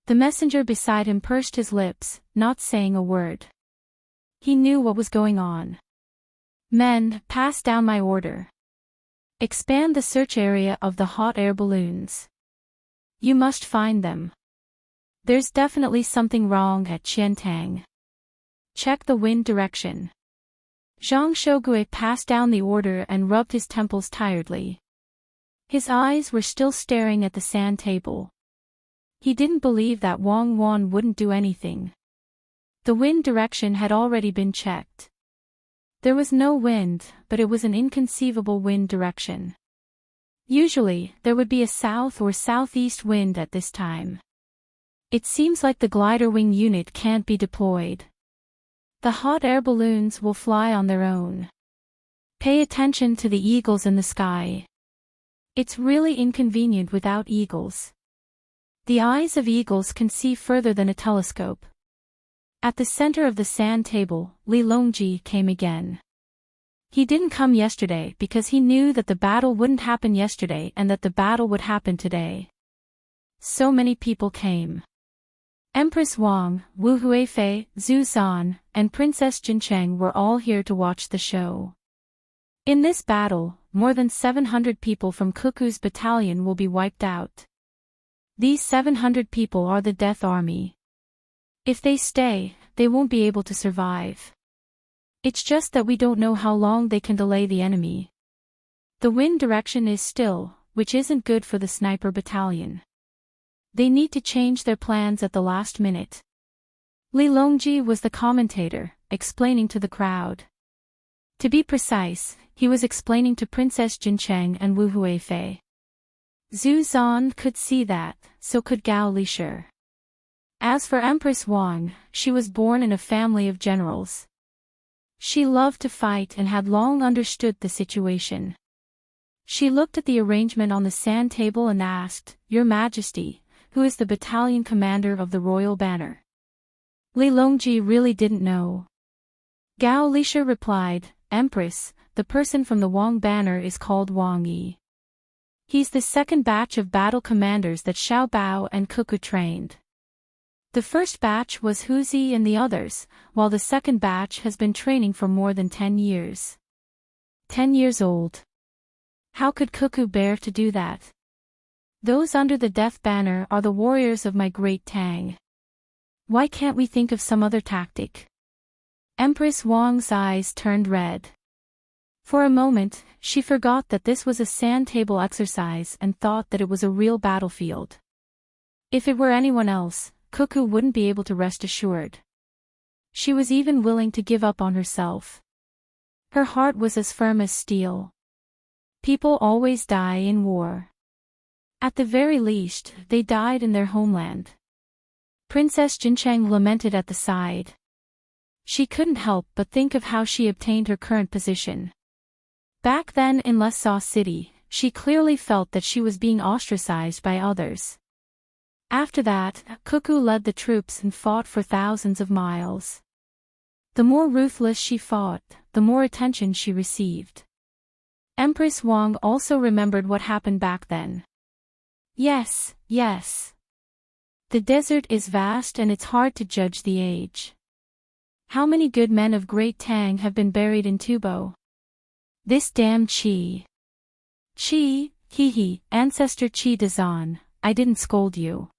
Speaker 1: The messenger beside him pursed his lips, not saying a word. He knew what was going on. "Men, pass down my order. Expand the search area of the hot air balloons. You must find them. There's definitely something wrong at Qiantang. Check the wind direction." Zhang Shougui passed down the order and rubbed his temples tiredly. His eyes were still staring at the sand table. He didn't believe that Wang Wan wouldn't do anything. The wind direction had already been checked. There was no wind, but it was an inconceivable wind direction. Usually, there would be a south or southeast wind at this time. It seems like the glider wing unit can't be deployed. The hot air balloons will fly on their own. Pay attention to the eagles in the sky. It's really inconvenient without eagles. The eyes of eagles can see further than a telescope. At the center of the sand table, Li Longji came again. He didn't come yesterday because he knew that the battle wouldn't happen yesterday and that the battle would happen today. So many people came. Empress Wang, Wu Huifei, Zhu Zan, and Princess Jincheng were all here to watch the show. In this battle, more than 700 people from Cuckoo's battalion will be wiped out. These 700 people are the Death Army. If they stay, they won't be able to survive. It's just that we don't know how long they can delay the enemy. The wind direction is still, which isn't good for the sniper battalion. They need to change their plans at the last minute. Li Longji was the commentator, explaining to the crowd. To be precise, he was explaining to Princess Jincheng and Wu Huifei. Zhu Zan could see that, so could Gao Lishir. As for Empress Wang, she was born in a family of generals. She loved to fight and had long understood the situation. She looked at the arrangement on the sand table and asked, "Your Majesty, who is the battalion commander of the royal banner?" Li Longji really didn't know. Gao Lishir replied, "Empress, the person from the Wang banner is called Wang Yi. He's the second batch of battle commanders that Xiao Bao and Cuckoo trained. The first batch was Huzi and the others, while the second batch has been training for more than 10 years. 10 years old. How could Cuckoo bear to do that? Those under the death banner are the warriors of my great Tang. Why can't we think of some other tactic?" Empress Wang's eyes turned red. For a moment, she forgot that this was a sand table exercise and thought that it was a real battlefield. If it were anyone else, Cuckoo wouldn't be able to rest assured. She was even willing to give up on herself. Her heart was as firm as steel. People always die in war. At the very least, they died in their homeland. Princess Jincheng lamented at the side. She couldn't help but think of how she obtained her current position. Back then in Lesaw City, she clearly felt that she was being ostracized by others. After that, Cuckoo led the troops and fought for thousands of miles. The more ruthless she fought, the more attention she received. Empress Wang also remembered what happened back then. Yes. The desert is vast and it's hard to judge the age. How many good men of great Tang have been buried in Tubo? This damn Qi. Qi, hee, ancestor Qi Dazan, I didn't scold you.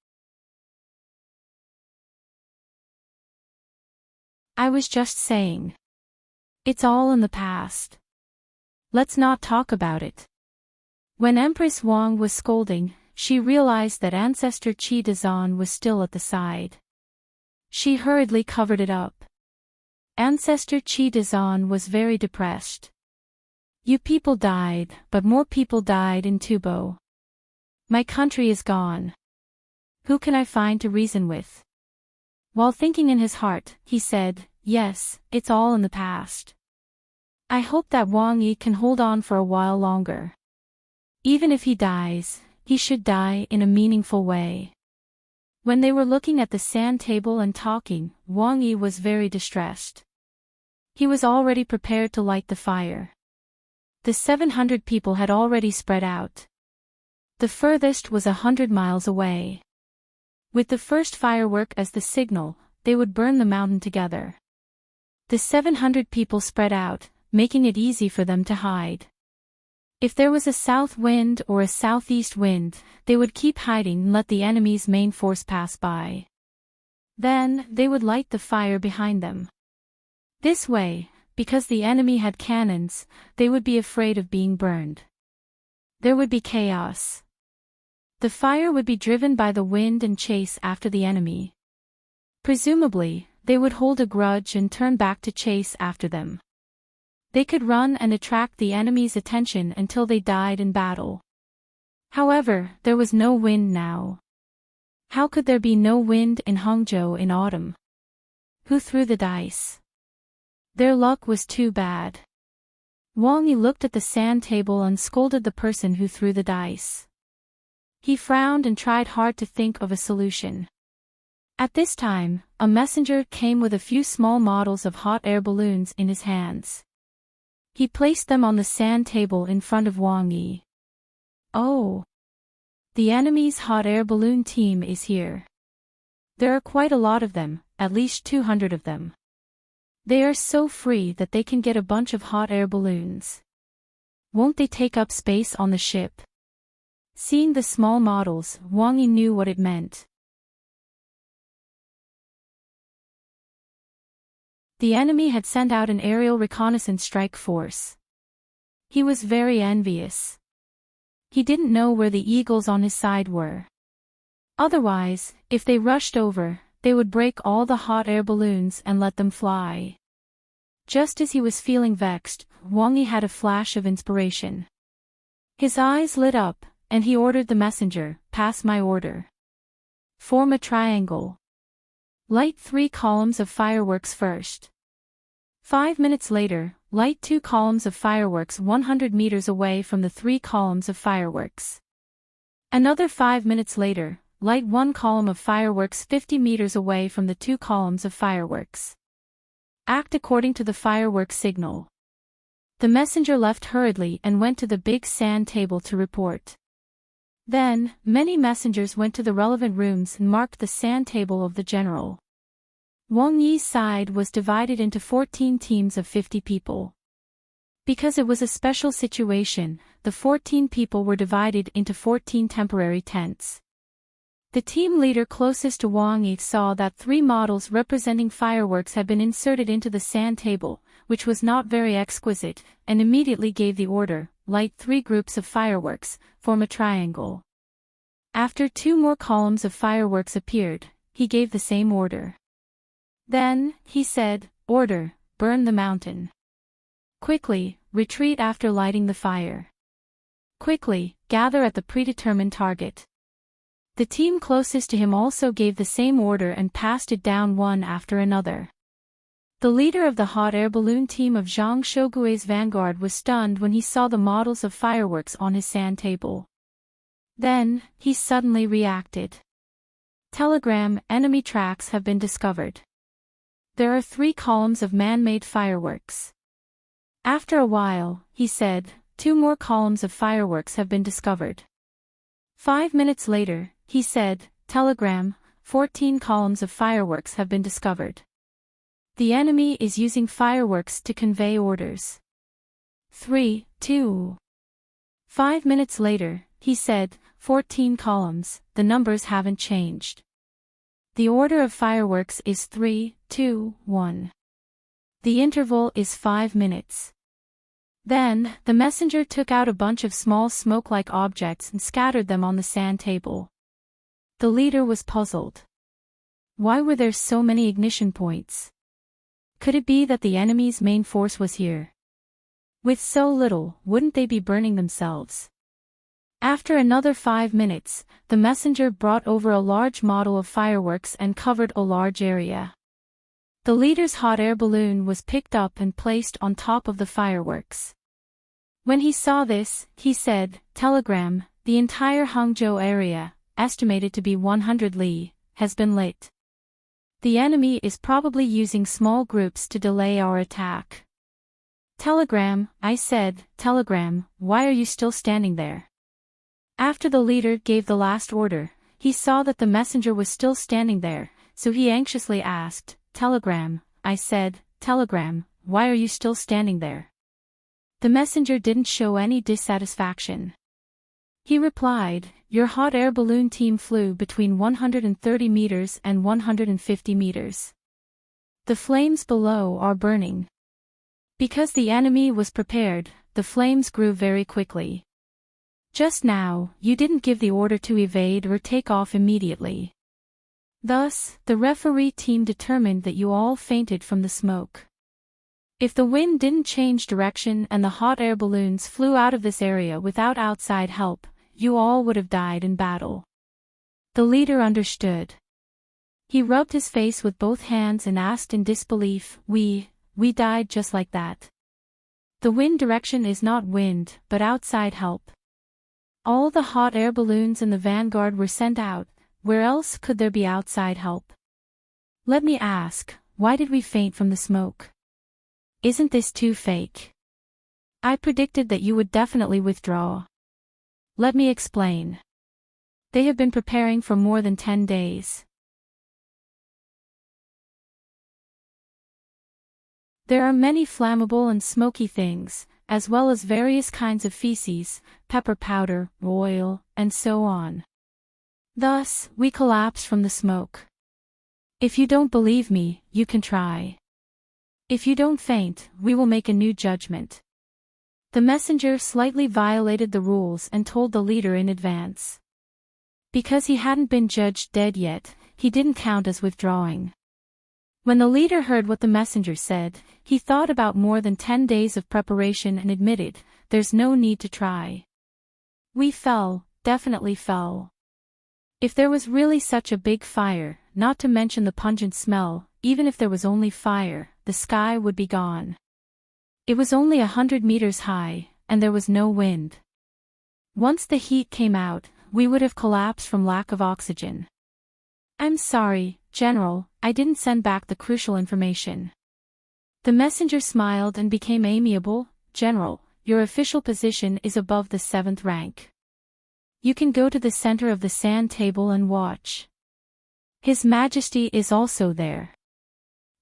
Speaker 1: I was just saying. It's all in the past. Let's not talk about it. When Empress Wang was scolding, she realized that Ancestor Qi Dazan was still at the side. She hurriedly covered it up. Ancestor Qi Dazan was very depressed. You people died, but more people died in Tubo. My country is gone. Who can I find to reason with? While thinking in his heart, he said, yes, it's all in the past. I hope that Wang Yi can hold on for a while longer. Even if he dies, he should die in a meaningful way. When they were looking at the sand table and talking, Wang Yi was very distressed. He was already prepared to light the fire. The 700 people had already spread out. The furthest was 100 miles away. With the first firework as the signal, they would burn the mountain together. The 700 people spread out, making it easy for them to hide. If there was a south wind or a southeast wind, they would keep hiding and let the enemy's main force pass by. Then, they would light the fire behind them. This way, because the enemy had cannons, they would be afraid of being burned. There would be chaos. The fire would be driven by the wind and chase after the enemy. Presumably, they would hold a grudge and turn back to chase after them. They could run and attract the enemy's attention until they died in battle. However, there was no wind now. How could there be no wind in Hangzhou in autumn? Who threw the dice? Their luck was too bad. Wang Yi looked at the sand table and scolded the person who threw the dice. He frowned and tried hard to think of a solution. At this time, a messenger came with a few small models of hot air balloons in his hands. He placed them on the sand table in front of Wang Yi. Oh! The enemy's hot air balloon team is here. There are quite a lot of them, at least 200 of them. They are so free that they can get a bunch of hot air balloons. Won't they take up space on the ship? Seeing the small models, Wang Yi knew what it meant. The enemy had sent out an aerial reconnaissance strike force. He was very envious. He didn't know where the eagles on his side were. Otherwise, if they rushed over, they would break all the hot air balloons and let them fly. Just as he was feeling vexed, Wang Yi had a flash of inspiration. His eyes lit up, and he ordered the messenger, pass my order. Form a triangle. Light 3 columns of fireworks first. 5 minutes later, light 2 columns of fireworks 100 meters away from the 3 columns of fireworks. Another 5 minutes later, light 1 column of fireworks 50 meters away from the 2 columns of fireworks. Act according to the fireworks signal. The messenger left hurriedly and went to the big sand table to report. Then, many messengers went to the relevant rooms and marked the sand table of the general. Wang Yi's side was divided into 14 teams of 50 people. Because it was a special situation, the 14 people were divided into 14 temporary tents. The team leader closest to Wang Yi saw that 3 models representing fireworks had been inserted into the sand table, which was not very exquisite, and immediately gave the order, light 3 groups of fireworks, form a triangle. After 2 more columns of fireworks appeared, he gave the same order. Then, he said, order, burn the mountain. Quickly, retreat after lighting the fire. Quickly, gather at the predetermined target. The team closest to him also gave the same order and passed it down one after another. The leader of the hot air balloon team of Zhang Shougui's vanguard was stunned when he saw the models of fireworks on his sand table. Then, he suddenly reacted. Telegram: enemy tracks have been discovered. There are 3 columns of man-made fireworks. After a while, he said, 2 more columns of fireworks have been discovered. 5 minutes later, he said, telegram: 14 columns of fireworks have been discovered. The enemy is using fireworks to convey orders. 3, 2. 5 minutes later, he said, 14 columns, the numbers haven't changed. The order of fireworks is 3, 2, 1. The interval is 5 minutes. Then, the messenger took out a bunch of small smoke-like objects and scattered them on the sand table. The leader was puzzled. Why were there so many ignition points? Could it be that the enemy's main force was here? With so little, wouldn't they be burning themselves? After another 5 minutes, the messenger brought over a large model of fireworks and covered a large area. The leader's hot air balloon was picked up and placed on top of the fireworks. When he saw this, he said, "Telegram, the entire Hangzhou area, estimated to be 100 li, has been lit. The enemy is probably using small groups to delay our attack." "Telegram," I said, "Telegram, why are you still standing there?" After the leader gave the last order, he saw that the messenger was still standing there, so he anxiously asked, "Telegram," I said, "Telegram, why are you still standing there?" The messenger didn't show any dissatisfaction. He replied, "Your hot air balloon team flew between 130 meters and 150 meters. The flames below are burning." Because the enemy was prepared, the flames grew very quickly. Just now, you didn't give the order to evade or take off immediately. Thus, the referee team determined that you all fainted from the smoke. If the wind didn't change direction and the hot air balloons flew out of this area without outside help, you all would have died in battle. The leader understood. He rubbed his face with both hands and asked in disbelief, We died just like that. The wind direction is not wind, but outside help. All the hot air balloons in the vanguard were sent out, where else could there be outside help? Let me ask, why did we faint from the smoke? Isn't this too fake? I predicted that you would definitely withdraw. Let me explain. They have been preparing for more than 10 days. There are many flammable and smoky things, as well as various kinds of feces, pepper powder, oil, and so on. Thus, we collapse from the smoke. If you don't believe me, you can try. If you don't faint, we will make a new judgment. The messenger slightly violated the rules and told the leader in advance. Because he hadn't been judged dead yet, he didn't count as withdrawing. When the leader heard what the messenger said, he thought about more than 10 days of preparation and admitted, "There's no need to try. We fell, definitely fell." If there was really such a big fire, not to mention the pungent smell, even if there was only fire, the sky would be gone. It was only 100 meters high, and there was no wind. Once the heat came out, we would have collapsed from lack of oxygen. I'm sorry, General, I didn't send back the crucial information. The messenger smiled and became amiable. General, your official position is above the 7th rank. You can go to the center of the sand table and watch. His Majesty is also there.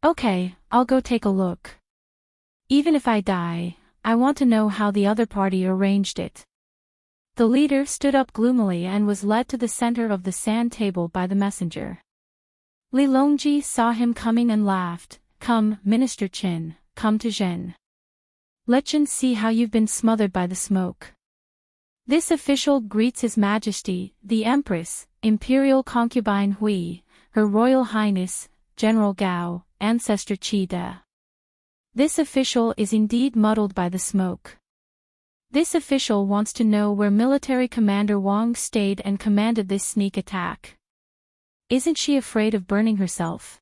Speaker 1: Okay, I'll go take a look. Even if I die, I want to know how the other party arranged it. The leader stood up gloomily and was led to the center of the sand table by the messenger. Li Longji saw him coming and laughed. Come, Minister Qin, come to Zhen. Let Zhen see how you've been smothered by the smoke. This official greets His Majesty, the Empress, Imperial Concubine Hui, Her Royal Highness, General Gao, Ancestor Qi De. This official is indeed muddled by the smoke. This official wants to know where Military Commander Wang stayed and commanded this sneak attack. Isn't she afraid of burning herself?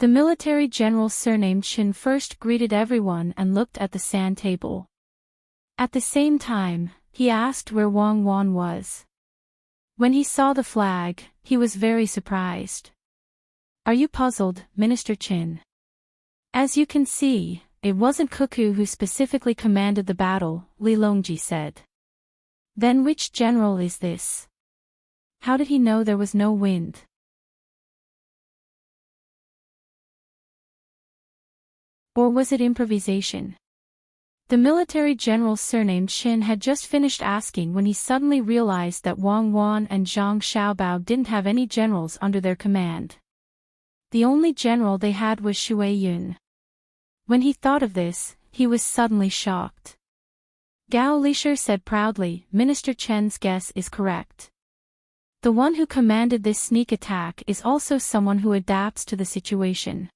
Speaker 1: The military general surnamed Shin first greeted everyone and looked at the sand table. At the same time, he asked where Wang Wan was. When he saw the flag, he was very surprised. Are you puzzled, Minister Qin? As you can see, it wasn't Cuckoo who specifically commanded the battle, Li Longji said. Then which general is this? How did he know there was no wind? Or was it improvisation? The military general surnamed Shin had just finished asking when he suddenly realized that Wang Wan and Zhang Xiaobao didn't have any generals under their command. The only general they had was Shui Yun. When he thought of this, he was suddenly shocked. Gao Lisher said proudly, Minister Chen's guess is correct. The one who commanded this sneak attack is also someone who adapts to the situation.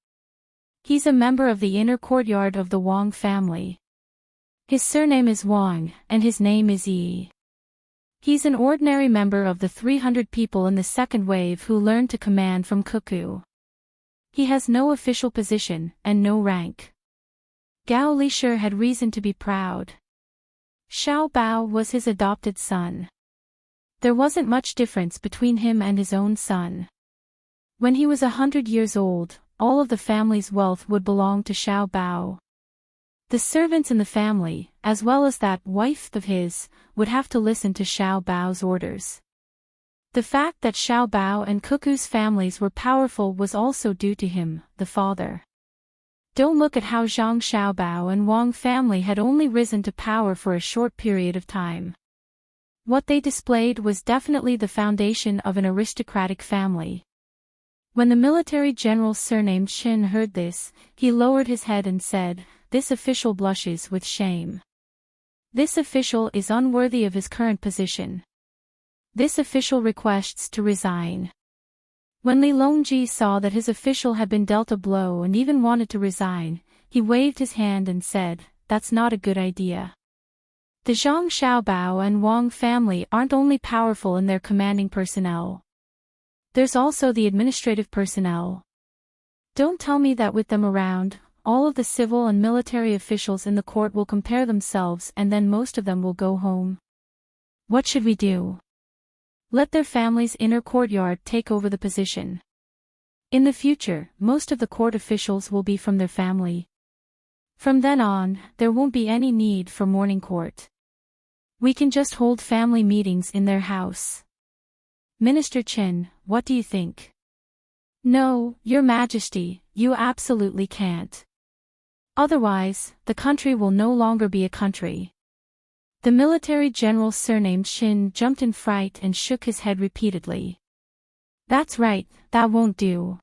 Speaker 1: He's a member of the inner courtyard of the Wang family. His surname is Wang, and his name is Yi. He's an ordinary member of the 300 people in the second wave who learned to command from Cuckoo. He has no official position, and no rank. Gao Lisher had reason to be proud. Xiao Bao was his adopted son. There wasn't much difference between him and his own son. When he was 100 years old, all of the family's wealth would belong to Xiao Bao. The servants in the family, as well as that wife of his, would have to listen to Xiao Bao's orders. The fact that Xiao Bao and Cuckoo's families were powerful was also due to him, the father. Don't look at how Zhang Xiaobao and Wang family had only risen to power for a short period of time. What they displayed was definitely the foundation of an aristocratic family. When the military general surnamed Shin heard this, he lowered his head and said, "This official blushes with shame. This official is unworthy of his current position. This official requests to resign." When Li Longji saw that his official had been dealt a blow and even wanted to resign, he waved his hand and said, "That's not a good idea. The Zhang Xiaobao and Wang family aren't only powerful in their commanding personnel. There's also the administrative personnel. Don't tell me that with them around, all of the civil and military officials in the court will compare themselves and then most of them will go home. What should we do? Let their family's inner courtyard take over the position. In the future, most of the court officials will be from their family. From then on, there won't be any need for morning court. We can just hold family meetings in their house. Minister Qin, what do you think?" "No, Your Majesty, you absolutely can't. Otherwise, the country will no longer be a country." The military general surnamed Shin jumped in fright and shook his head repeatedly. "That's right, that won't do.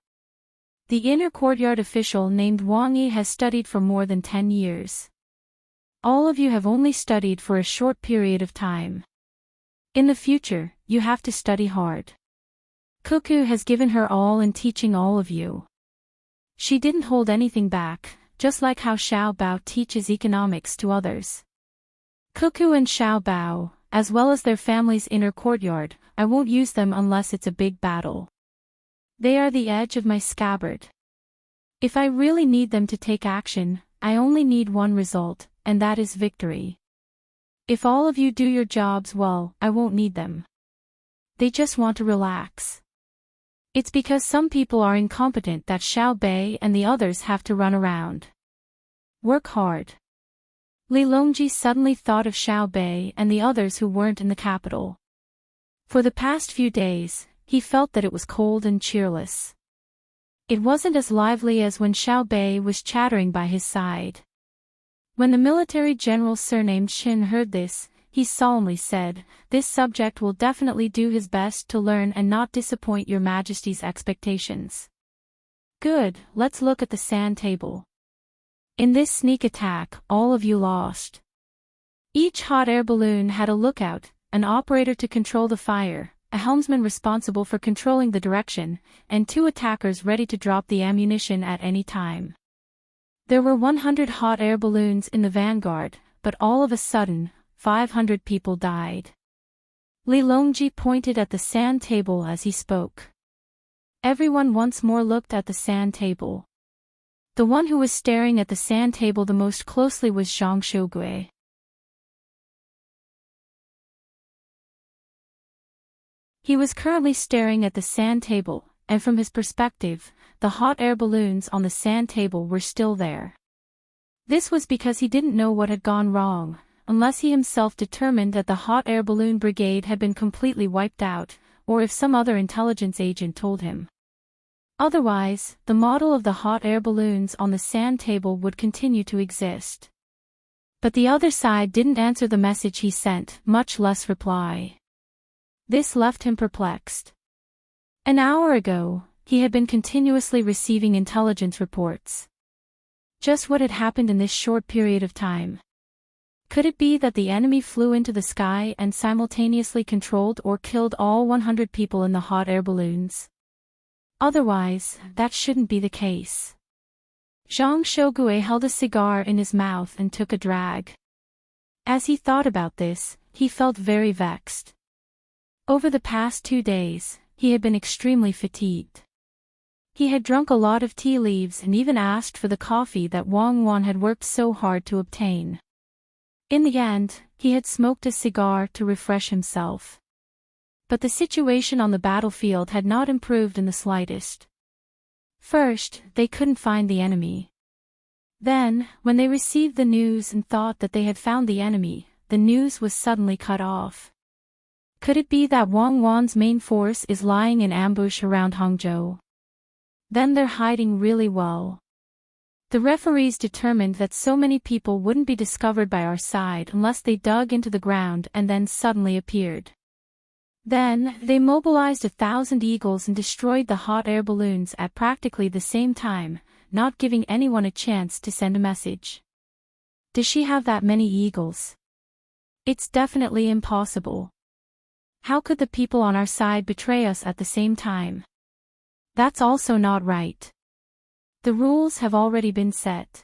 Speaker 1: The inner courtyard official named Wang Yi has studied for more than 10 years. All of you have only studied for a short period of time. In the future, you have to study hard. Cuckoo has given her all in teaching all of you. She didn't hold anything back, just like how Xiao Bao teaches economics to others. Cuckoo and Xiao Bao, as well as their family's inner courtyard, I won't use them unless it's a big battle. They are the edge of my scabbard. If I really need them to take action, I only need one result, and that is victory. If all of you do your jobs well, I won't need them. They just want to relax. It's because some people are incompetent that Xiao Bei and the others have to run around. Work hard." Li Longji suddenly thought of Xiao Bei and the others who weren't in the capital. For the past few days, he felt that it was cold and cheerless. It wasn't as lively as when Xiao Bei was chattering by his side. When the military general surnamed Shin heard this, he solemnly said, "This subject will definitely do his best to learn and not disappoint Your Majesty's expectations." "Good, let's look at the sand table. In this sneak attack, all of you lost. Each hot air balloon had a lookout, an operator to control the fire, a helmsman responsible for controlling the direction, and 2 attackers ready to drop the ammunition at any time. There were 100 hot air balloons in the vanguard, but all of a sudden, 500 people died." Li Longji pointed at the sand table as he spoke. Everyone once more looked at the sand table. The one who was staring at the sand table the most closely was Zhang Shougui. He was currently staring at the sand table, and from his perspective, the hot air balloons on the sand table were still there. This was because he didn't know what had gone wrong, unless he himself determined that the hot air balloon brigade had been completely wiped out, or if some other intelligence agent told him. Otherwise, the model of the hot air balloons on the sand table would continue to exist. But the other side didn't answer the message he sent, much less reply. This left him perplexed. An hour ago, he had been continuously receiving intelligence reports. Just what had happened in this short period of time? Could it be that the enemy flew into the sky and simultaneously controlled or killed all 100 people in the hot air balloons? Otherwise, that shouldn't be the case. Zhang Shougue held a cigar in his mouth and took a drag. As he thought about this, he felt very vexed. Over the past 2 days, he had been extremely fatigued. He had drunk a lot of tea leaves and even asked for the coffee that Wang Wan had worked so hard to obtain. In the end, he had smoked a cigar to refresh himself. But the situation on the battlefield had not improved in the slightest. First, they couldn't find the enemy. Then, when they received the news and thought that they had found the enemy, the news was suddenly cut off. Could it be that Wang Wan's main force is lying in ambush around Hangzhou? Then they're hiding really well. The referees determined that so many people wouldn't be discovered by our side unless they dug into the ground and then suddenly appeared. Then, they mobilized 1,000 eagles and destroyed the hot air balloons at practically the same time, not giving anyone a chance to send a message. Does she have that many eagles? It's definitely impossible. How could the people on our side betray us at the same time? That's also not right. The rules have already been set.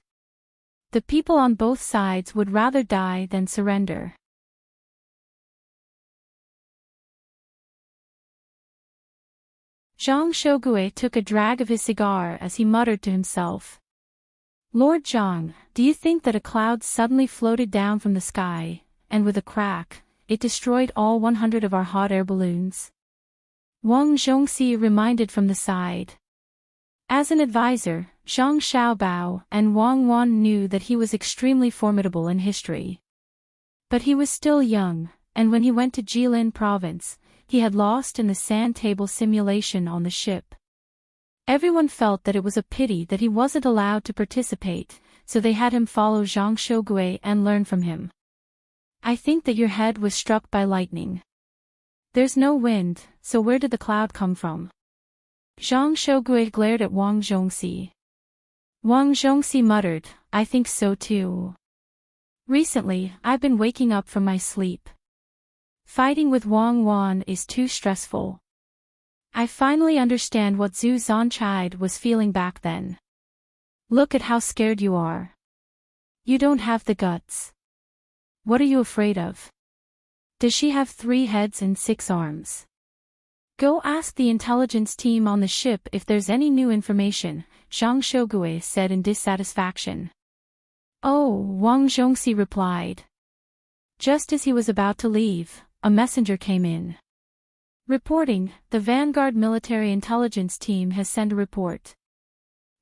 Speaker 1: The people on both sides would rather die than surrender. Zhang Shougue took a drag of his cigar as he muttered to himself. Lord Zhang, do you think that a cloud suddenly floated down from the sky, and with a crack, it destroyed all 100 of our hot air balloons? Wang Zhongxi reminded from the side. As an advisor, Zhang Xiaobao and Wang Wan knew that he was extremely formidable in history. But he was still young, and when he went to Jilin province, he had lost in the sand table simulation on the ship. Everyone felt that it was a pity that he wasn't allowed to participate, so they had him follow Zhang Shougue and learn from him. I think that your head was struck by lightning. There's no wind, so where did the cloud come from? Zhang Shougue glared at Wang Zhongxi. Wang Zhongxi muttered, I think so too. Recently, I've been waking up from my sleep. Fighting with Wang Wan is too stressful. I finally understand what Zhu Zanchide was feeling back then. Look at how scared you are. You don't have the guts. What are you afraid of? Does she have 3 heads and 6 arms? Go ask the intelligence team on the ship if there's any new information, Zhang Shougue said in dissatisfaction. Oh, Wang Zhongxi replied. Just as he was about to leave, a messenger came in. Reporting, the Vanguard Military Intelligence Team has sent a report.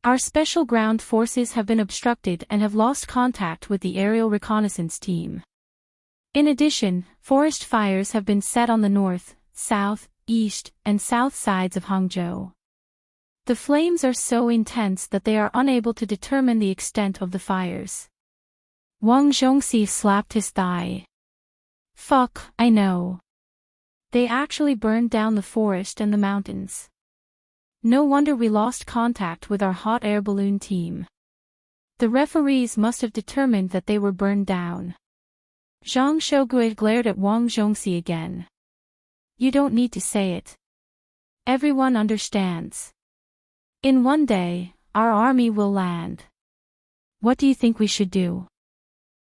Speaker 1: Our special ground forces have been obstructed and have lost contact with the aerial reconnaissance team. In addition, forest fires have been set on the north, south, east, and south sides of Hangzhou. The flames are so intense that they are unable to determine the extent of the fires. Wang Zhongxi slapped his thigh. Fuck, I know. They actually burned down the forest and the mountains. No wonder we lost contact with our hot air balloon team. The referees must have determined that they were burned down. Zhang Shougue glared at Wang Zhongxi again. You don't need to say it. Everyone understands. In one day, our army will land. What do you think we should do?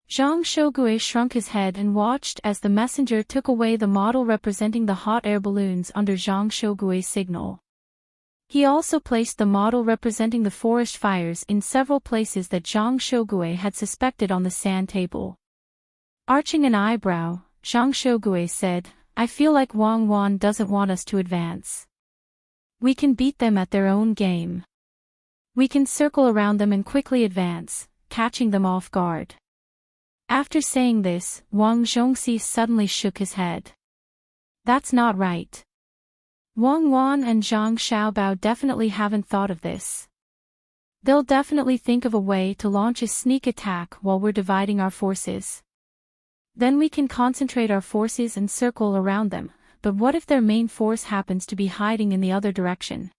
Speaker 1: Zhang Shougue shrunk his head and watched as the messenger took away the model representing the hot air balloons under Zhang Shougue's signal. He also placed the model representing the forest fires in several places that Zhang Shougue had suspected on the sand table. Arching an eyebrow, Zhang Shougue said, I feel like Wang Wan doesn't want us to advance. We can beat them at their own game. We can circle around them and quickly advance, catching them off guard. After saying this, Wang Zhongxi suddenly shook his head. That's not right. Wang Wan and Zhang Xiaobao definitely haven't thought of this. They'll definitely think of a way to launch a sneak attack while we're dividing our forces. Then we can concentrate our forces and circle around them, but what if their main force happens to be hiding in the other direction?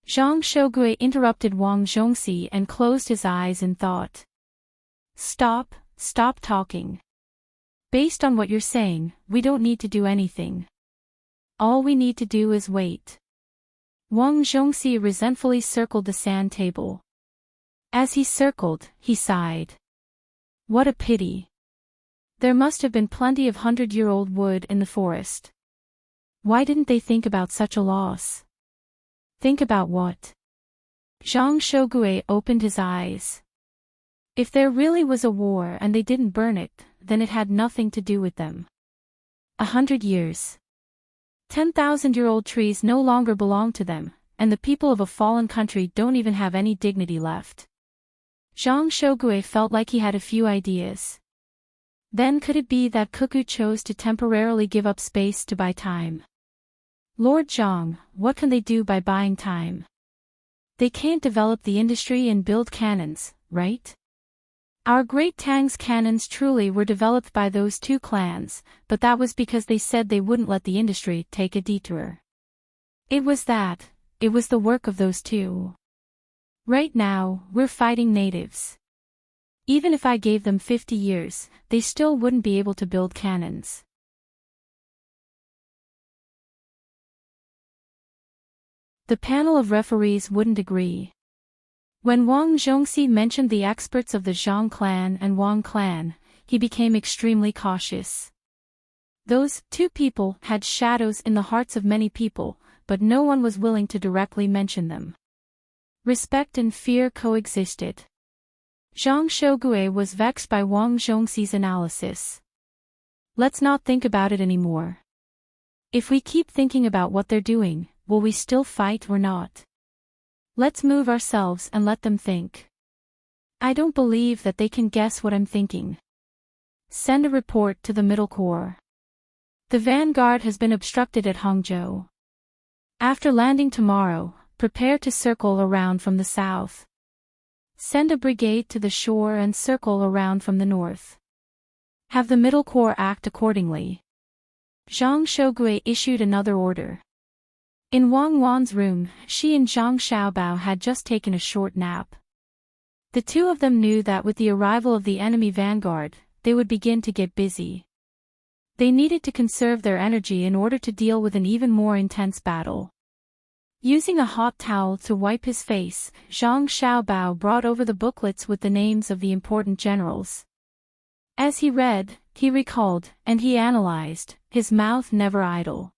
Speaker 1: Zhang Shougue interrupted Wang Zhongxi and closed his eyes in thought. Stop talking. Based on what you're saying, we don't need to do anything. All we need to do is wait. Wang Zhongxi resentfully circled the sand table. As he circled, he sighed. What a pity. There must have been plenty of 100-year-old wood in the forest. Why didn't they think about such a loss? Think about what? Zhang Shougue opened his eyes. If there really was a war and they didn't burn it, then it had nothing to do with them. 100 years. 10,000-year-old trees no longer belong to them, and the people of a fallen country don't even have any dignity left. Zhang Shougue felt like he had a few ideas. Then could it be that Cuckoo chose to temporarily give up space to buy time? Lord Zhang, what can they do by buying time? They can't develop the industry and build cannons, right? Our great Tang's cannons truly were developed by those two clans, but that was because they said they wouldn't let the industry take a detour. It was the work of those two. Right now, we're fighting natives. Even if I gave them 50 years, they still wouldn't be able to build cannons. The panel of referees wouldn't agree. When Wang Zhongxi mentioned the experts of the Zhang clan and Wang clan, he became extremely cautious. Those two people had shadows in the hearts of many people, but no one was willing to directly mention them. Respect and fear coexisted. Zhang Shougue was vexed by Wang Zhongxi's analysis. Let's not think about it anymore. If we keep thinking about what they're doing, will we still fight or not? Let's move ourselves and let them think. I don't believe that they can guess what I'm thinking. Send a report to the Middle Corps. The vanguard has been obstructed at Hangzhou. After landing tomorrow, prepare to circle around from the south. Send a brigade to the shore and circle around from the north. Have the Middle Corps act accordingly. Zhang Shougue issued another order. In Wang Wan's room, she and Zhang Xiaobao had just taken a short nap. The two of them knew that with the arrival of the enemy vanguard, they would begin to get busy. They needed to conserve their energy in order to deal with an even more intense battle. Using a hot towel to wipe his face, Zhang Xiaobao brought over the booklets with the names of the important generals. As he read, he recalled, and he analyzed, his mouth never idle.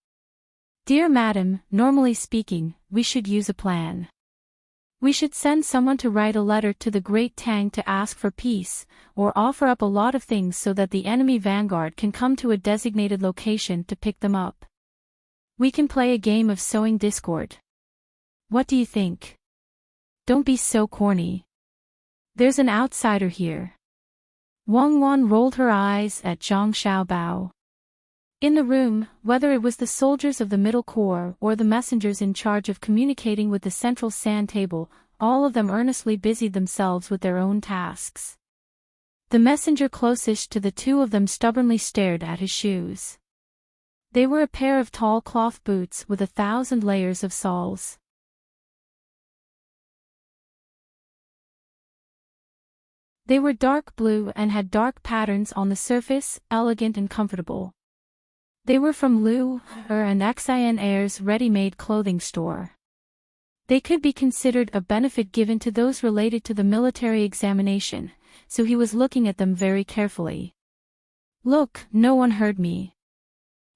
Speaker 1: Dear Madam, normally speaking, we should use a plan. We should send someone to write a letter to the great Tang to ask for peace, or offer up a lot of things so that the enemy vanguard can come to a designated location to pick them up. We can play a game of sowing discord. What do you think? Don't be so corny. There's an outsider here. Wang Wan rolled her eyes at Zhang Xiaobao. In the room, whether it was the soldiers of the Middle Corps or the messengers in charge of communicating with the central sand table, all of them earnestly busied themselves with their own tasks. The messenger closest to the two of them stubbornly stared at his shoes. They were a pair of tall cloth boots with 1,000 layers of soles. They were dark blue and had dark patterns on the surface, elegant and comfortable. They were from Lu and Xin Air's ready-made clothing store. They could be considered a benefit given to those related to the military examination, so he was looking at them very carefully. Look, no one heard me.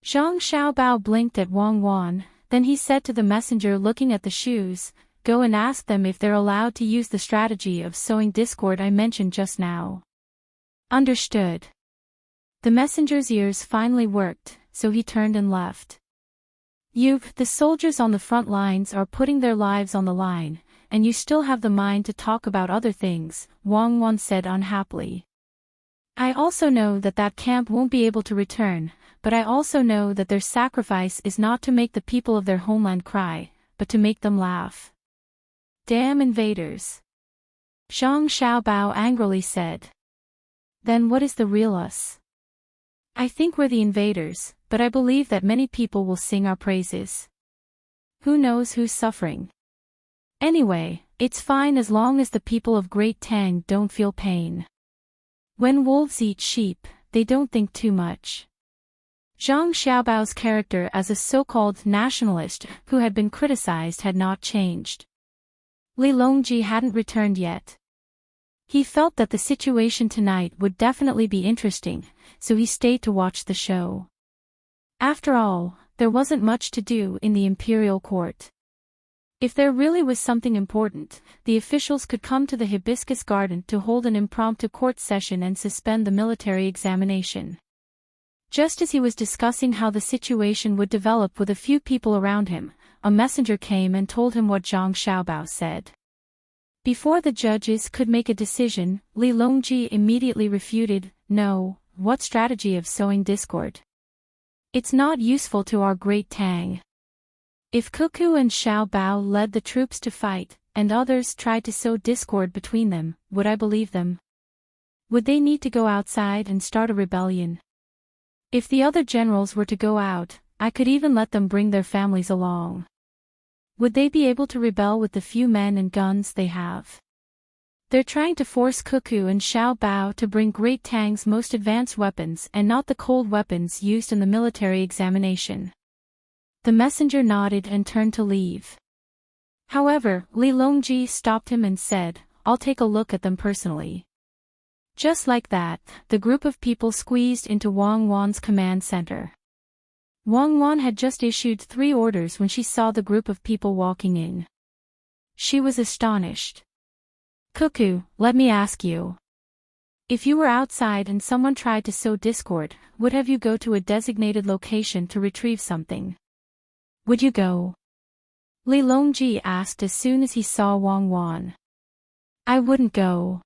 Speaker 1: Zhang Xiaobao blinked at Wang Wan, then he said to the messenger looking at the shoes, go and ask them if they're allowed to use the strategy of sowing discord I mentioned just now. Understood. The messenger's ears finally worked, so he turned and left. The soldiers on the front lines are putting their lives on the line, and you still have the mind to talk about other things, Wang Wan said unhappily. I also know that camp won't be able to return, but I also know that their sacrifice is not to make the people of their homeland cry, but to make them laugh. Damn invaders. Zhang Xiaobao angrily said. Then what is the real us? I think we're the invaders, but I believe that many people will sing our praises. Who knows who's suffering? Anyway, it's fine as long as the people of Great Tang don't feel pain. When wolves eat sheep, they don't think too much. Zhang Xiaobao's character as a so-called nationalist who had been criticized had not changed. Li Longji hadn't returned yet. He felt that the situation tonight would definitely be interesting, so he stayed to watch the show. After all, there wasn't much to do in the imperial court. If there really was something important, the officials could come to the Hibiscus Garden to hold an impromptu court session and suspend the military examination. Just as he was discussing how the situation would develop with a few people around him, a messenger came and told him what Zhang Xiaobao said. Before the judges could make a decision, Li Longji immediately refuted, "No, what strategy of sowing discord? It's not useful to our great Tang. If Cuckoo and Xiaobao led the troops to fight, and others tried to sow discord between them, would I believe them? Would they need to go outside and start a rebellion? If the other generals were to go out, I could even let them bring their families along. Would they be able to rebel with the few men and guns they have? They're trying to force Cuckoo and Xiaobao to bring Great Tang's most advanced weapons and not the cold weapons used in the military examination." The messenger nodded and turned to leave. However, Li Longji stopped him and said, "I'll take a look at them personally." Just like that, the group of people squeezed into Wang Wan's command center. Wang Wan had just issued 3 orders when she saw the group of people walking in. She was astonished. "Cuckoo, let me ask you. If you were outside and someone tried to sow discord, would have you go to a designated location to retrieve something? Would you go?" Li Longji asked as soon as he saw Wang Wan. "I wouldn't go.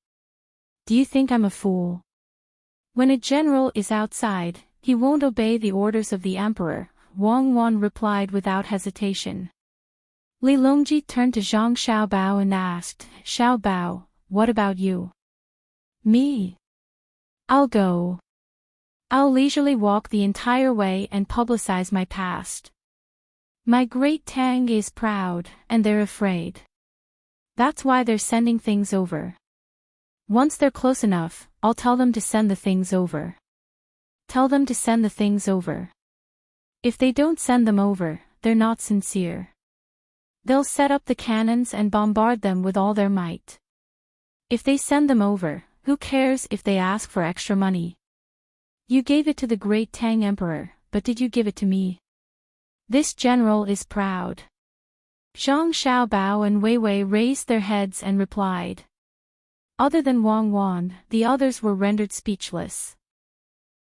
Speaker 1: Do you think I'm a fool? When a general is outside, he won't obey the orders of the emperor," Wang Wan replied without hesitation. Li Longji turned to Zhang Xiaobao and asked, "Xiaobao, what about you?" "Me? I'll go. I'll leisurely walk the entire way and publicize my past. My great Tang is proud, and they're afraid. That's why they're sending things over. Once they're close enough, I'll tell them to send the things over. Tell them to send the things over. If they don't send them over, they're not sincere. They'll set up the cannons and bombard them with all their might. If they send them over, who cares if they ask for extra money? You gave it to the great Tang Emperor, but did you give it to me? This general is proud." Zhang Xiaobao and Wei Wei raised their heads and replied. Other than Wang Wan, the others were rendered speechless.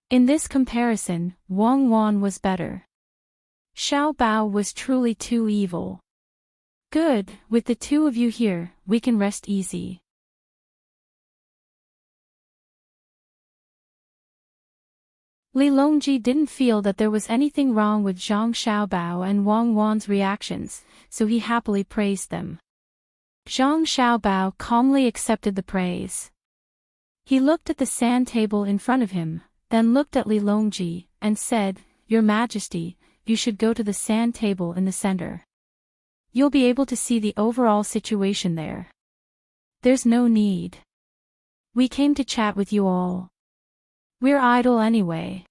Speaker 1: In this comparison, Wang Wan was better. Xiaobao was truly too evil. "Good, with the 2 of you here, we can rest easy." Li Longji didn't feel that there was anything wrong with Zhang Xiaobao and Wang Wan's reactions, so he happily praised them. Zhang Xiaobao calmly accepted the praise. He looked at the sand table in front of him, then looked at Li Longji, and said, "Your Majesty, you should go to the sand table in the center. You'll be able to see the overall situation there. There's no need. We came to chat with you all. We're idle anyway."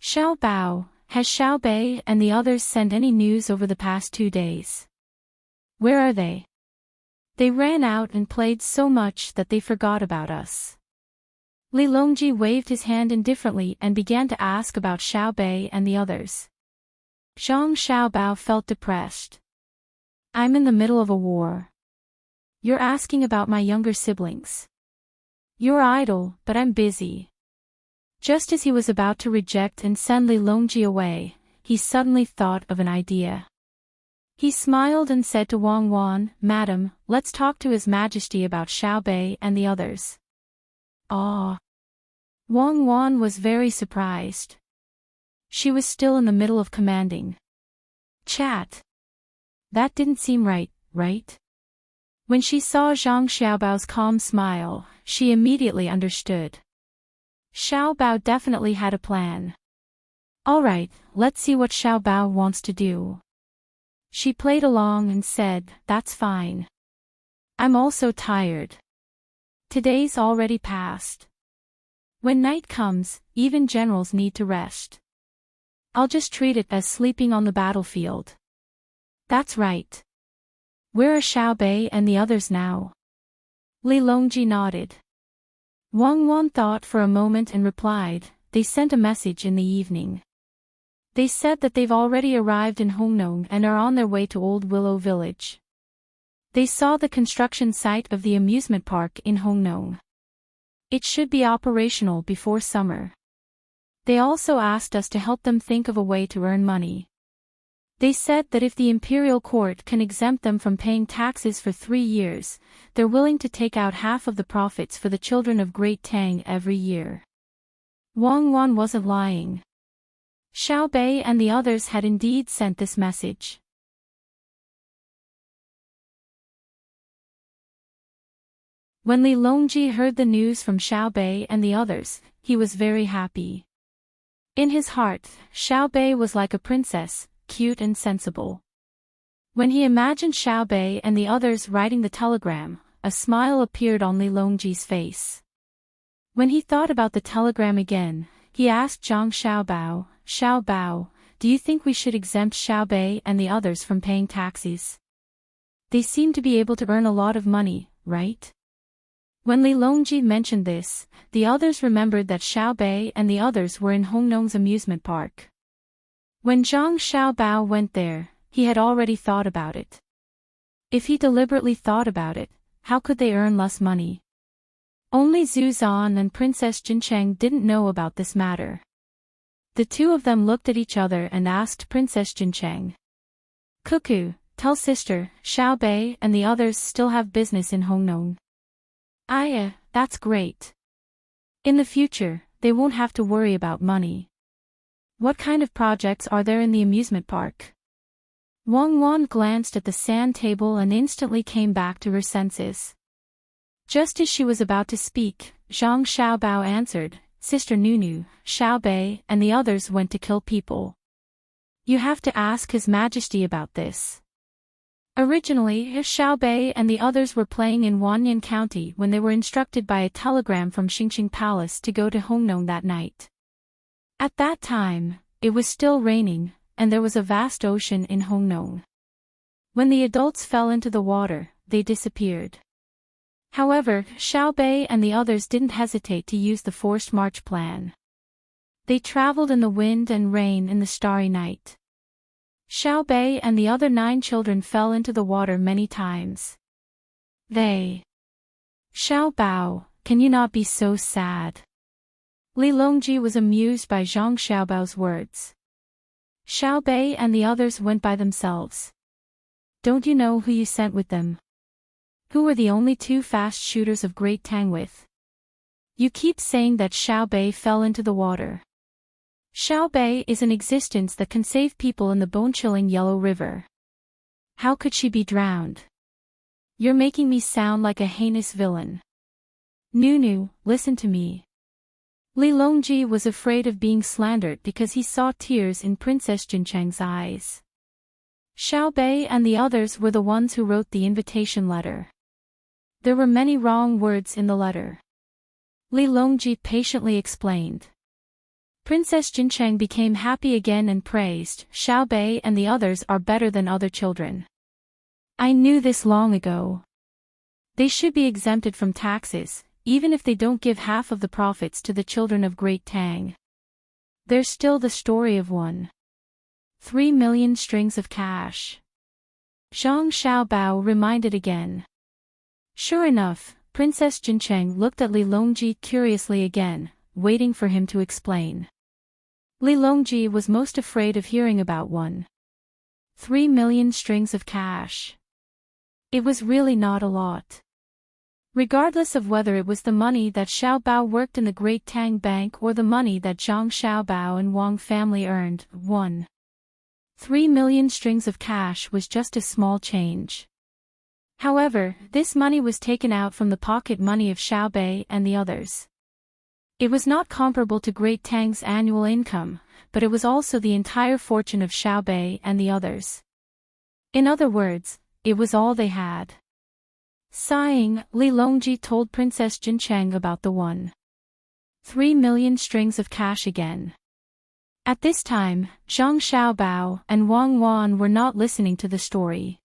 Speaker 1: "Xiaobao, has Xiaobei and the others sent any news over the past 2 days? Where are they? They ran out and played so much that they forgot about us." Li Longji waved his hand indifferently and began to ask about Xiaobei and the others. Zhang Xiaobao felt depressed. "I'm in the middle of a war. You're asking about my younger siblings. You're idle, but I'm busy." Just as he was about to reject and send Li Longji away, he suddenly thought of an idea. He smiled and said to Wang Wan, "Madam, let's talk to His Majesty about Xiaobei and the others." "Ah." Wang Wan was very surprised. She was still in the middle of commanding. Chat. That didn't seem right, right? When she saw Zhang Xiaobao's calm smile, she immediately understood. Xiaobao definitely had a plan. "Alright, let's see what Xiaobao wants to do." She played along and said, "That's fine. I'm also tired. Today's already passed. When night comes, even generals need to rest. I'll just treat it as sleeping on the battlefield. That's right. Where are Xiaobei and the others now? Li Longji nodded. Wang Wan thought for a moment and replied, they sent a message in the evening. They said that they've already arrived in Hongnong and are on their way to Old Willow Village. They saw the construction site of the amusement park in Hongnong. It should be operational before summer. They also asked us to help them think of a way to earn money. They said that if the imperial court can exempt them from paying taxes for 3 years, they're willing to take out half of the profits for the children of Great Tang every year. Wang Wan wasn't lying. Xiaobei and the others had indeed sent this message. When Li Longji heard the news from Xiaobei and the others, he was very happy. In his heart, Xiaobei was like a princess, cute and sensible. When he imagined Xiaobei and the others writing the telegram, a smile appeared on Li Longji's face. When he thought about the telegram again, he asked Zhang Xiaobao, Xiaobao, do you think we should exempt Xiaobei and the others from paying taxes? They seem to be able to earn a lot of money, right? When Li Longji mentioned this, the others remembered that Xiaobei and the others were in Hongnong's amusement park. When Zhang Xiaobao went there, he had already thought about it. If he deliberately thought about it, how could they earn less money? Only Zhu Zan and Princess Jincheng didn't know about this matter. The two of them looked at each other and asked Princess Jincheng. Cuckoo, tell sister, Xiaobei and the others still have business in Hongnong. That's great. In the future, they won't have to worry about money. What kind of projects are there in the amusement park? Wang Wan glanced at the sand table and instantly came back to her senses. Just as she was about to speak, Zhang Xiaobao answered, Sister Nunu, Xiaobei and the others went to kill people. You have to ask His Majesty about this. Originally, Xiaobei and the others were playing in Wanyan County when they were instructed by a telegram from Xingqing Palace to go to Hongnong that night. At that time, it was still raining, and there was a vast ocean in Hongnong. When the adults fell into the water, they disappeared. However, Xiaobei and the others didn't hesitate to use the forced march plan. They traveled in the wind and rain in the starry night. Xiaobei and the other 9 children fell into the water many times. Xiaobao, can you not be so sad? Li Longji was amused by Zhang Xiaobao's words. Xiaobei and the others went by themselves. Don't you know who you sent with them? Who were the only 2 fast shooters of Great Tang with? You keep saying that Xiaobei fell into the water. Xiaobei is an existence that can save people in the bone-chilling Yellow River. How could she be drowned? You're making me sound like a heinous villain. Nunu, listen to me. Li Longji was afraid of being slandered because he saw tears in Princess Jincheng's eyes. Xiaobei and the others were the ones who wrote the invitation letter. There were many wrong words in the letter. Li Longji patiently explained. Princess Jincheng became happy again and praised, Xiaobei and the others are better than other children. I knew this long ago. They should be exempted from taxes, even if they don't give half of the profits to the children of Great Tang. There's still the story of 3 million strings of cash. Zhang Xiaobao reminded again. Sure enough, Princess Jincheng looked at Li Longji curiously again, waiting for him to explain. Li Longji was most afraid of hearing about 3 million strings of cash. It was really not a lot. Regardless of whether it was the money that Xiaobao worked in the Great Tang Bank or the money that Zhang Xiaobao and Wang family earned, 3 million strings of cash was just a small change. However, this money was taken out from the pocket money of Xiaobei and the others. It was not comparable to Great Tang's annual income, but it was also the entire fortune of Xiaobei and the others. In other words, it was all they had. Sighing, Li Longji told Princess Jincheng about the 3 million strings of cash again. At this time, Zhang Xiaobao and Wang Wan were not listening to the story.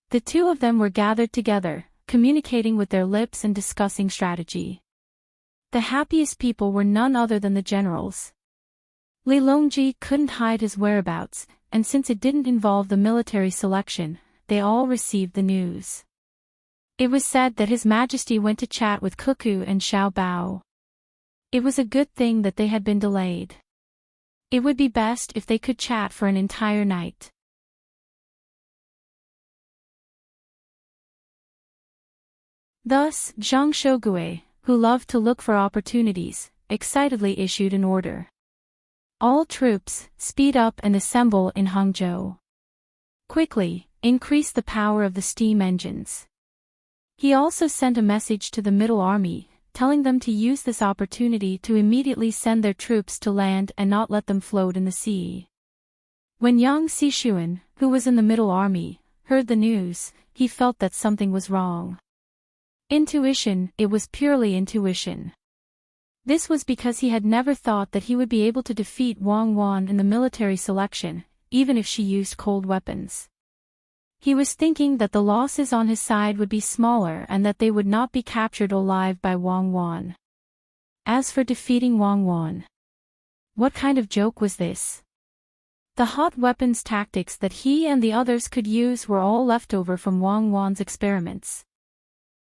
Speaker 1: The two of them were gathered together, communicating with their lips and discussing strategy. The happiest people were none other than the generals. Li Longji couldn't hide his whereabouts, and since it didn't involve the military selection, they all received the news. It was said that His Majesty went to chat with Cuckoo and Xiaobao. It was a good thing that they had been delayed. It would be best if they could chat for an entire night. Thus, Zhang Shogui, who loved to look for opportunities, excitedly issued an order. All troops, speed up and assemble in Hangzhou. Quickly, increase the power of the steam engines. He also sent a message to the Middle Army, telling them to use this opportunity to immediately send their troops to land and not let them float in the sea. When Yang Xishuan, who was in the Middle Army, heard the news, he felt that something was wrong. Intuition, it was purely intuition. This was because he had never thought that he would be able to defeat Wang Wan in the military selection, even if she used cold weapons. He was thinking that the losses on his side would be smaller and that they would not be captured alive by Wang Wan. As for defeating Wang Wan, what kind of joke was this? The hot weapons tactics that he and the others could use were all leftover from Wang Wan's experiments.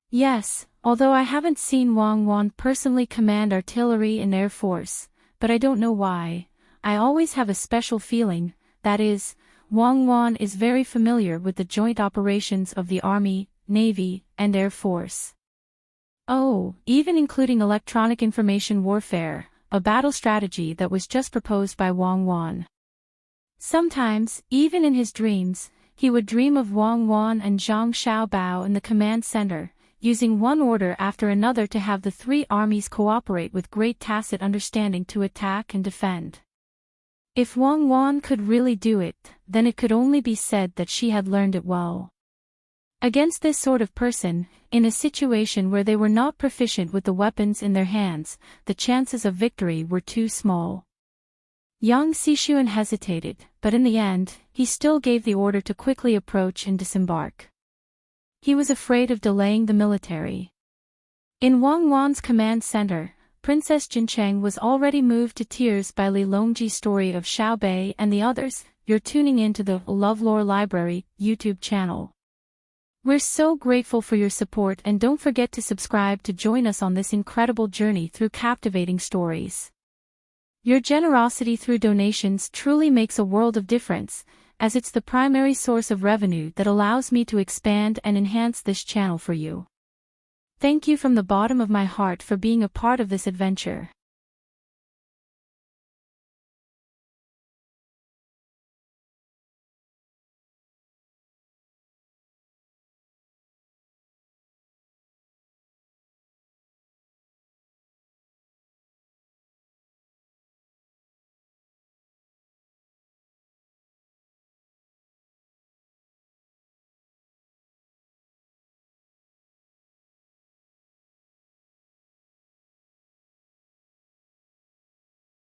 Speaker 1: Yes, although I haven't seen Wang Wan personally command artillery and air force, but I don't know why, I always have a special feeling, that is, Wang Wan is very familiar with the joint operations of the Army, Navy, and Air Force. Oh, even including electronic information warfare, a battle strategy that was just proposed by Wang Wan. Sometimes, even in his dreams, he would dream of Wang Wan and Zhang Xiaobao in the command center, using one order after another to have the three armies cooperate with great tacit understanding to attack and defend. If Wang Wan could really do it, then it could only be said that she had learned it well. Against this sort of person, in a situation where they were not proficient with the weapons in their hands, the chances of victory were too small. Yang Xishuan hesitated, but in the end, he still gave the order to quickly approach and disembark. He was afraid of delaying the military. In Wang Wan's command center, Princess Jincheng was already moved to tears by Li Longji's story of Xiaobei and the others. You're tuning in to the LoveLore Library YouTube channel. We're so grateful for your support, and don't forget to subscribe to join us on this incredible journey through captivating stories. Your generosity through donations truly makes a world of difference, as it's the primary source of revenue that allows me to expand and enhance this channel for you. Thank you from the bottom of my heart for being a part of this adventure.